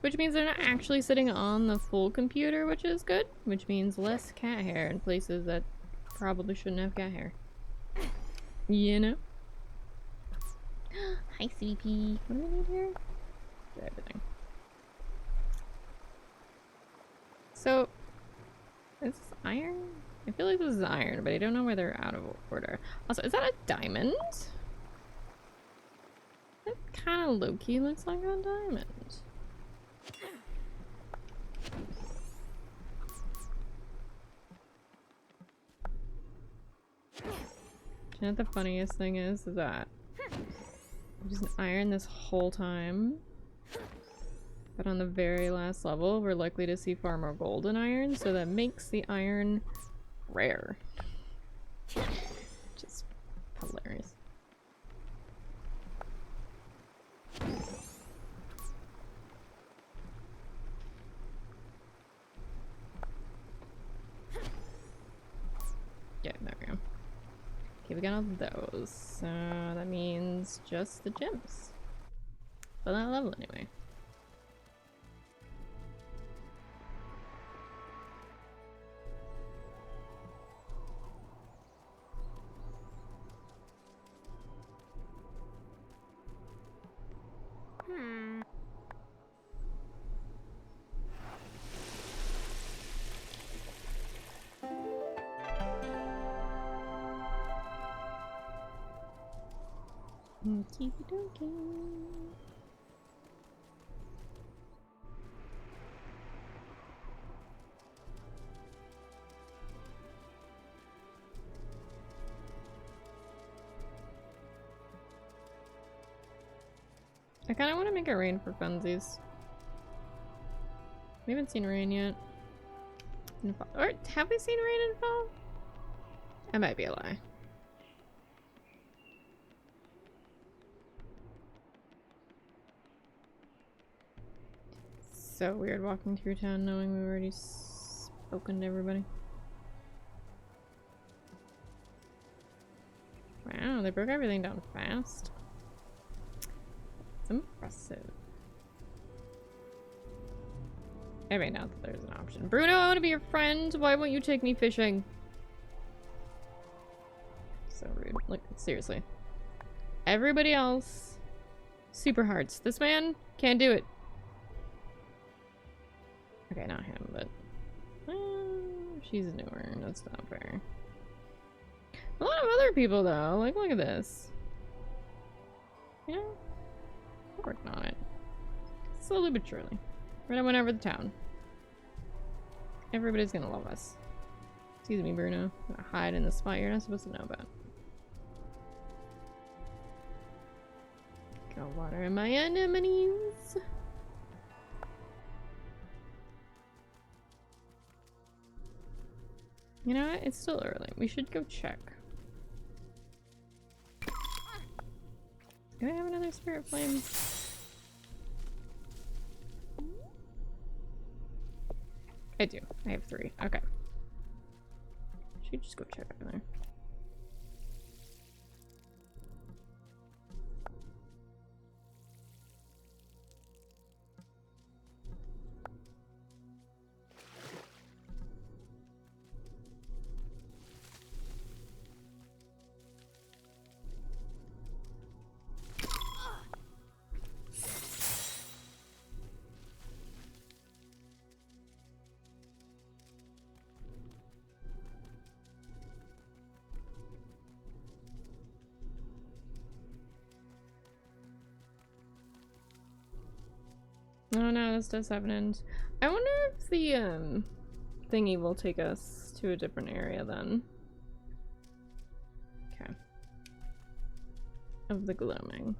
which means they're not actually sitting on the full computer, which is good, which means less cat hair in places that probably shouldn't have cat hair, you know. Hi, CP. What do we need here? Everything. So is this iron? I feel like this is iron, but I don't know where they're out of order. Also, is that a diamond? That kind of low-key looks like a diamond. You know what the funniest thing is that there's an iron this whole time, but on the very last level we're likely to see far more golden iron, so that makes the iron rare. Just hilarious. Yeah, there we go. Okay, we got all those. So that means just the gems. For that level anyway. Okie dokie. I kind of want to make it rain for funsies. We haven't seen rain yet. In fall. Or have we seen rain in fall? That might be a lie. So weird walking through town knowing we've already spoken to everybody. Wow, they broke everything down fast. It's impressive. Anyway, now that there's an option. Bruno, I want to be your friend. Why won't you take me fishing? So rude. Like, seriously. Everybody else, super hearts. This man can't do it. Okay, not him, but she's newer. That's not fair. A lot of other people, though. Like, look at this. You know, we're working on it. Slowly but surely. Right, I went over the town. Everybody's gonna love us. Excuse me, Bruno. I'm gonna hide in the spot you're not supposed to know about. Got water in my anemones. You know what? It's still early. We should go check. Do I have another spirit flame? I do. I have 3. Okay. Should just go check over there. Oh no, this does have an end. I wonder if the thingy will take us to a different area then. Okay. Of the gloaming.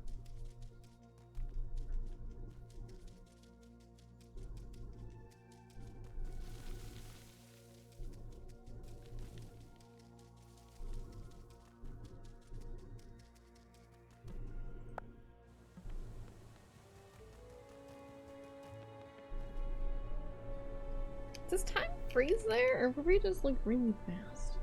Does time freeze there, or were we just like really fast?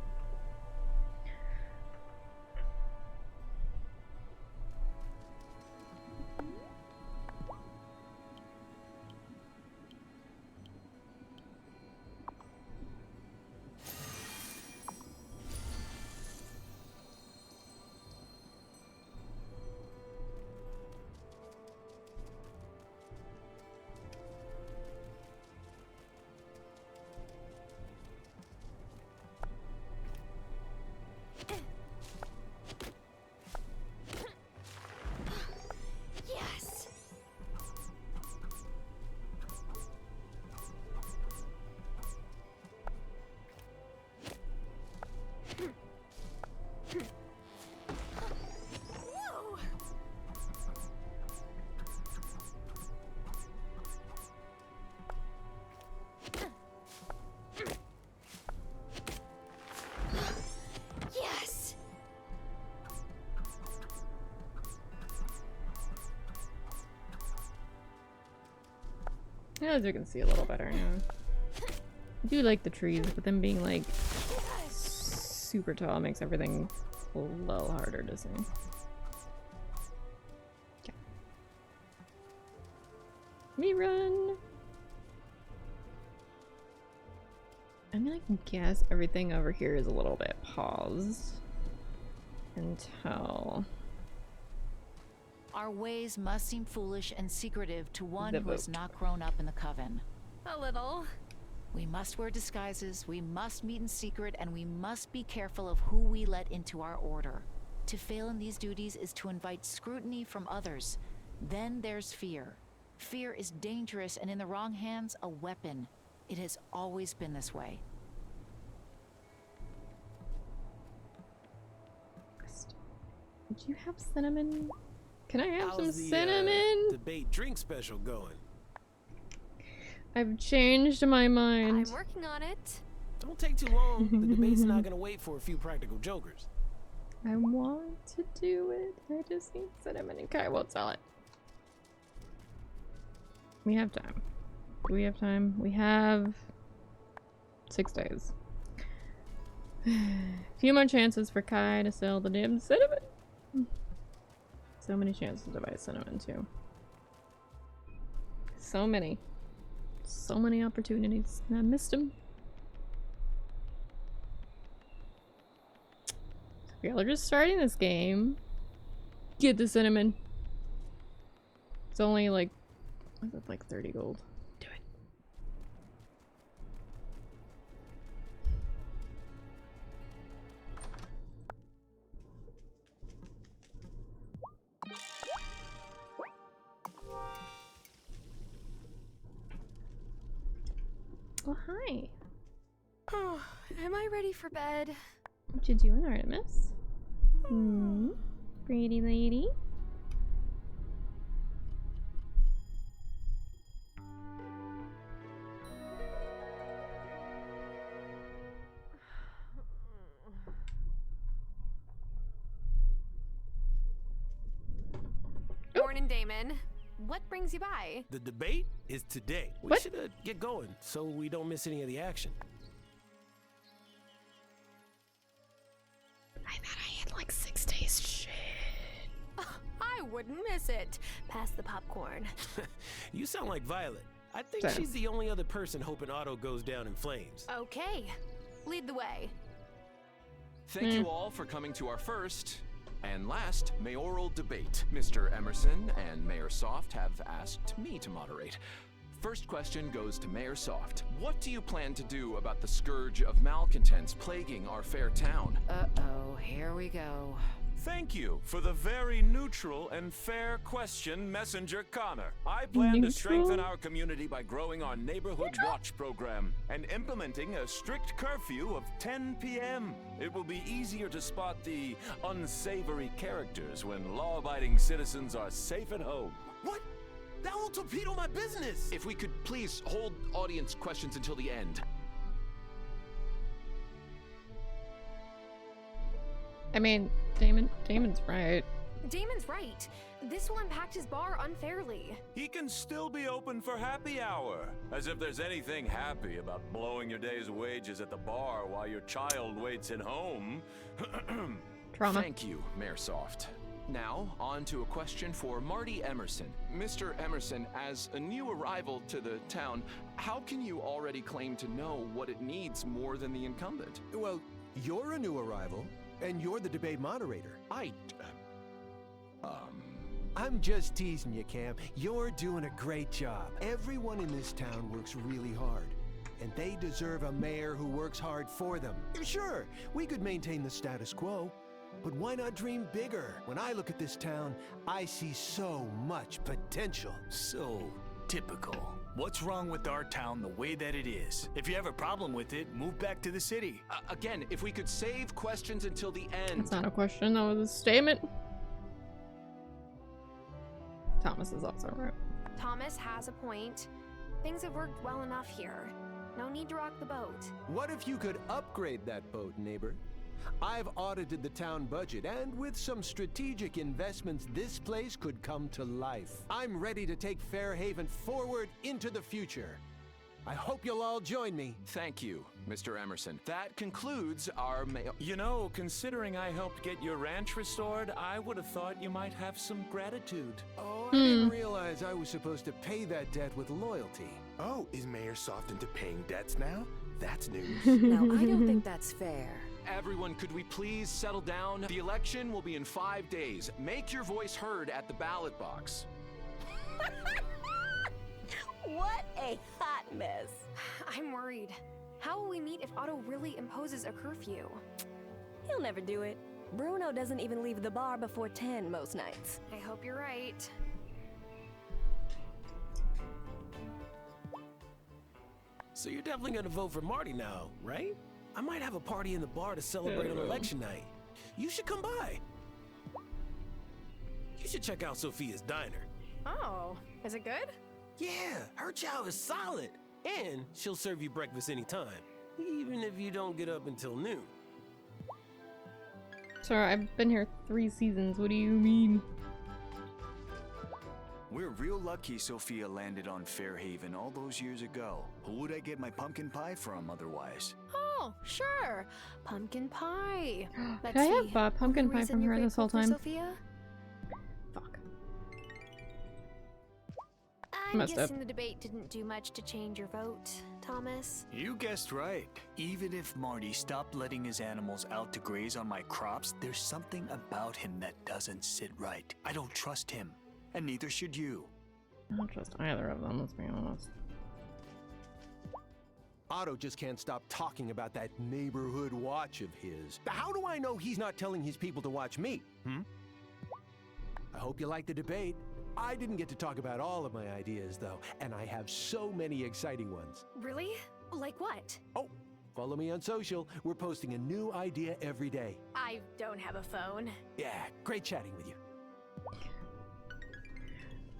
As you can see a little better now. I do like the trees, but them being like super tall makes everything a little harder to see. Okay. Me run! I mean, I can guess everything over here is a little bit paused until... Our ways must seem foolish and secretive to one The who has vote. not grown up in the coven. A little. We must wear disguises, we must meet in secret, and we must be careful of who we let into our order. To fail in these duties is to invite scrutiny from others. Then there's fear. Fear is dangerous and in the wrong hands, a weapon. It has always been this way. Do you have cinnamon? Can I have some How's the, cinnamon? debate drink special going? I've changed my mind. I'm working on it. Don't take too long. The debate's not gonna wait for a few practical jokers. I want to do it. I just need cinnamon. Okay, I won't sell it. We have time. Do we have time? We have 6 days. Few more chances for Kai to sell the damn cinnamon. So many chances to buy cinnamon too. So many. So many opportunities. And I missed them. If y'all are just starting this game, get the cinnamon. It's only like, what's it, like 30 gold. Do it. Oh, hi. Oh, am I ready for bed? What you doing, Artemis? Hmm. Pretty lady. Morning, Damon. What brings you by? The debate is today. We should get going so we don't miss any of the action. I thought I had like 6 days. Shit. I wouldn't miss it. Pass the popcorn. You sound like Violet. I think Same. she's the only other person hoping Otto goes down in flames. Okay. Lead the way. Thank you all for coming to our first and last mayoral debate. Mr. Emerson and Mayor Soft have asked me to moderate. First question goes to Mayor Soft. What do you plan to do about the scourge of malcontents plaguing our fair town? Uh-oh, here we go. Thank you for the very neutral and fair question, Messenger Connor. I plan to strengthen our community by growing our neighborhood watch program and implementing a strict curfew of 10 p.m. It will be easier to spot the unsavory characters when law-abiding citizens are safe at home. What? That will torpedo my business! If we could please hold audience questions until the end. I mean, Damon's right. Damon's right. This will impact his bar unfairly. He can still be open for happy hour. As if there's anything happy about blowing your day's wages at the bar while your child waits at home. Trauma. Thank you, Mayor Soft. Now, on to a question for Marty Emerson. Mr. Emerson, as a new arrival to the town, how can you already claim to know what it needs more than the incumbent? Well, you're a new arrival, and you're the debate moderator. I'm just teasing you, Cam. You're doing a great job. Everyone in this town works really hard, and they deserve a mayor who works hard for them. Sure, we could maintain the status quo, but why not dream bigger? When I look at this town, I see so much potential. So typical. What's wrong with our town the way that it is? If you have a problem with it, move back to the city. Again, if we could save questions until the end. That's not a question, that was a statement. Thomas is also right. Thomas has a point. Things have worked well enough here. No need to rock the boat. What if you could upgrade that boat, neighbor? I've audited the town budget, and with some strategic investments, this place could come to life. I'm ready to take Fairhaven forward into the future. I hope you'll all join me. Thank you, Mr. Emerson. That concludes our mail. You know, considering I helped get your ranch restored, I would have thought you might have some gratitude. Oh, I didn't realize I was supposed to pay that debt with loyalty. Oh, is Mayor Soft into paying debts now? That's news. Now, I don't think that's fair. Everyone, could we please settle down? The election will be in 5 days. Make your voice heard at the ballot box. What a hot mess. I'm worried. How will we meet if Otto really imposes a curfew? He'll never do it. Bruno doesn't even leave the bar before 10 most nights. I hope you're right. So you're definitely gonna vote for Marty now, right? I might have a party in the bar to celebrate on election night. You should come by. You should check out Sophia's diner. Oh, is it good? Yeah, her chow is solid. And she'll serve you breakfast anytime, even if you don't get up until noon. Sorry, I've been here 3 seasons. What do you mean? We're real lucky Sophia landed on Fairhaven all those years ago. Who would I get my pumpkin pie from otherwise? Oh, sure. Pumpkin pie. Did I have pumpkin pie from her this whole time? Sophia? Fuck. I'm Messed up. guessing the debate didn't do much to change your vote, Thomas. You guessed right. Even if Marty stopped letting his animals out to graze on my crops, there's something about him that doesn't sit right. I don't trust him, and neither should you. I don't trust either of them, let's be honest. Otto just can't stop talking about that neighborhood watch of his. How do I know he's not telling his people to watch me? I hope you like the debate. I didn't get to talk about all of my ideas, though, and I have so many exciting ones. Really? Like what? Oh, follow me on social. We're posting a new idea every day. I don't have a phone. Yeah, great chatting with you.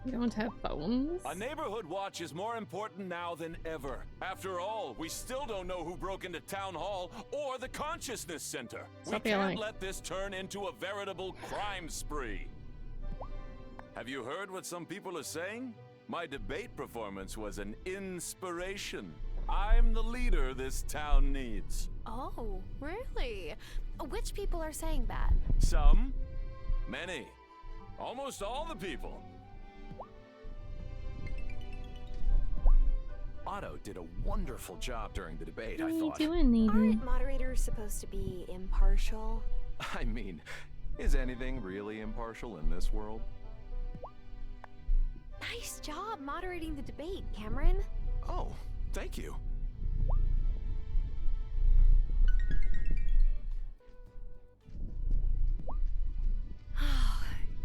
We don't have phones? A neighborhood watch is more important now than ever. After all, we still don't know who broke into Town Hall or the Consciousness Center. Stop we yelling. can't let this turn into a veritable crime spree. Have you heard what some people are saying? My debate performance was an inspiration. I'm the leader this town needs. Oh, really? Which people are saying that? Some, many, almost all the people. Otto did a wonderful job during the debate, I thought. Aren't moderators supposed to be impartial? I mean, is anything really impartial in this world? Nice job moderating the debate, Cameron. Oh, thank you.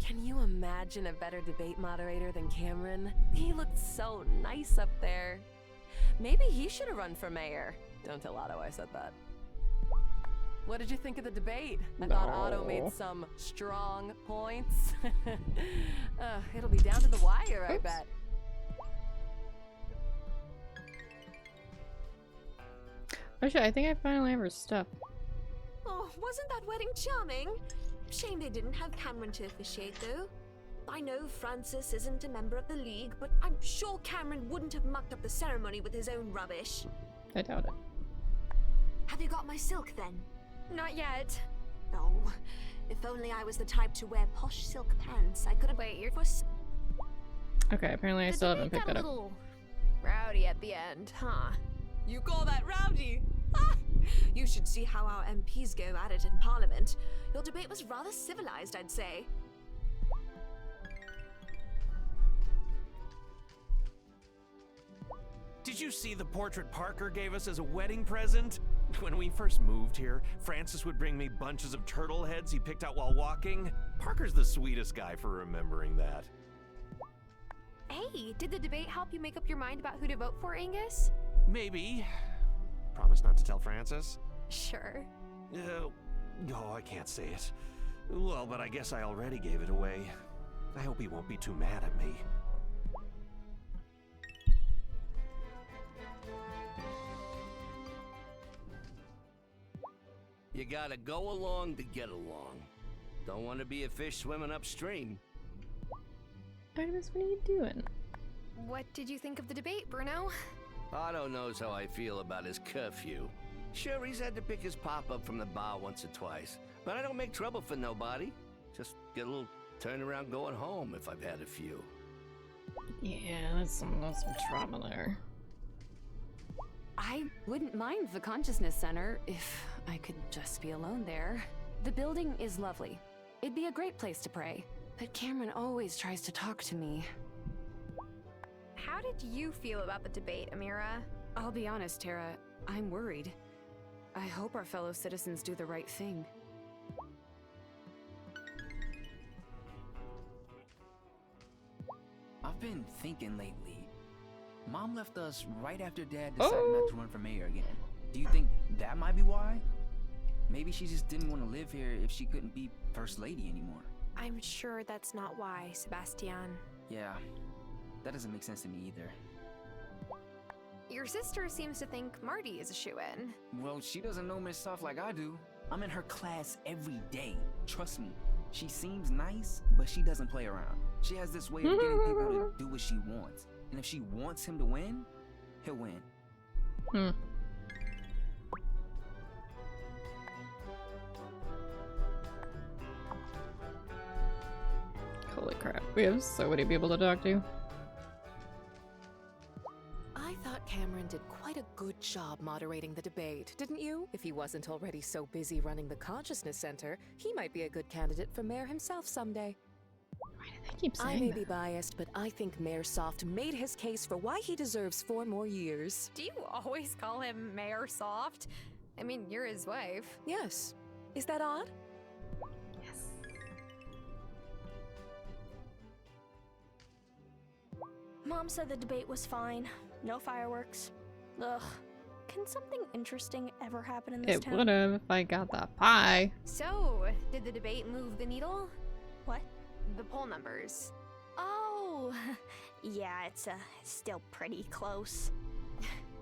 Can you imagine a better debate moderator than Cameron? He looked so nice up there. Maybe he should have run for mayor. Don't tell Otto I said that. What did you think of the debate? I thought Otto made some strong points. It'll be down to the wire, I bet. Oh shit, I think I finally have her stuff. Oh, wasn't that wedding charming? Shame they didn't have Cameron to officiate, though. I know Francis isn't a member of the League, but I'm sure Cameron wouldn't have mucked up the ceremony with his own rubbish. I doubt it. Have you got my silk, then? Not yet. Oh, if only I was the type to wear posh silk pants, I could have... Wait, you're... Okay, apparently I still haven't picked that got a up. little rowdy at the end, huh? You call that rowdy? Ah! You should see how our MPs go at it in Parliament. Your debate was rather civilized, I'd say. Did you see the portrait Parker gave us as a wedding present? When we first moved here, Francis would bring me bunches of turtle heads he picked out while walking. Parker's the sweetest guy for remembering that. Hey, did the debate help you make up your mind about who to vote for, Angus? Maybe. Promise not to tell Francis? Sure. No, I can't say it. Well, but I guess I already gave it away. I hope he won't be too mad at me. You gotta go along to get along. Don't want to be a fish swimming upstream. Artemis, what are you doing? What did you think of the debate, Bruno? Otto knows how I feel about his curfew. Sure, he's had to pick his pop up from the bar once or twice, but I don't make trouble for nobody. Just get a little turnaround going home if I've had a few. Yeah, that's some trauma there. I wouldn't mind the Consciousness Center if I could just be alone there. The building is lovely. It'd be a great place to pray. But Cameron always tries to talk to me. How did you feel about the debate, Amira? I'll be honest, Tara. I'm worried. I hope our fellow citizens do the right thing. I've been thinking lately. Mom left us right after Dad decided not to run for mayor again. Do you think that might be why? Maybe she just didn't want to live here if she couldn't be First Lady anymore. I'm sure that's not why, Sebastian. Yeah, that doesn't make sense to me either. Your sister seems to think Marty is a shoo-in. Well, she doesn't know Miss Soft like I do. I'm in her class every day. Trust me. She seems nice, but she doesn't play around. She has this way of getting people to do what she wants. And if she wants him to win, he'll win. Holy crap, we have so many people to talk to. I thought Cameron did quite a good job moderating the debate, didn't you? If he wasn't already so busy running the Consciousness Center, he might be a good candidate for mayor himself someday. Why do they keep saying I may that? be biased, but I think Mayor Soft made his case for why he deserves 4 more years. Do you always call him Mayor Soft? I mean, you're his wife. Yes. Is that odd? Yes. Mom said the debate was fine. No fireworks. Ugh. can something interesting ever happen in this It town? would have if I got that pie. So, did the debate move the needle? What? The poll numbers. Oh, yeah, it's still pretty close.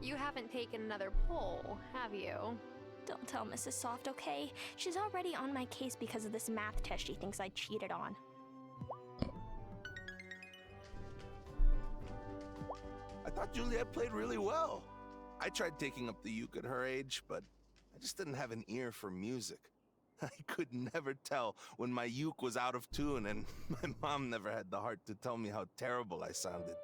You haven't taken another poll, have you? Don't tell Mrs. Soft, okay? She's already on my case because of this math test she thinks I cheated on. I thought Juliet played really well. I tried taking up the uke at her age, but I just didn't have an ear for music. I could never tell when my uke was out of tune, and my mom never had the heart to tell me how terrible I sounded.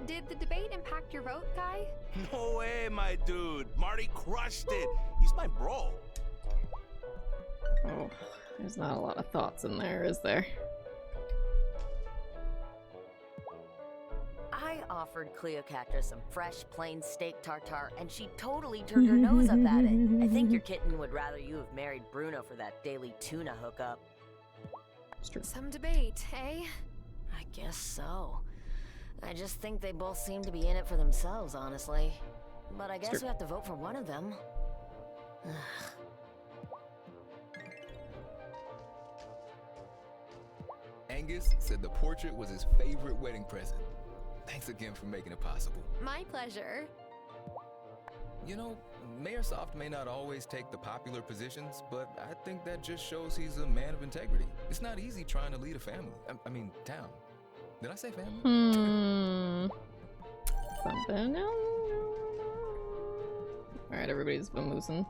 Did the debate impact your vote, Guy? No way, my dude. Marty crushed it. He's my bro. Oh, there's not a lot of thoughts in there, is there? I offered Cleocatra some fresh, plain steak tartare, and she totally turned her nose up at it. I think your kitten would rather you have married Bruno for that daily tuna hookup. Some debate, eh? I guess so. I just think they both seem to be in it for themselves, honestly. But I guess we have to vote for one of them. Angus said the portrait was his favorite wedding present. Thanks again for making it possible. My pleasure. You know, Mayor Soft may not always take the popular positions, but I think that just shows he's a man of integrity. It's not easy trying to lead a family. I mean, town. Did I say family? Something else. Alright, everybody's been losing.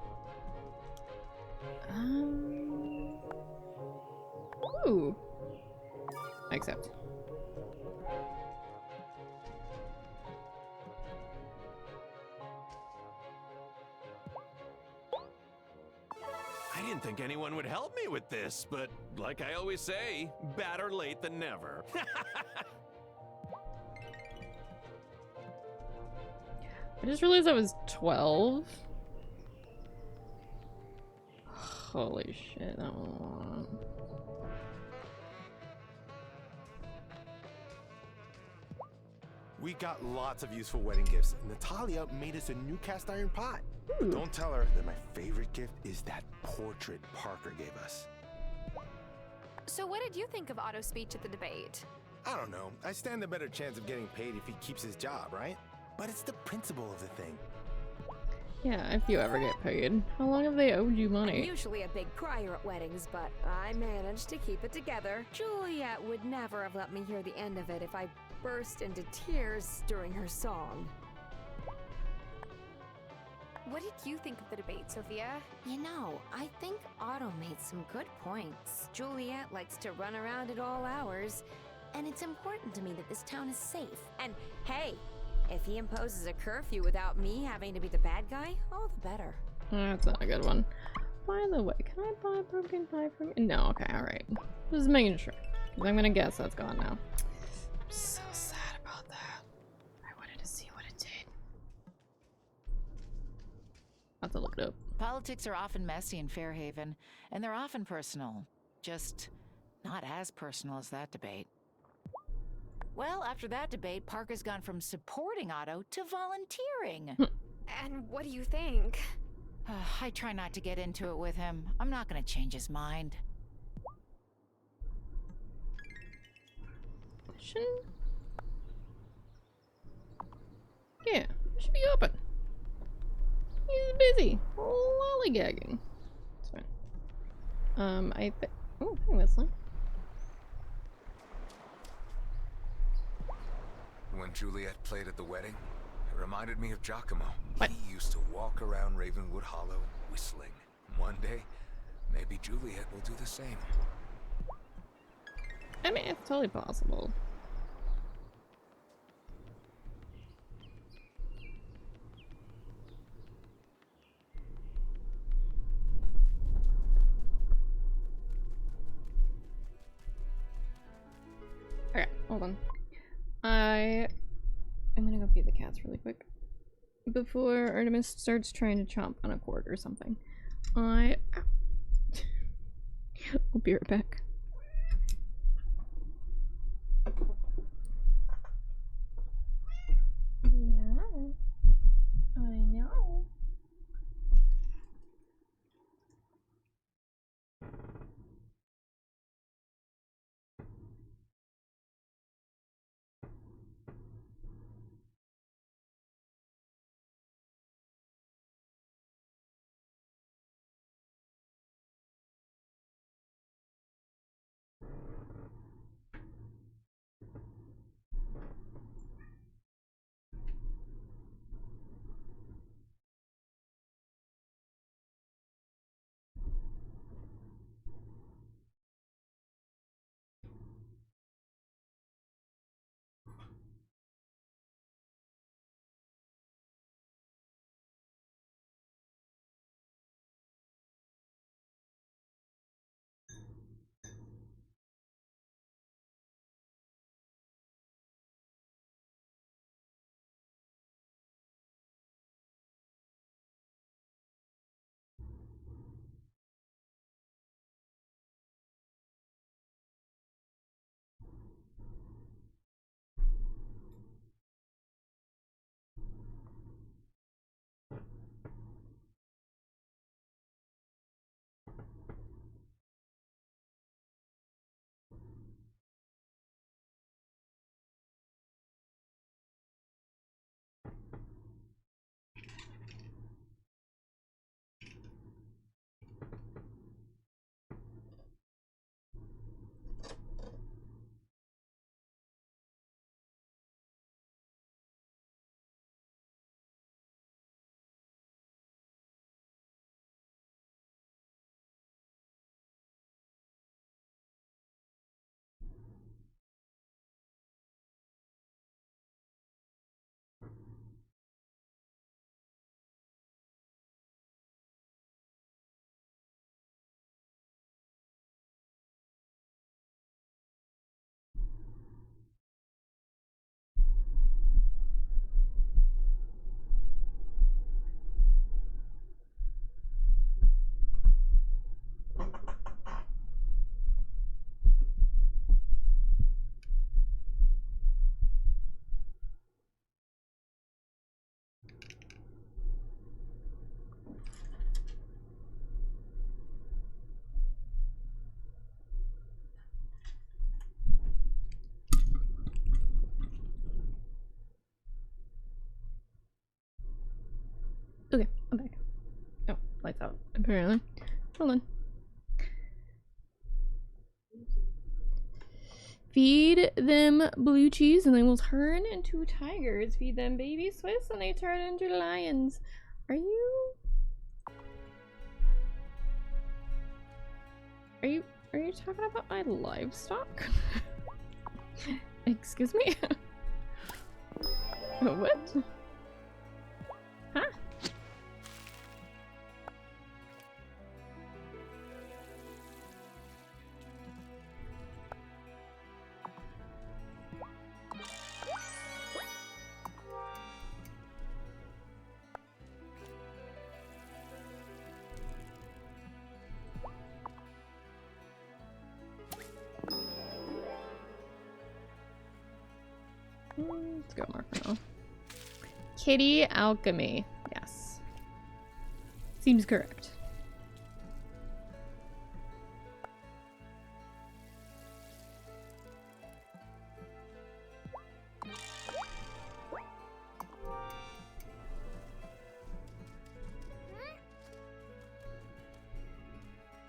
Ooh. I accept. I didn't think anyone would help me with this, but like I always say, better late than never. I just realized I was 12. Holy shit, that was a lot. We got lots of useful wedding gifts. Natalia made us a new cast iron pot. But don't tell her that my favorite gift is that portrait Parker gave us. So what did you think of Otto's speech at the debate? I don't know. I stand a better chance of getting paid if he keeps his job, right? But it's the principle of the thing. Yeah, if you ever get paid. How long have they owed you money? I'm usually a big crier at weddings, but I managed to keep it together. Juliet would never have let me hear the end of it if I burst into tears during her song. What did you think of the debate, Sophia? You know, I think Otto made some good points. Juliet likes to run around at all hours, and it's important to me that this town is safe. And hey, if he imposes a curfew without me having to be the bad guy, all the better. That's not a good one. By the way, can I buy pumpkin pie from you? No, okay, alright. Just making sure. 'Cause I'm gonna guess that's gone now. I'm so sad about that. I wanted to see what it did. I'll have to look it up. Politics are often messy in Fairhaven, and they're often personal. Just not as personal as that debate. Well, after that debate, Parker's gone from supporting Otto to volunteering. And what do you think? I try not to get into it with him. I'm not gonna change his mind. Yeah, should be open. He's busy. Lollygagging. It's fine. I think. Oh, hey, Leslie. When Juliet played at the wedding, it reminded me of Giacomo. What? He used to walk around Ravenwood Hollow whistling. One day, maybe Juliet will do the same. I mean, it's totally possible. Okay, hold on. I'm gonna go feed the cats really quick before Artemis starts trying to chomp on a cord or something. I'll be right back. Yeah, I apparently. Hold on. Feed them blue cheese and they will turn into tigers. Feed them baby Swiss and they turn into lions. Are you talking about my livestock? Excuse me? What? Huh? Let's go Marco. Kitty alchemy. Yes. Seems correct.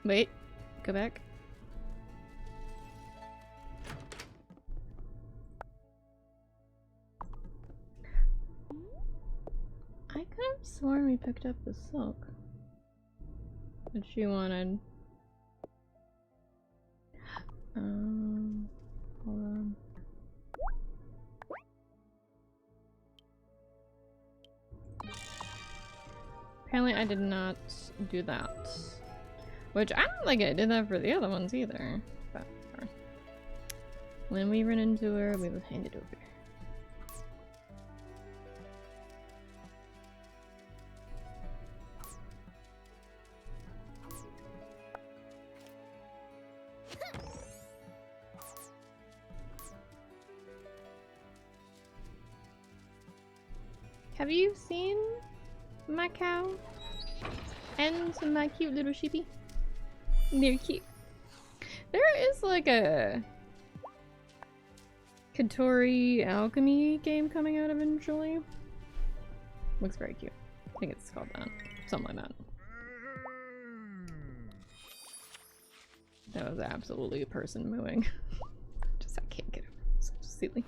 Wait. Go back. I could have sworn we picked up the silk that she wanted. Hold on. Apparently I did not do that. Which I don't think I did that for the other ones either. But when we run into her, we will hand it over. Have you seen my cow and my cute little sheepy? They're cute. There is like a Katori alchemy game coming out eventually. Looks very cute. I think it's called that. Something like that. That was absolutely a person mooing. Just I can't get over it. So silly.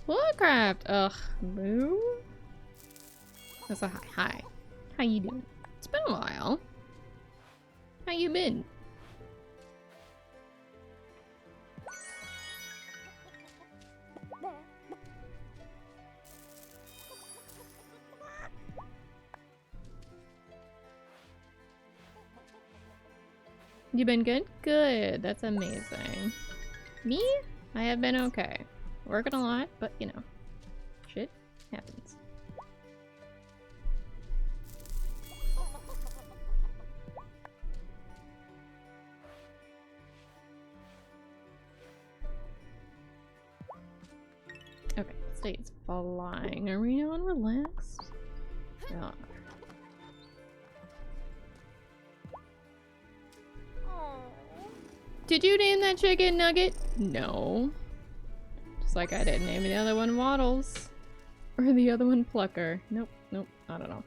Warcraft! Ugh, Moo? That's a hi. Hi. How you doing? It's been a while. How you been? You been good? Good. That's amazing. Me? I have been okay. Working a lot, but you know, shit happens. Okay, state's flying. Are we on relaxed? Yeah. Did you name that chicken Nugget? No. Just like I didn't name the other one Waddles. Or the other one Plucker. Nope, nope, I don't know.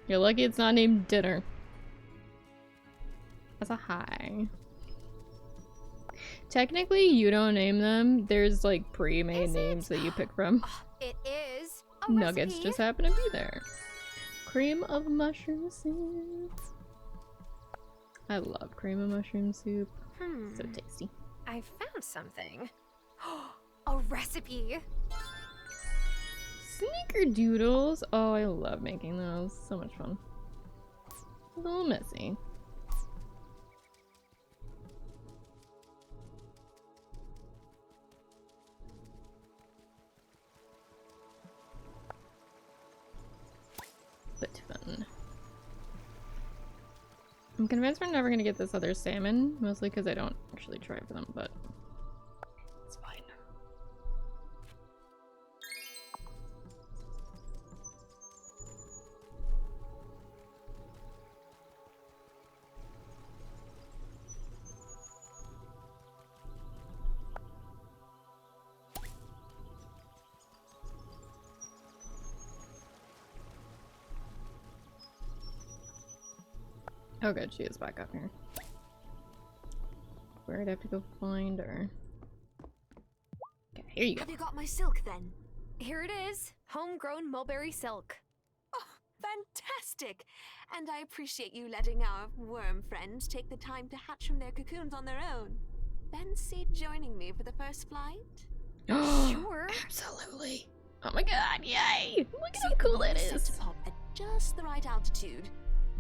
You're lucky it's not named Dinner. That's a hi. Technically, you don't name them. There's like pre-made names that you pick from. It is a Nuggets recipe. just happen to be there. Cream of mushroom soup. I love cream of mushroom soup. So tasty. I found something. A recipe. Sneakerdoodles. Oh, I love making those. So much fun. A little messy. But fun. I'm convinced we're never gonna get this other salmon, mostly because I don't actually try for them, but it's fine. Oh good, she is back up here. Where'd I have to go find her? Okay, here you go. Have you got my silk then? Here it is. Homegrown mulberry silk. Oh, fantastic! And I appreciate you letting our worm friends take the time to hatch from their cocoons on their own. Fancy joining me for the first flight? Sure. Absolutely. Oh my god, yay! Look at how cool it is. To pop at just the right altitude.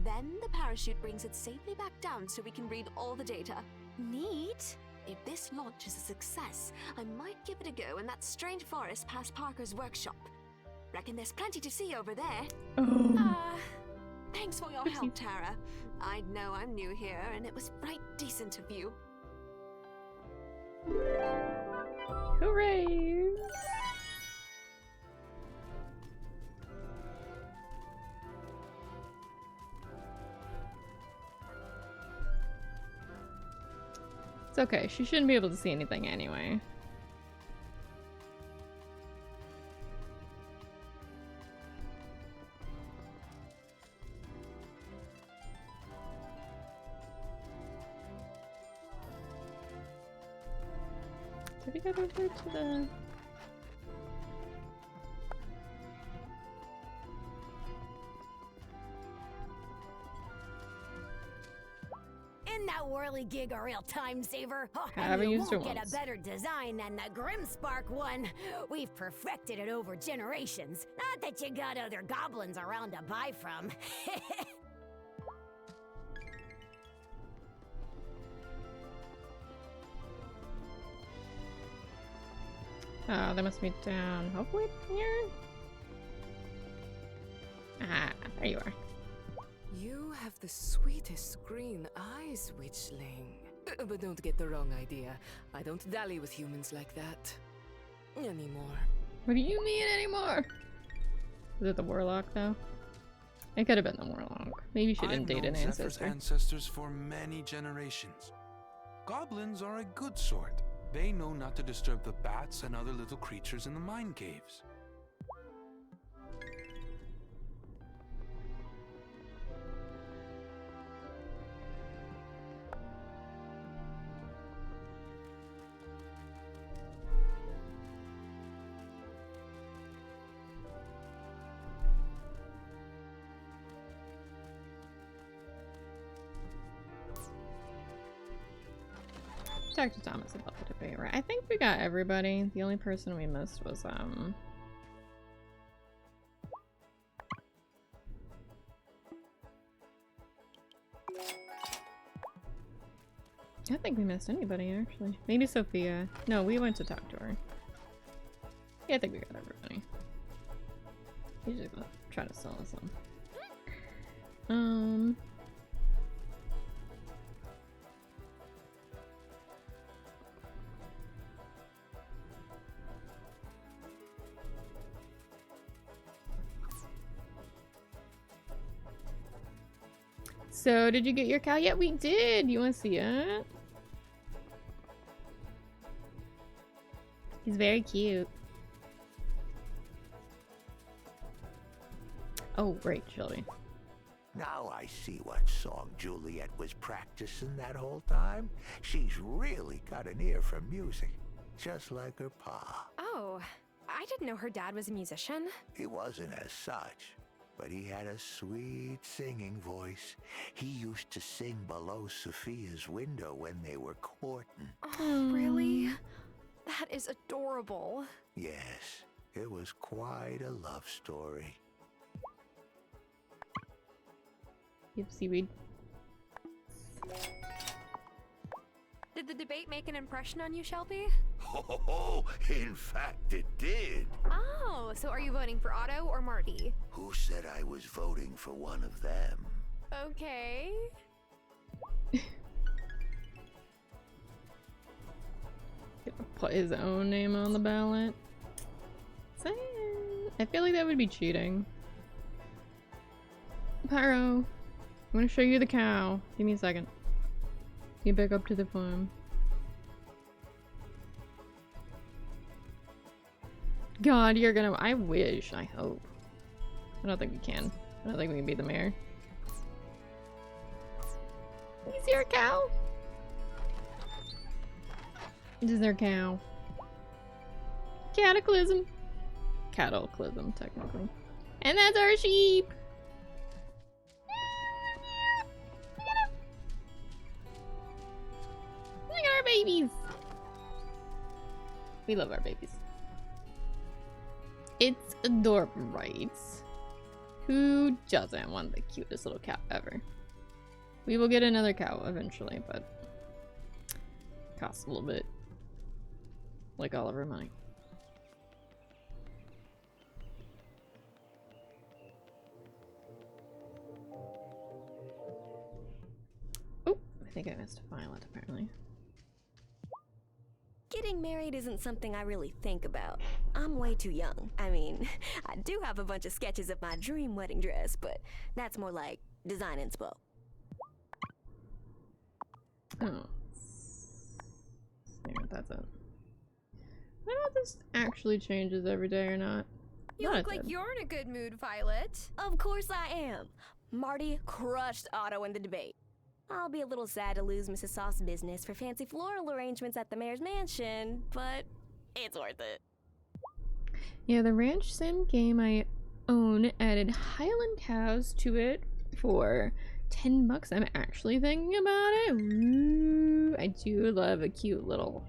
Then the parachute brings it safely back down so we can read all the data. Neat. If this launch is a success, I might give it a go in that strange forest past Parker's workshop. Reckon there's plenty to see over there. Thanks for your help, Tara. I know I'm new here, and it was right decent of you. Hooray! It's okay, she shouldn't be able to see anything anyway. Did we get over to the... Isn't that whirly-gig a real time saver? Oh, I and haven't you used it won't get once. a better design than the Grimspark one. We've perfected it over generations. Not that you got other goblins around to buy from. Oh, they must be down. Hopefully here? Ah, there you are. You have the sweetest green eyes, witchling. But don't get the wrong idea. I don't dally with humans like that. Anymore. What do you mean anymore? Is it the warlock though? It could have been the warlock. Maybe she didn't date an I've known Zephyr's ancestor. ancestors for many generations. Goblins are a good sort. They know not to disturb the bats and other little creatures in the mine caves. Talk to Thomas about the debate, right? I think we got everybody. The only person we missed was I don't think we missed anybody actually. Maybe Sophia. No, we went to talk to her. Yeah, I think we got everybody. He's just gonna try to sell us some. So, did you get your cow yet? We did! You want to see it? He's very cute. Oh, right, Shelby. Now I see what song Juliet was practicing that whole time. She's really got an ear for music, just like her pa. Oh, I didn't know her dad was a musician. He wasn't as such, but he had a sweet singing voice. He used to sing below Sophia's window when they were courting. Oh, really? That is adorable. Yes, it was quite a love story. You have seaweed. Did the debate make an impression on you, Shelby? Oh, in fact it did. Oh, so are you voting for Otto or Marty? Who said I was voting for one of them? Okay. Put his own name on the ballot. I feel like that would be cheating. Pyro, I'm gonna show you the cow. Give me a second. Get back up to the farm. God, you're gonna. I wish. I hope. I don't think we can. I don't think we can be the mayor. You see our cow? This is our cow. Cataclysm. Cataclysm, technically. And that's our sheep! Look at our babies! We love our babies. It's adorable, right? Who doesn't want the cutest little cow ever? We will get another cow eventually, but it costs a little bit. Like all of our money. Oh, I think I missed a Violet apparently. Getting married isn't something I really think about. I'm way too young. I mean, I do have a bunch of sketches of my dream wedding dress, but that's more like design inspo. Oh. Yeah, that's it. I don't know if this actually changes every day or not. You look like you're in a good mood, Violet. Of course I am. Marty crushed Otto in the debate. I'll be a little sad to lose Mrs. Sauce's business for fancy floral arrangements at the mayor's mansion, but it's worth it. Yeah, the ranch sim game I own added Highland cows to it for $10. I'm actually thinking about it. Ooh, I do love a cute little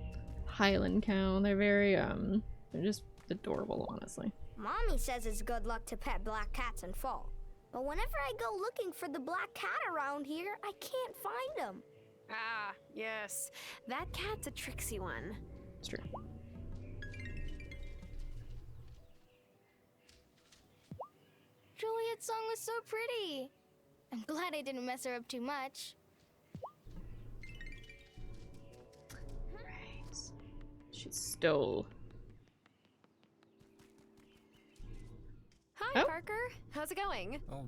Highland cow. They're very, they're just adorable, honestly. Mommy says it's good luck to pet black cats in fall. But whenever I go looking for the black cat around here, I can't find him. Ah, yes. That cat's a tricksy one. It's true. Juliet's song was so pretty. I'm glad I didn't mess her up too much. Right. She stole. Hi, Parker. How's it going? Oh,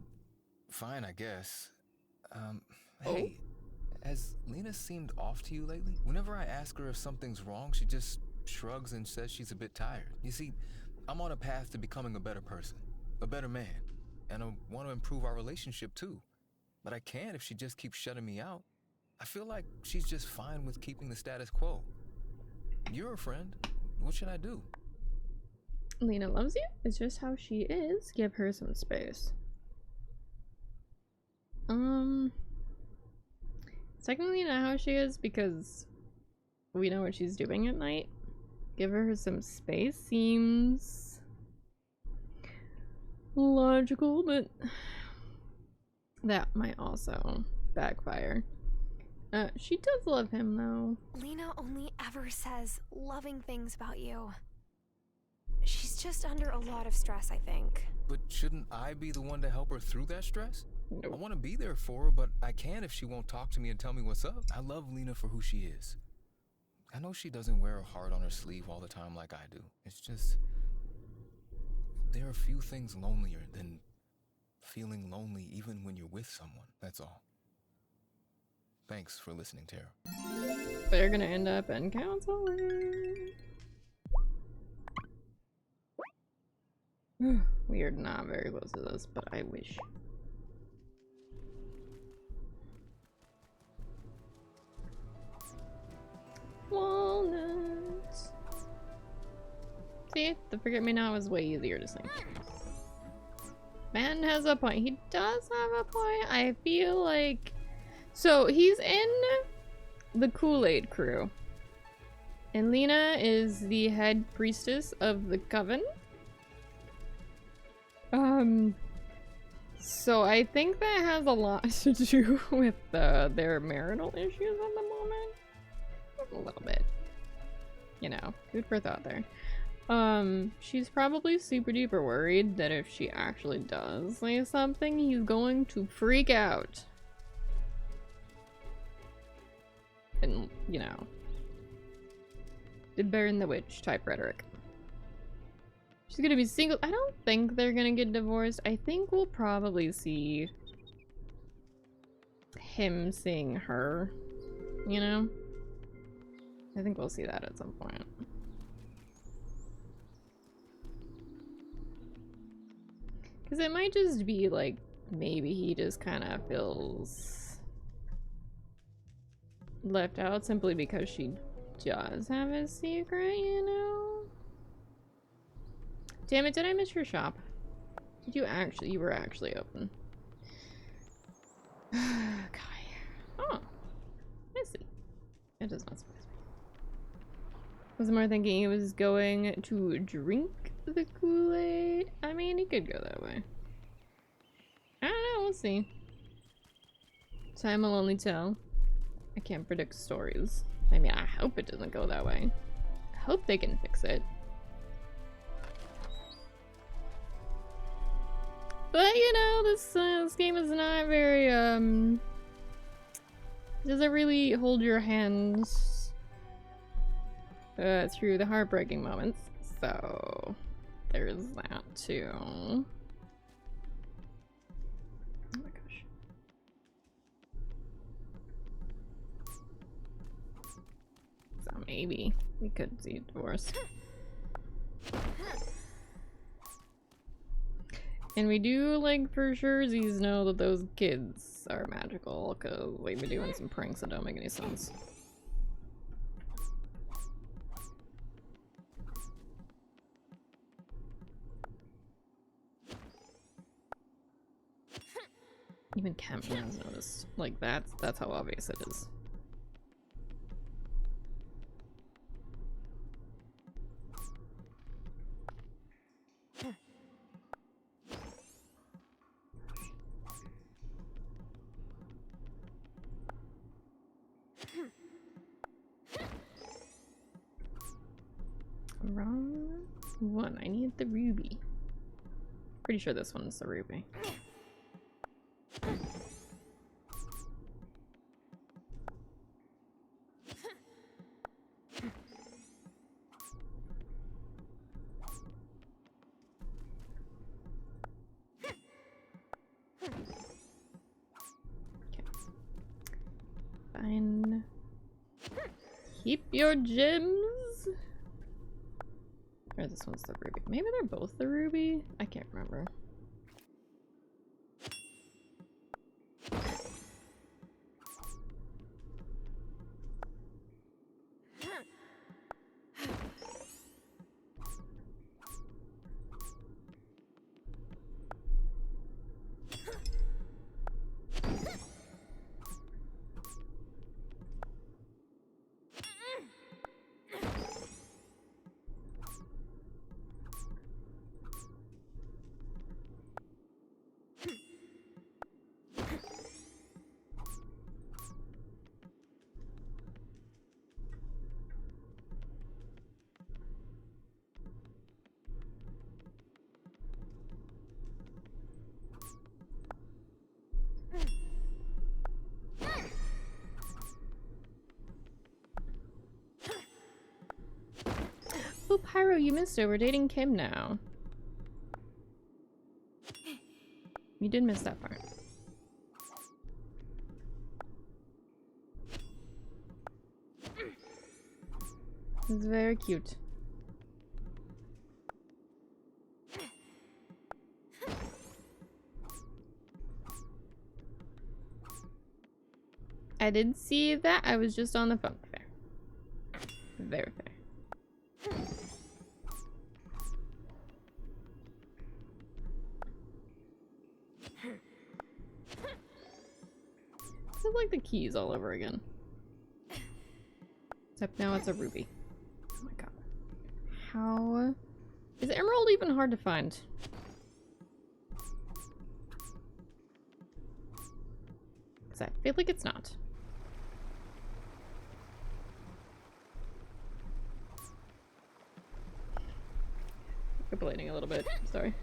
fine, I guess. Hey, has Lena seemed off to you lately? Whenever I ask her if something's wrong, she just shrugs and says she's a bit tired. You see, I'm on a path to becoming a better person, a better man, and I want to improve our relationship too. But I can't if she just keeps shutting me out. I feel like she's just fine with keeping the status quo. You're a friend. What should I do? Lena loves you. It's just how she is. Give her some space. Technically not how she is because we know what she's doing at night. Give her some space seems logical, but that might also backfire. She does love him though. Lena only ever says loving things about you. She's just under a lot of stress, I think. But shouldn't I be the one to help her through that stress? Nope. I want to be there for her, but I can't if she won't talk to me and tell me what's up. I love Lena for who she is. I know she doesn't wear her heart on her sleeve all the time like I do. It's just, there are few things lonelier than feeling lonely even when you're with someone. That's all. Thanks for listening, Tara. They're gonna end up in counseling. We are not very close to this, but I wish. Walnuts. See, the Forget Me Not was way easier to sing. Man has a point. He does have a point. I feel like... So, he's in the Kool-Aid crew. And Lena is the head priestess of the coven. So I think that has a lot to do with their marital issues at the moment. A little bit. You know, food for thought there. She's probably super duper worried that if she actually does say something, he's going to freak out. And, you know, did burn the witch type rhetoric. She's gonna be single. I don't think they're gonna get divorced. I think we'll probably see him seeing her, you know? I think we'll see that at some point. Because it might just be like, maybe he just kind of feels left out simply because she does have a secret, you know? Damn it, did I miss your shop? Did you actually? You were actually open. Okay. Oh. I see. It does not surprise me. Was more thinking he was going to drink the Kool-Aid. I mean, he could go that way. I don't know, we'll see. Time will only tell. I can't predict stories. I mean, I hope it doesn't go that way. I hope they can fix it. But, you know, this game is not very, doesn't really hold your hands through the heartbreaking moments. So, there's that too. Oh my gosh. So maybe we could see divorce. And we do, like, for surezies know that those kids are magical, because we've been doing some pranks that don't make any sense. Even Cameron has noticed. Like, that's how obvious it is. Wrong one. I need the ruby. Pretty sure this one's the ruby. Fine. Keep your gems. Or this one's the ruby. Maybe they're both the ruby? I can't remember. Oh, Pyro, you missed it. We're dating Kim now. You did miss that part. It's very cute. I didn't see that. I was just on the phone. Fair. Very fair. This is like the keys all over again. Except now it's a ruby. Oh my god. How... Is emerald even hard to find? Because I feel like it's not. Complaining a little bit. Sorry.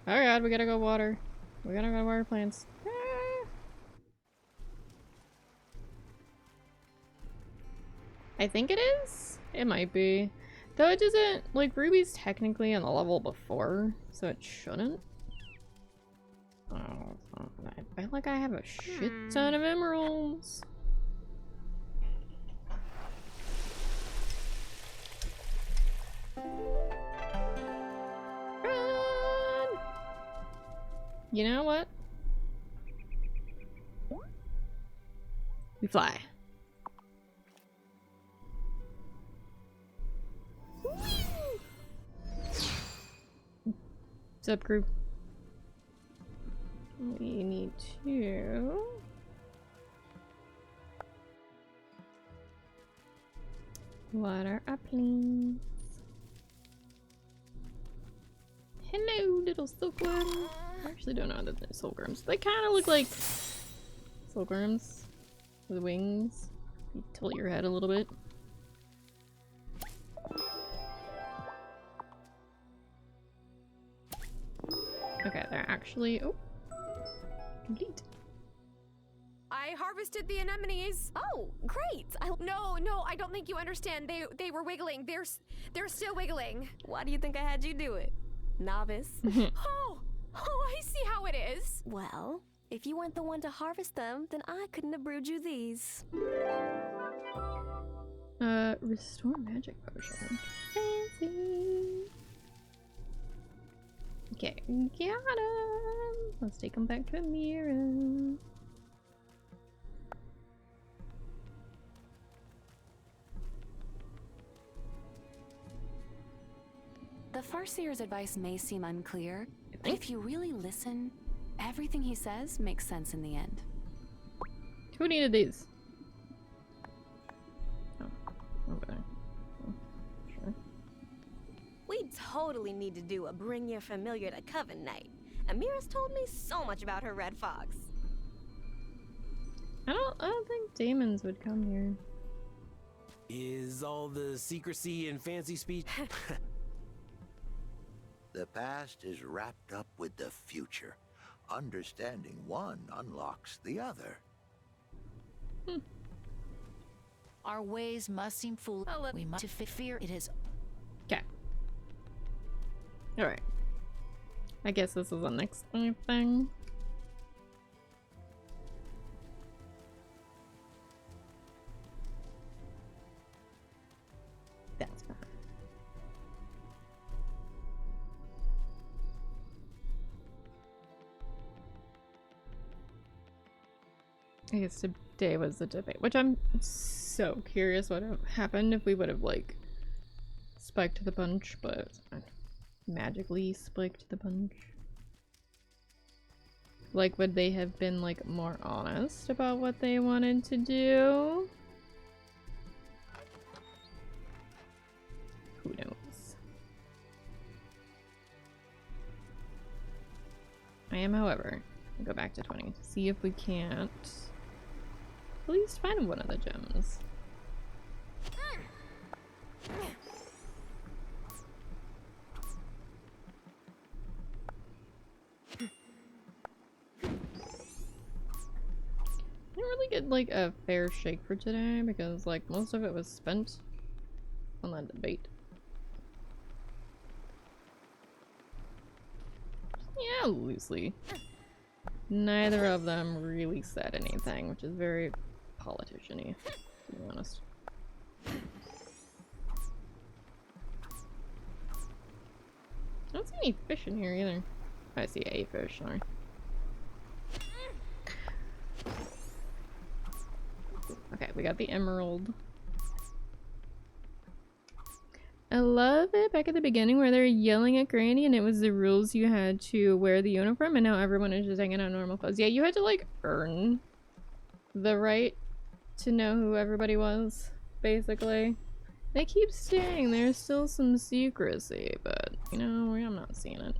Oh god, we gotta go water. We gotta go water plants. Ah. I think it is. It might be. Though it doesn't, like, Ruby's technically on the level before, so it shouldn't. Oh, I feel like I have a shit ton of emeralds. Run! You know what? fly. What's up, crew? We need to... water our plants. Hello, little silkworm. I actually don't know that they're silkworms. They kind of look like silkworms with wings. You tilt your head a little bit. Okay, they're actually... oh, complete. I harvested the anemones. Oh, great! No, I don't think you understand. They were wiggling. They're still wiggling. Why do you think I had you do it? Novice? Oh, I see how it is. Well, if you weren't the one to harvest them, then I couldn't have brewed you these. Restore magic potion. Fancy. Okay, got him. Let's take him back to Amira. The Farseer's advice may seem unclear, but if you really listen, everything he says makes sense in the end. Who needed these? Oh, okay. Sure. We totally need to do a bring your familiar to Coven night. Amira's told me so much about her red fox. I don't think demons would come here. Is all the secrecy and fancy speech? The past is wrapped up with the future. Understanding one unlocks the other. Our ways must seem foolish. We must fear it is. Okay. Alright. I guess this is the next thing. That's fine. I guess today was the debate, which I'm so curious what would have happened if we would have, like, spiked the punch, but it's fine. Magically spiked the punch. Like, would they have been, like, more honest about what they wanted to do? Who knows? I am, however, gonna go back to 20 to see if we can't at least find one of the gems. I didn't really get like a fair shake for today because like most of it was spent on that debate. Yeah, loosely. Neither of them really said anything, which is very politician-y, to be honest. I don't see any fish in here either. I see a fish, sorry. Okay, we got the emerald. I love it back at the beginning where they're yelling at Granny and it was the rules you had to wear the uniform and now everyone is just hanging out normal clothes. Yeah, you had to like earn the right to know who everybody was, basically. They keep saying there's still some secrecy, but you know, I'm not seeing it.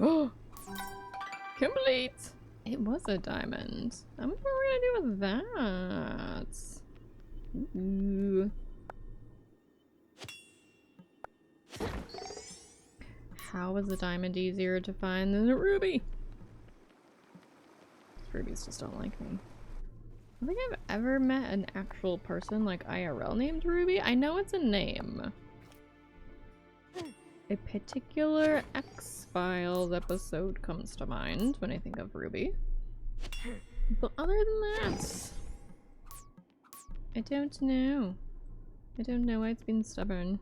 Oh! Complete! It was a diamond. I wonder what we're gonna do with that. Ooh. How is a diamond easier to find than a ruby? Rubies just don't like me. I don't think I've ever met an actual person like IRL named Ruby. I know it's a name. A particular X-Files episode comes to mind when I think of Ruby. But other than that... I don't know. I don't know why it's been stubborn.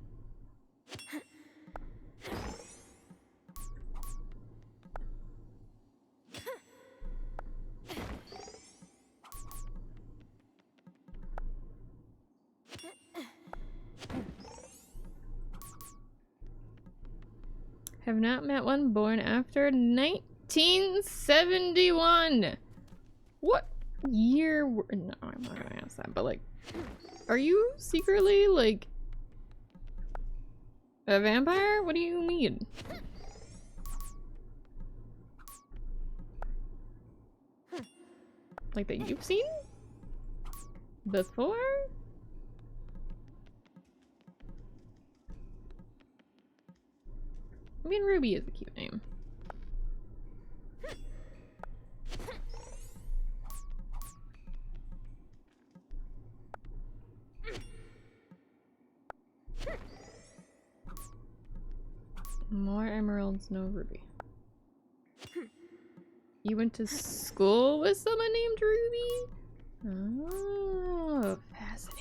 Have not met one born after 1971. What year? No, I'm not gonna ask that. But like, are you secretly like a vampire? What do you mean? Like that you've seen before? I mean, Ruby is a cute name. More emeralds, no Ruby. You went to school with someone named Ruby? Oh, fascinating.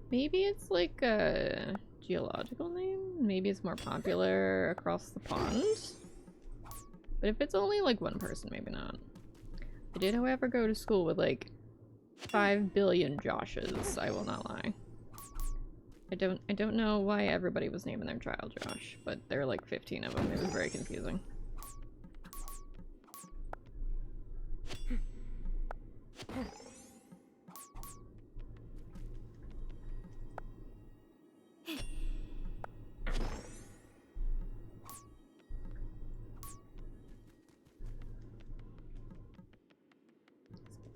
Maybe it's like a geological name? Maybe it's more popular across the pond? But if it's only like one person, maybe not. I did, however, go to school with like 5 billion Joshes, I will not lie. I don't know why everybody was naming their child Josh, but there are like 15 of them. It was very confusing.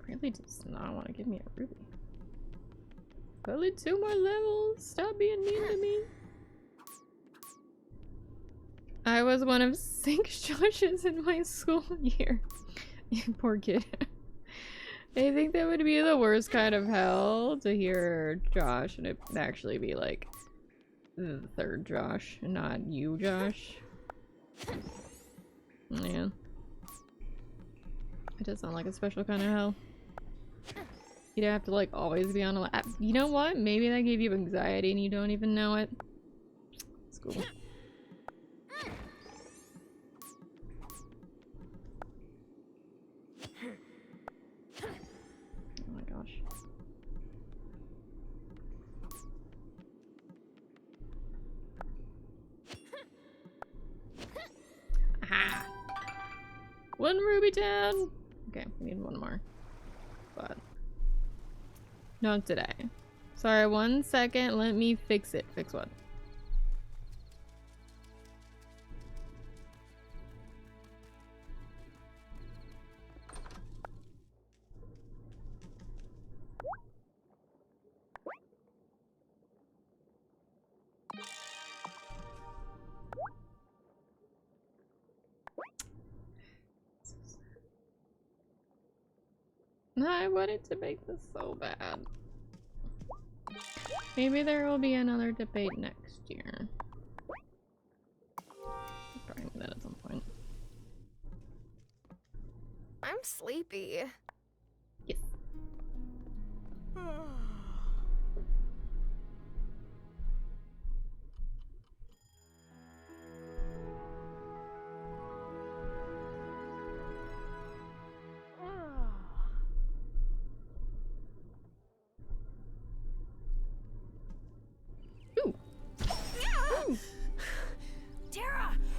Really does not want to give me a ruby. Only 2 more levels. Stop being mean to me. I was one of 6 Joshes in my school year. You poor kid. I think that would be the worst kind of hell to hear Josh and it actually be like the 3rd Josh and not you, Josh. Yeah. It does sound like a special kind of hell. You'd have to like always be on a you know what? Maybe that gave you anxiety and you don't even know it. It's cool. Oh my gosh. Aha! 1 ruby down! Okay, we need 1 more. But not today. Sorry, 1 second. Let me fix it. Fix what? I wanted to make this so bad. Maybe there will be another debate next year. I'll probably do that at some point. I'm sleepy. Yes.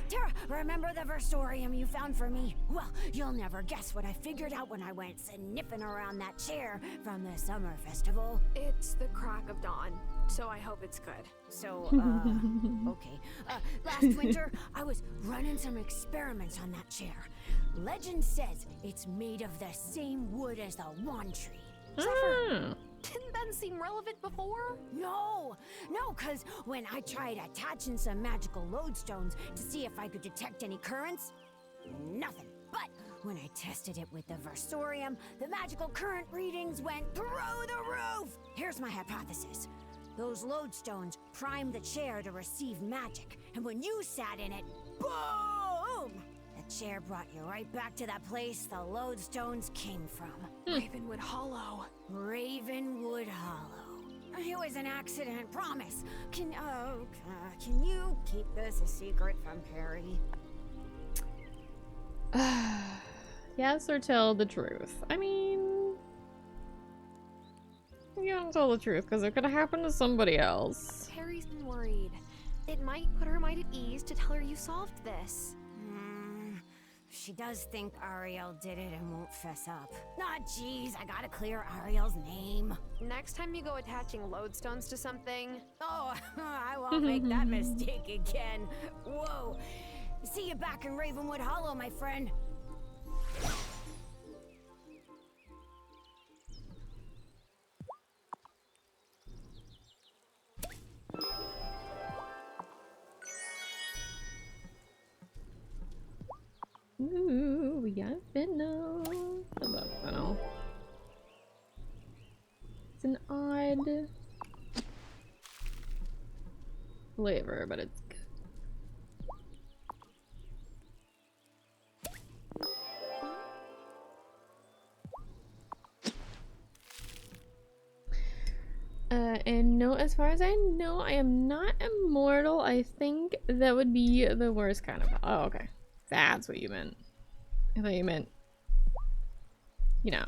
Tara, remember the versorium you found for me? Well, you'll never guess what I figured out when I went sniffing around that chair from the summer festival. It's the crack of dawn, so I hope it's good. So, okay. Last winter, I was running some experiments on that chair. Legend says it's made of the same wood as the wand tree. Zephyr, didn't that seem relevant before? No, cause when I tried attaching some magical lodestones to see if I could detect any currents, nothing. But when I tested it with the versorium, the magical current readings went through the roof. Here's my hypothesis. Those lodestones primed the chair to receive magic, and when you sat in it, boom! The chair brought you right back to that place the lodestones came from. Ravenwood Hollow. Ravenwood Hollow. It was an accident, promise. Can you keep this a secret from Perry? Yes, or tell the truth. I mean, you don't tell the truth because it could happen to somebody else. Perry's been worried. It might put her mind at ease to tell her you solved this. She does think Ariel did it and won't fess up. Ah, jeez, I gotta clear Ariel's name. Next time you go attaching lodestones to something... Oh, I won't make that mistake again. Whoa. See you back in Ravenwood Hollow, my friend. Ooh, we got Fennel. I love Fennel. It's an odd flavor, but it's good. And no, as far as I know, I am not immortal. I think that would be the worst kind of. Oh, okay. That's what you meant. I thought you meant, you know,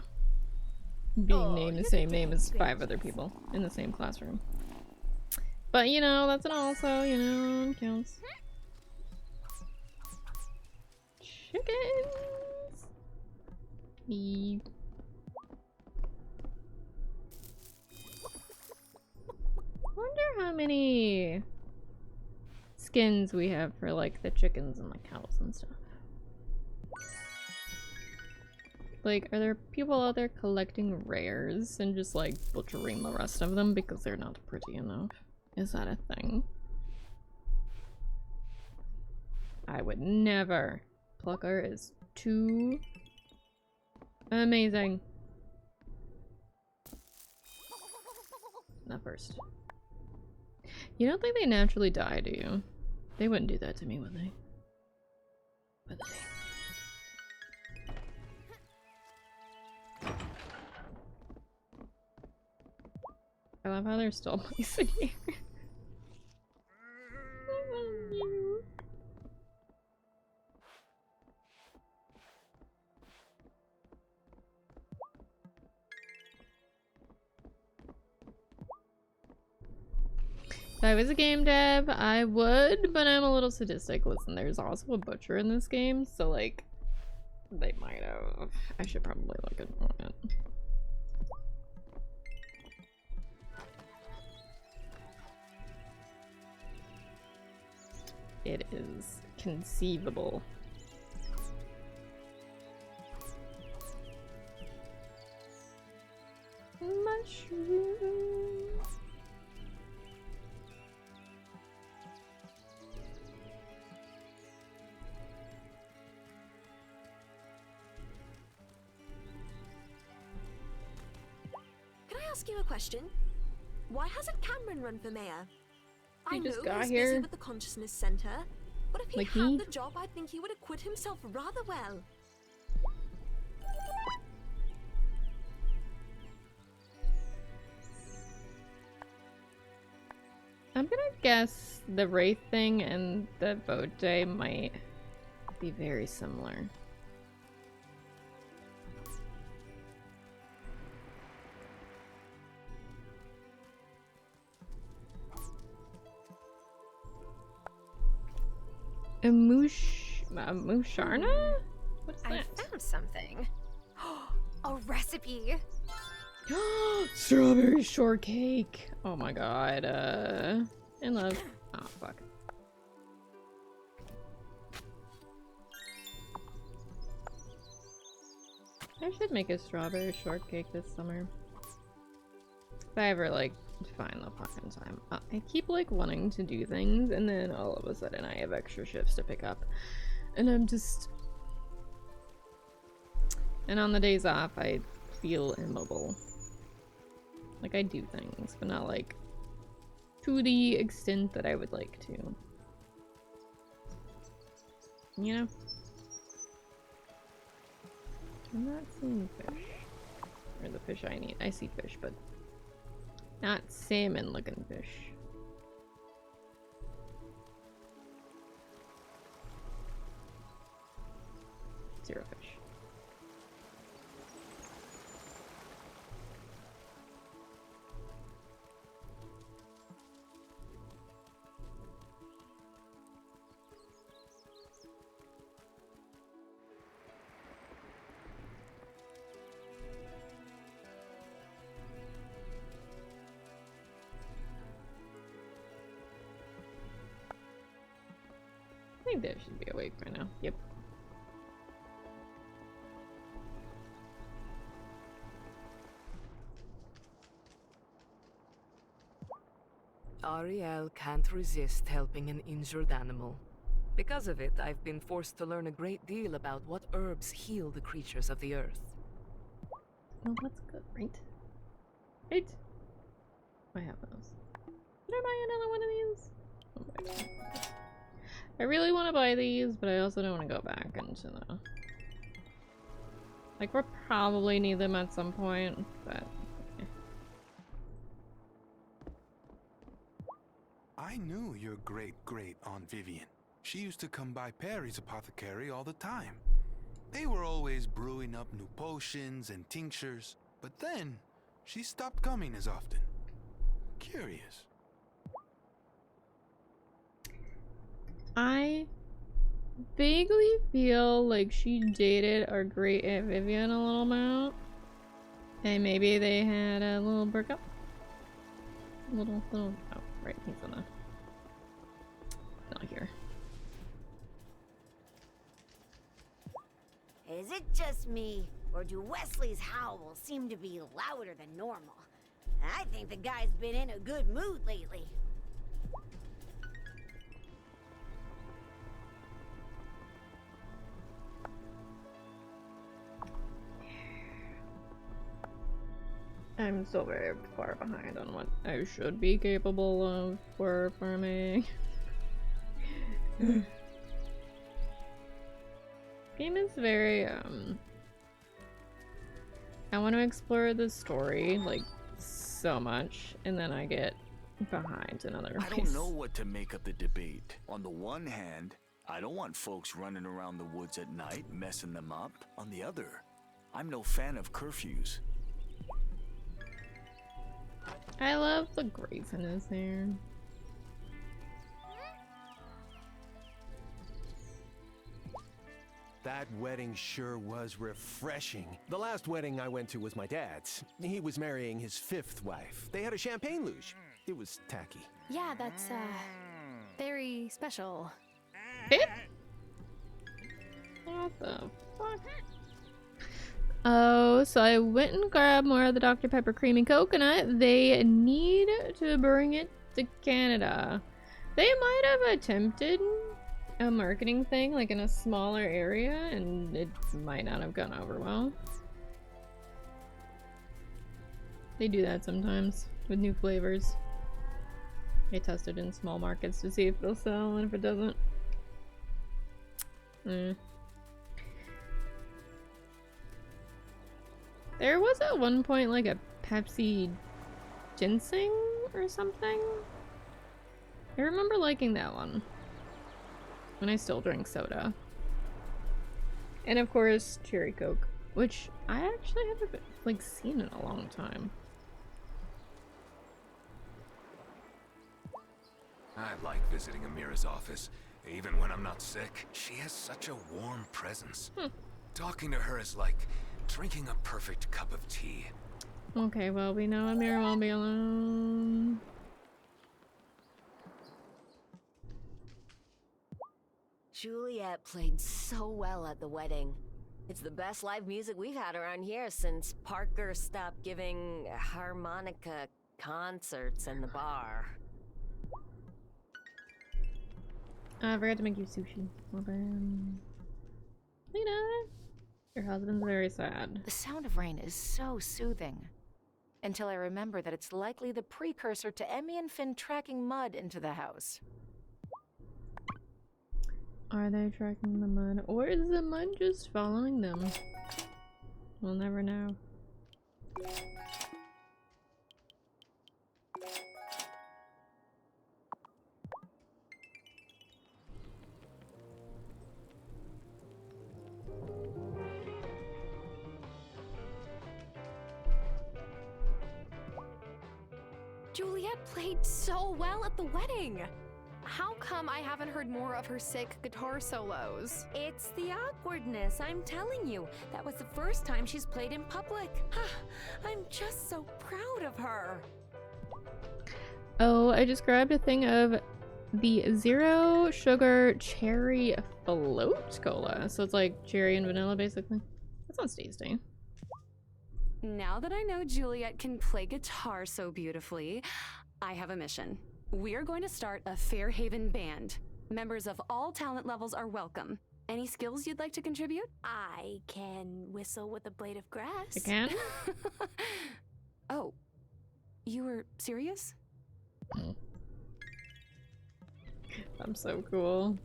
being named the same name as 5 other people in the same classroom. But, you know, that's an also, you know, counts. Chickens! Beep. Wonder how many skins we have for like the chickens and the cows and stuff. Like, are there people out there collecting rares and just like butchering the rest of them because they're not pretty enough? Is that a thing? I would never. Plucker is too amazing. Not first. You don't think they naturally die, do you? They wouldn't do that to me, would they? Would they? I love how there's still mice in here. If I was a game dev, I would, but I'm a little sadistic. Listen, there's also a butcher in this game, so like, they might have. I should probably look at it. It is conceivable. Mushrooms. Can I ask you a question? Why hasn't Cameron run for mayor? He I just know got he's here. busy with the Consciousness Center, but if he Like had me? the job, I think he would acquit himself rather well. I'm gonna guess the Wraith thing and the boat day might be very similar. A Musharna? What's I that? found something. A recipe. Strawberry shortcake. Oh my god. In love. Oh fuck. I should make a strawberry shortcake this summer. If I ever like find the fucking time. I keep like wanting to do things and then all of a sudden I have extra shifts to pick up. And I'm just... And on the days off I feel immobile. Like I do things, but not like to the extent that I would like to. You know? I'm not seeing fish. Or the fish I need. I see fish, but not salmon looking fish. Zero fish. I think they should be awake by now. Yep. Ariel can't resist helping an injured animal. Because of it, I've been forced to learn a great deal about what herbs heal the creatures of the earth. Well, that's good, right? Right? I have those. Did I buy another one of these? Oh my God. I really want to buy these, but I also don't want to go back into the... Like, we'll probably need them at some point, but... Okay. I knew your great Aunt Vivian. She used to come by Perry's apothecary all the time. They were always brewing up new potions and tinctures, but then she stopped coming as often. Curious. I vaguely feel like she dated our great Aunt Vivian a little bit. And maybe they had a little breakup. Little, oh, right, he's on the... Not here. Is it just me, or do Wesley's howls seem to be louder than normal? I think the guy's been in a good mood lately. I'm so very far behind on what I should be capable of for farming. Game is very, I want to explore the story, like, so much, and then I get behind in other ways. I don't know what to make of the debate. On the one hand, I don't want folks running around the woods at night, messing them up. On the other, I'm no fan of curfews. I love the grace in his hair. That wedding sure was refreshing. The last wedding I went to was my dad's. He was marrying his 5th wife. They had a champagne luge. It was tacky. Yeah, that's, very special. What the fuck? Oh, so I went and grabbed more of the Dr. Pepper Creamy Coconut. They need to bring it to Canada. They might have attempted a marketing thing, like in a smaller area, and it might not have gone over well. They do that sometimes with new flavors. They test it in small markets to see if it'll sell, and if it doesn't, There was at one point like a Pepsi ginseng or something. I remember liking that one. When I still drink soda. And of course, Cherry Coke, which I actually haven't like seen in a long time. I like visiting Amira's office, even when I'm not sick. She has such a warm presence. Talking to her is like drinking a perfect cup of tea. Okay, well, we know Amira won't be alone. Juliet played so well at the wedding. It's the best live music we've had around here since Parker stopped giving harmonica concerts in the bar. I forgot to make you sushi. Well, then... Lena! Your husband's very sad. The sound of rain is so soothing. Until I remember that it's likely the precursor to Emmy and Finn tracking mud into the house. Are they tracking the mud? Or is the mud just following them? We'll never know. Juliet played so well at the wedding. How come I haven't heard more of her sick guitar solos? It's the awkwardness, I'm telling you. That was the first time she's played in public. I'm just so proud of her. Oh, I just grabbed a thing of the zero sugar cherry float cola. So it's like cherry and vanilla, basically. That sounds tasty. Now that I know Juliet can play guitar so beautifully, I have a mission. We are going to start a Fairhaven band. Members of all talent levels are welcome. Any skills you'd like to contribute? I can whistle with a blade of grass. You can? Oh, you were serious? I'm so cool.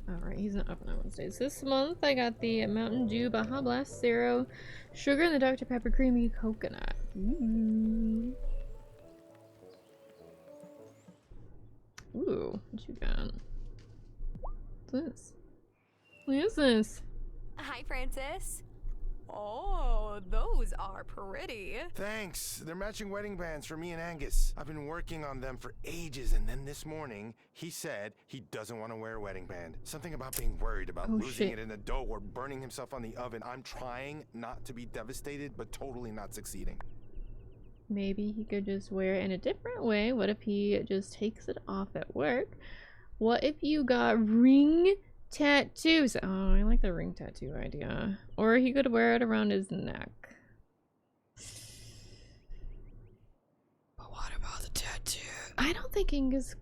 Alright, he's not open on Wednesdays. This month I got the Mountain Dew Baja Blast Zero Sugar and the Dr. Pepper Creamy Coconut. Ooh. Ooh, what you got? What's this? What is this? Hi, Francis. Oh, those are pretty. Thanks. They're matching wedding bands for me and Angus. I've been working on them for ages, and then this morning, he said he doesn't want to wear a wedding band. Something about being worried about losing it in the dough or burning himself on the oven. I'm trying not to be devastated, but totally not succeeding. Maybe he could just wear it in a different way. What if he just takes it off at work? What if you got ring tattoos? Oh, I like the ring tattoo idea. Or he could wear it around his neck. But what about the tattoo? I don't think Angus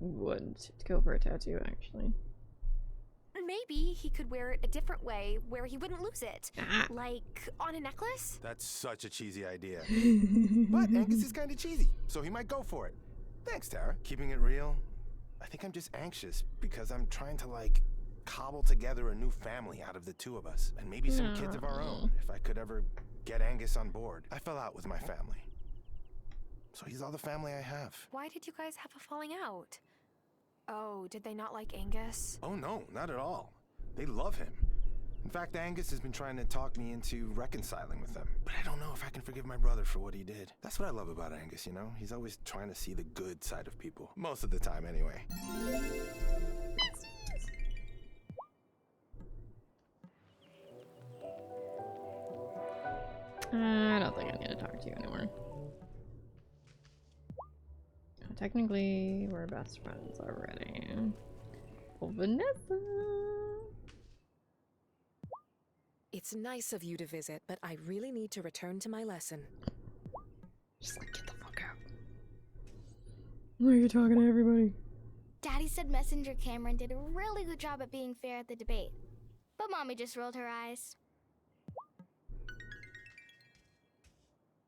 would go for a tattoo, actually. Maybe he could wear it a different way where he wouldn't lose it. Like on a necklace? That's such a cheesy idea. But Angus is kind of cheesy, so he might go for it. Thanks, Tara. Keeping it real, I think I'm just anxious because I'm trying to, like, cobble together a new family out of the two of us. And maybe some kids of our own, if I could ever get Angus on board. I fell out with my family. So he's all the family I have. Why did you guys have a falling out? Oh, did they not like Angus? Oh no, not at all. They love him. In fact, Angus has been trying to talk me into reconciling with them. But I don't know if I can forgive my brother for what he did. That's what I love about Angus, you know? He's always trying to see the good side of people. Most of the time, anyway. I don't think I need to talk to you anymore. Technically, we're best friends already. Oh, Vanessa! It's nice of you to visit, but I really need to return to my lesson. Just like, get the fuck out. Why are you talking to everybody? Daddy said Messenger Cameron did a really good job at being fair at the debate. But Mommy just rolled her eyes.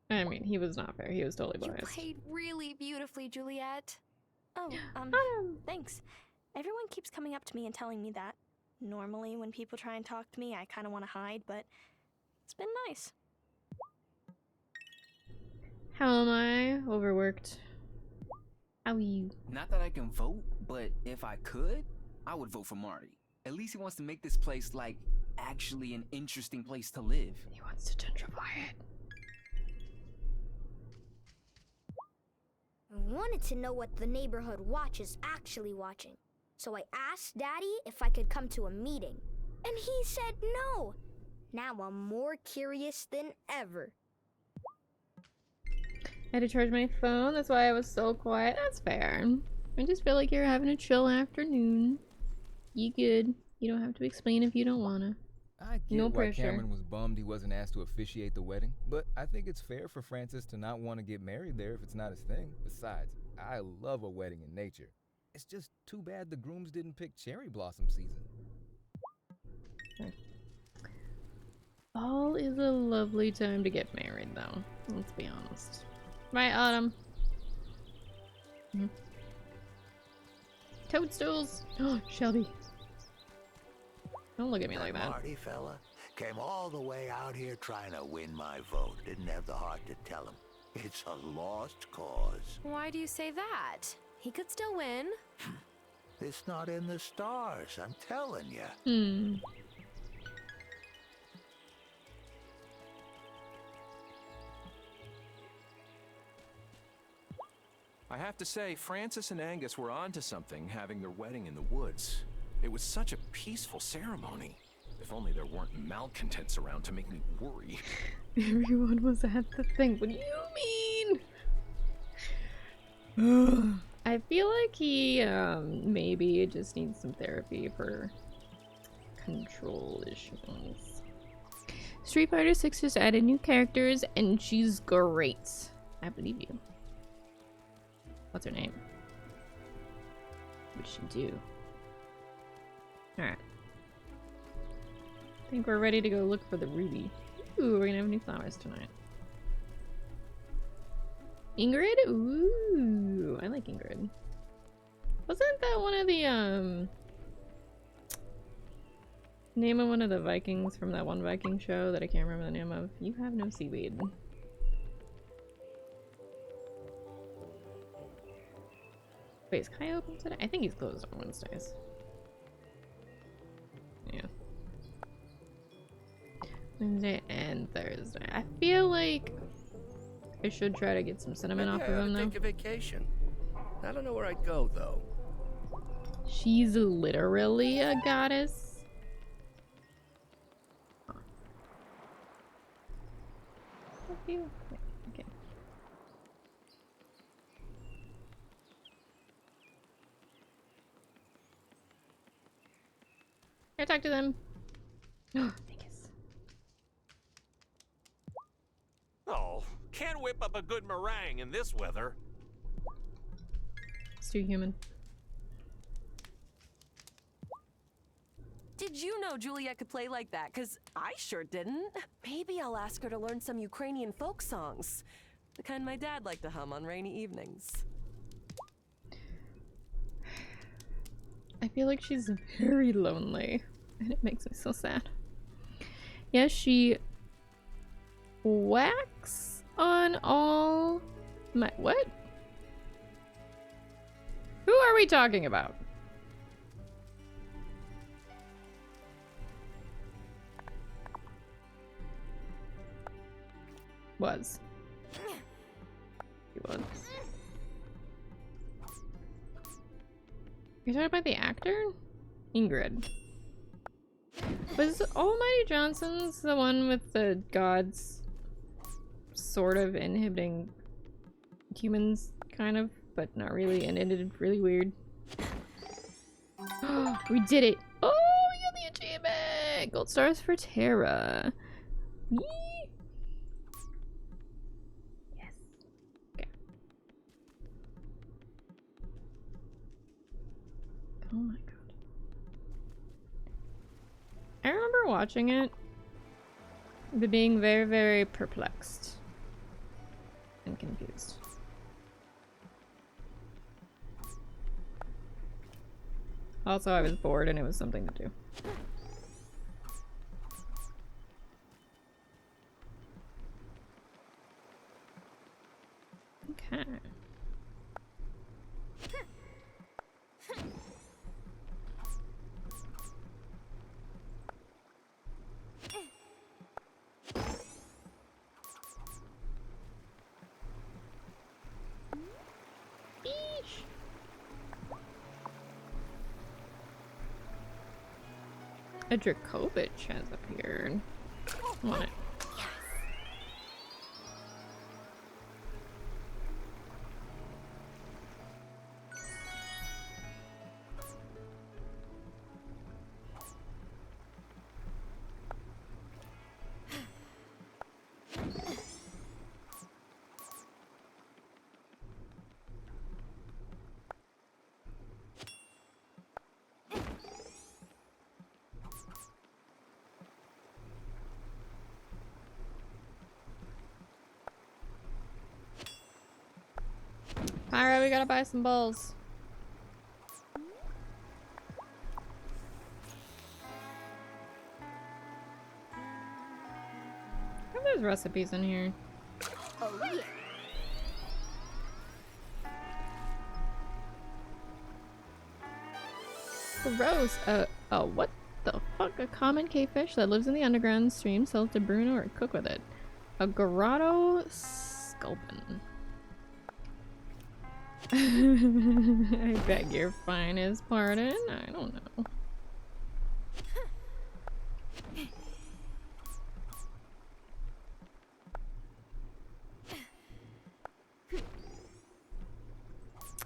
I mean, he was not fair. He was totally biased. You played really beautifully, Juliet. Oh, thanks. Everyone keeps coming up to me and telling me that. Normally, when people try and talk to me, I kind of want to hide, but it's been nice. How am I? Overworked. How are you? Not that I can vote, but if I could, I would vote for Marty. At least he wants to make this place, like, actually an interesting place to live. He wants to gentrify it. I wanted to know what the neighborhood watch is actually watching. So I asked Daddy if I could come to a meeting. And he said no. Now I'm more curious than ever. I had to charge my phone, that's why I was so quiet. That's fair. I just feel like you're having a chill afternoon. You good. You don't have to explain if you don't wanna. I get no why pressure. Cameron was bummed he wasn't asked to officiate the wedding, but I think it's fair for Francis to not want to get married there if it's not his thing. Besides, I love a wedding in nature. It's just too bad the grooms didn't pick cherry blossom season. Fall is a lovely time to get married, though. Let's be honest. Right, Autumn? Toadstools! Oh, Shelby. Don't look at me like that. Marty fella came all the way out here trying to win my vote. Didn't have the heart to tell him. It's a lost cause. Why do you say that? He could still win. It's not in the stars, I'm telling you. I have to say, Francis and Angus were onto something having their wedding in the woods. It was such a peaceful ceremony. If only there weren't malcontents around to make me worry. Everyone was at the thing. What do you mean? I feel like he maybe just needs some therapy for control issues. Street Fighter 6 just added new characters and she's great. I believe you. What's her name? What'd she do? Alright. I think we're ready to go look for the ruby. Ooh, we're gonna have new flowers tonight. Ingrid? Ooh, I like Ingrid. Wasn't that one of the, name of one of the Vikings from that one Viking show that I can't remember the name of? You have no seaweed. Wait, is Kai open today? I think he's closed on Wednesdays. Yeah. Wednesday and Thursday. I feel like I should try to get some cinnamon off of him though. Take a vacation. I don't know where I'd go though. She's literally a goddess. Huh. Okay. Can I talk to them? Oh, can't whip up a good meringue in this weather. It's too human. Did you know Juliet could play like that? Because I sure didn't. Maybe I'll ask her to learn some Ukrainian folk songs. The kind my dad liked to hum on rainy evenings. I feel like she's very lonely. And it makes me so sad. Yes, she whacks on all my— what? Who are we talking about? Was. He was. You're talking about the actor? Ingrid. Was Almighty Johnson's the one with the gods sort of inhibiting humans, kind of, but not really, and ended really weird? We did it! Oh, we got the achievement! Gold stars for Terra. Yee! Yes. Okay. Oh my god. I remember watching it, but being very, very perplexed and confused. Also, I was bored and it was something to do. Okay. A Dracovic has appeared. I want it. Alright, we gotta buy some bowls. there's recipes in here. Oh yeah. Gross. Oh, what the fuck? A common cavefish that lives in the underground stream, sells to Bruno or cook with it. A grotto sculpin. I beg your finest pardon. I don't know.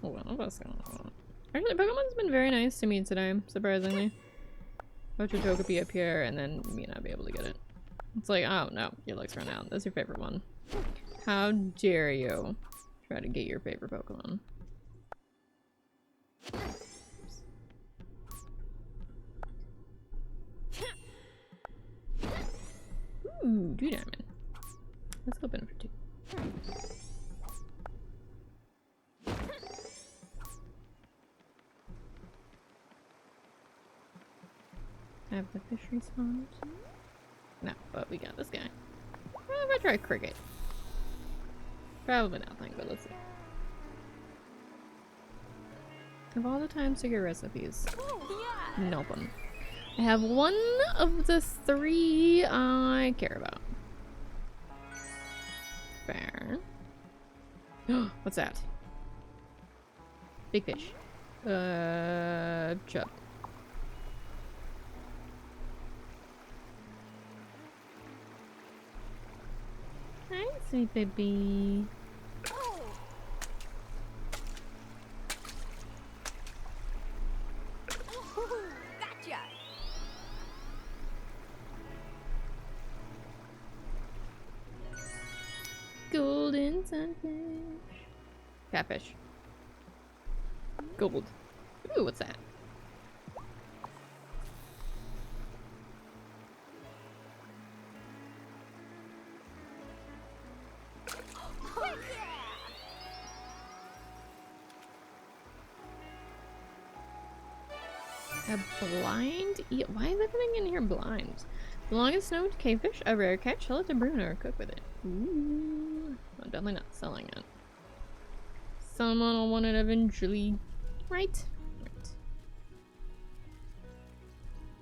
Well, what's going on? Actually, Pokemon's been very nice to me today, surprisingly. Watch your Togepi appear and then me not be able to get it. It's like, oh no, your luck's run out. That's your favorite one. How dare you try to get your favorite Pokemon? Ooh, 2 diamond. Let's open for 2. Have the fish respawned? No, but we got this guy. Well, if I try cricket. Probably nothing, but let's see. Of all the times to get recipes. Nope. I have one of the 3 I care about. Fair. What's that? Big fish. Chub. Hi, sweet baby. Gotcha. Golden sunfish. Catfish. Gold. Ooh, what's that? A blind eel? Why is everything in here blind? The longest known cavefish, a rare catch. Sell it to Bruno or cook with it. Ooh. I'm definitely not selling it. Someone will want it eventually. Right?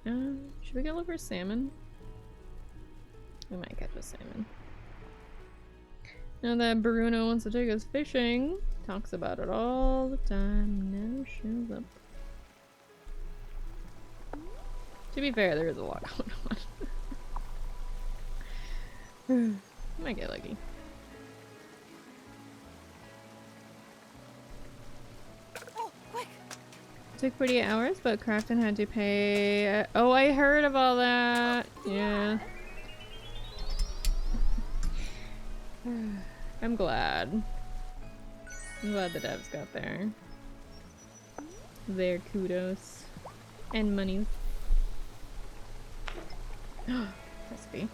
Right. Should we go look for salmon? We might catch a salmon. Now that Bruno wants to take us fishing, talks about it all the time, never shows up. To be fair, there is a lot going on. Might get lucky. Oh, quick! Took 48 hours, but Crafton had to pay. Oh, I heard of all that. Yeah. I'm glad. I'm glad the devs got their kudos and money. Recipe.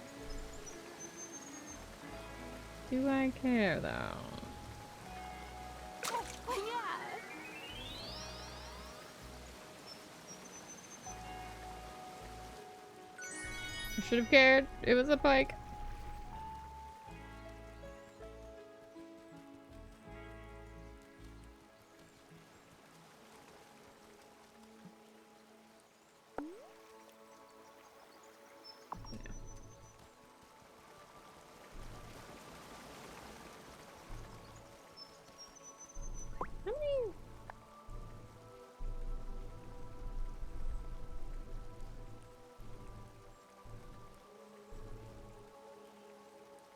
Do I care though? I should have cared. It was a pike.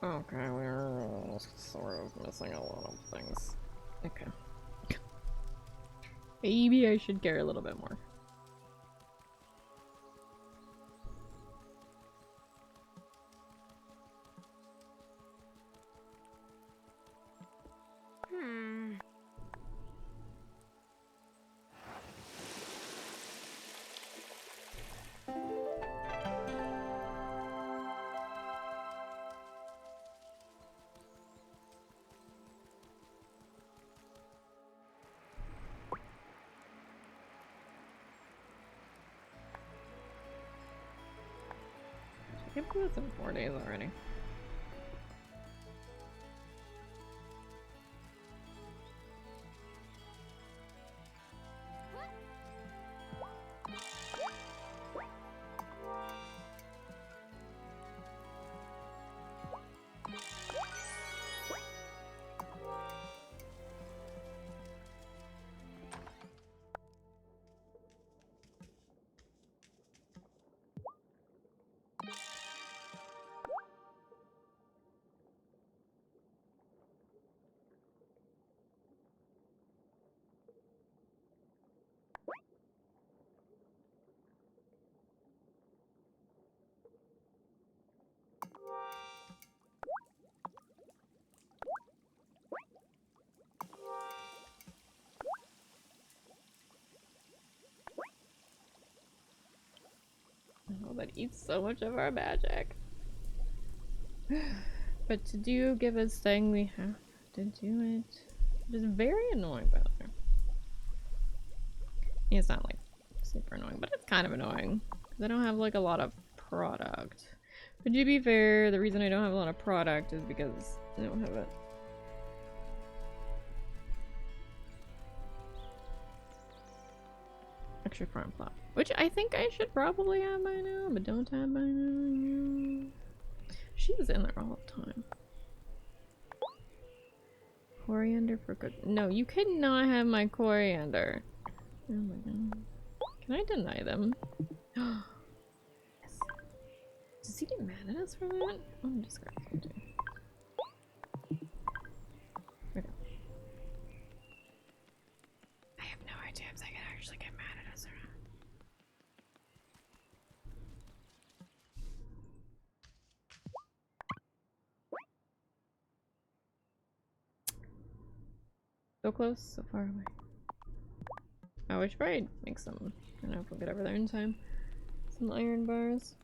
Okay, we're sort of missing a lot of things. Okay. Maybe I should care a little bit more. I can't believe it's in 4 days already. that eats so much of our magic. But to give us thing, we have to do it. It is very annoying, by the way. It's not like super annoying, but it's kind of annoying because I don't have like a lot of product. But to be fair, the reason I don't have a lot of product is because I don't have it. Extra farm plot, which I think I should probably have by now, but don't have by now. She was in there all the time. Coriander for cook. No, you cannot have my coriander. Oh my god. Can I deny them? Yes. Does he get mad at us for that? I'm just gonna do. Okay. I have no idea if they can actually get mad at us or not. So close, so far away. I wish I'd make some. I don't know if we'll get over there in time. Some iron bars.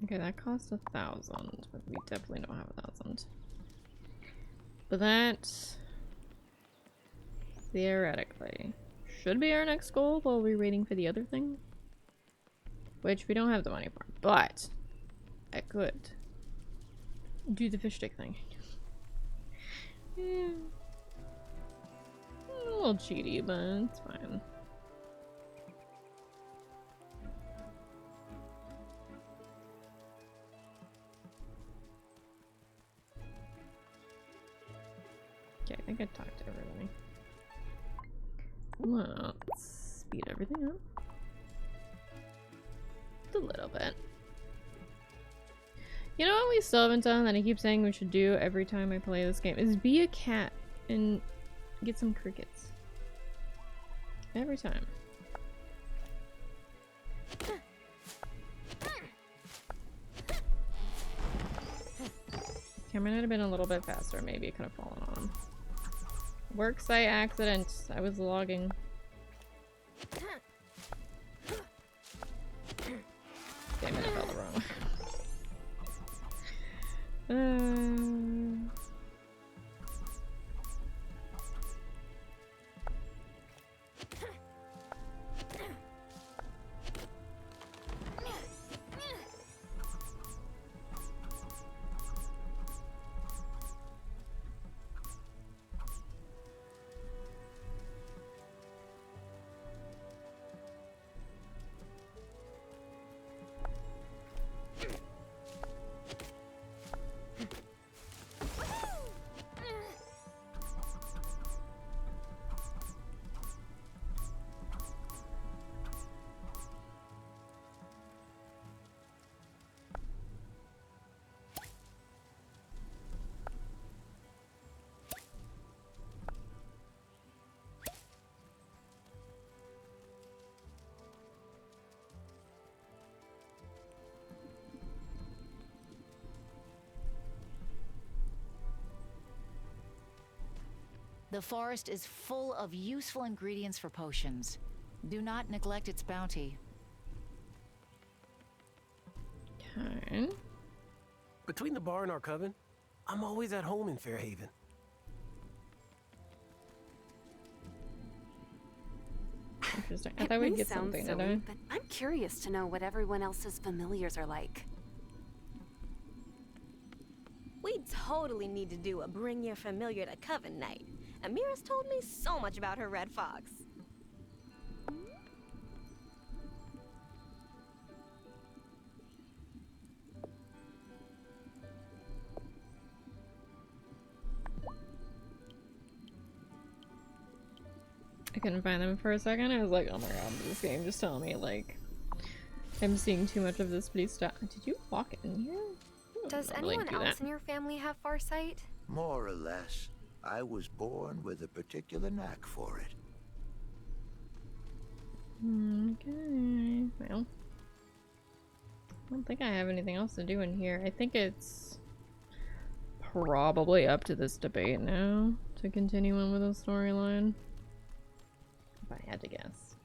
Okay, that cost 1,000, but we definitely don't have 1,000. But that, theoretically, should be our next goal while we're waiting for the other thing. Which we don't have the money for, but I could do the fish stick thing. Yeah. A little cheaty, but it's fine. Okay, I think I talked to everybody. Let's speed everything up. Just a little bit. You know what we still haven't done that I keep saying we should do every time I play this game? Is be a cat and get some crickets. Every time. Cameron had been a little bit faster, maybe it could have fallen on him. Worksite accident. I was logging. Damn it, I fell the wrong way. The forest is full of useful ingredients for potions. Do not neglect its bounty. Okay. Between the bar and our coven, I'm always at home in Fairhaven. Interesting. I thought we'd get something today. But I'm curious to know what everyone else's familiars are like. We totally need to do a bring your familiar to coven night. Amira's told me so much about her red fox. I couldn't find them for a second. I was like, oh my god, this game just telling me like I'm seeing too much of this. Please stop. Did you walk in here? Does anyone else in your family have farsight? More or less. I was born with a particular knack for it. Okay, well. I don't think I have anything else to do in here. I think it's probably up to this debate now to continue on with the storyline. If I had to guess.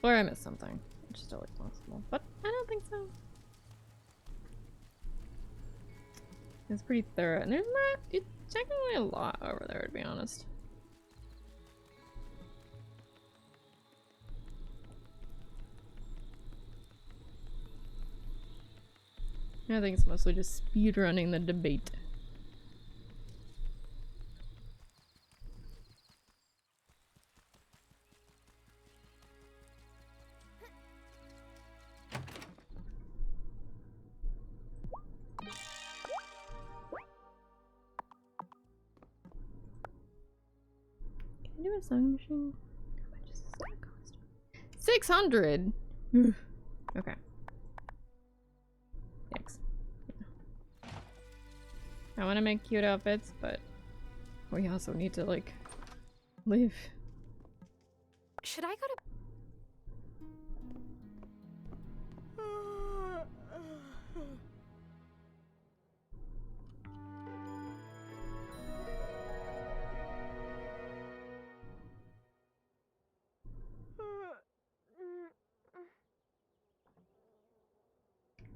Or I missed something, which is always possible, but I don't think so. It's pretty thorough, and there's not, it's technically a lot over there, to be honest. I think it's mostly just speedrunning the debate. Can I do a sewing machine? How much is this gonna cost? 600! Okay. Thanks. I want to make cute outfits, but we also need to, like, live. Should I go to...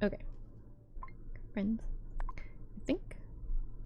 Okay. Friends. I think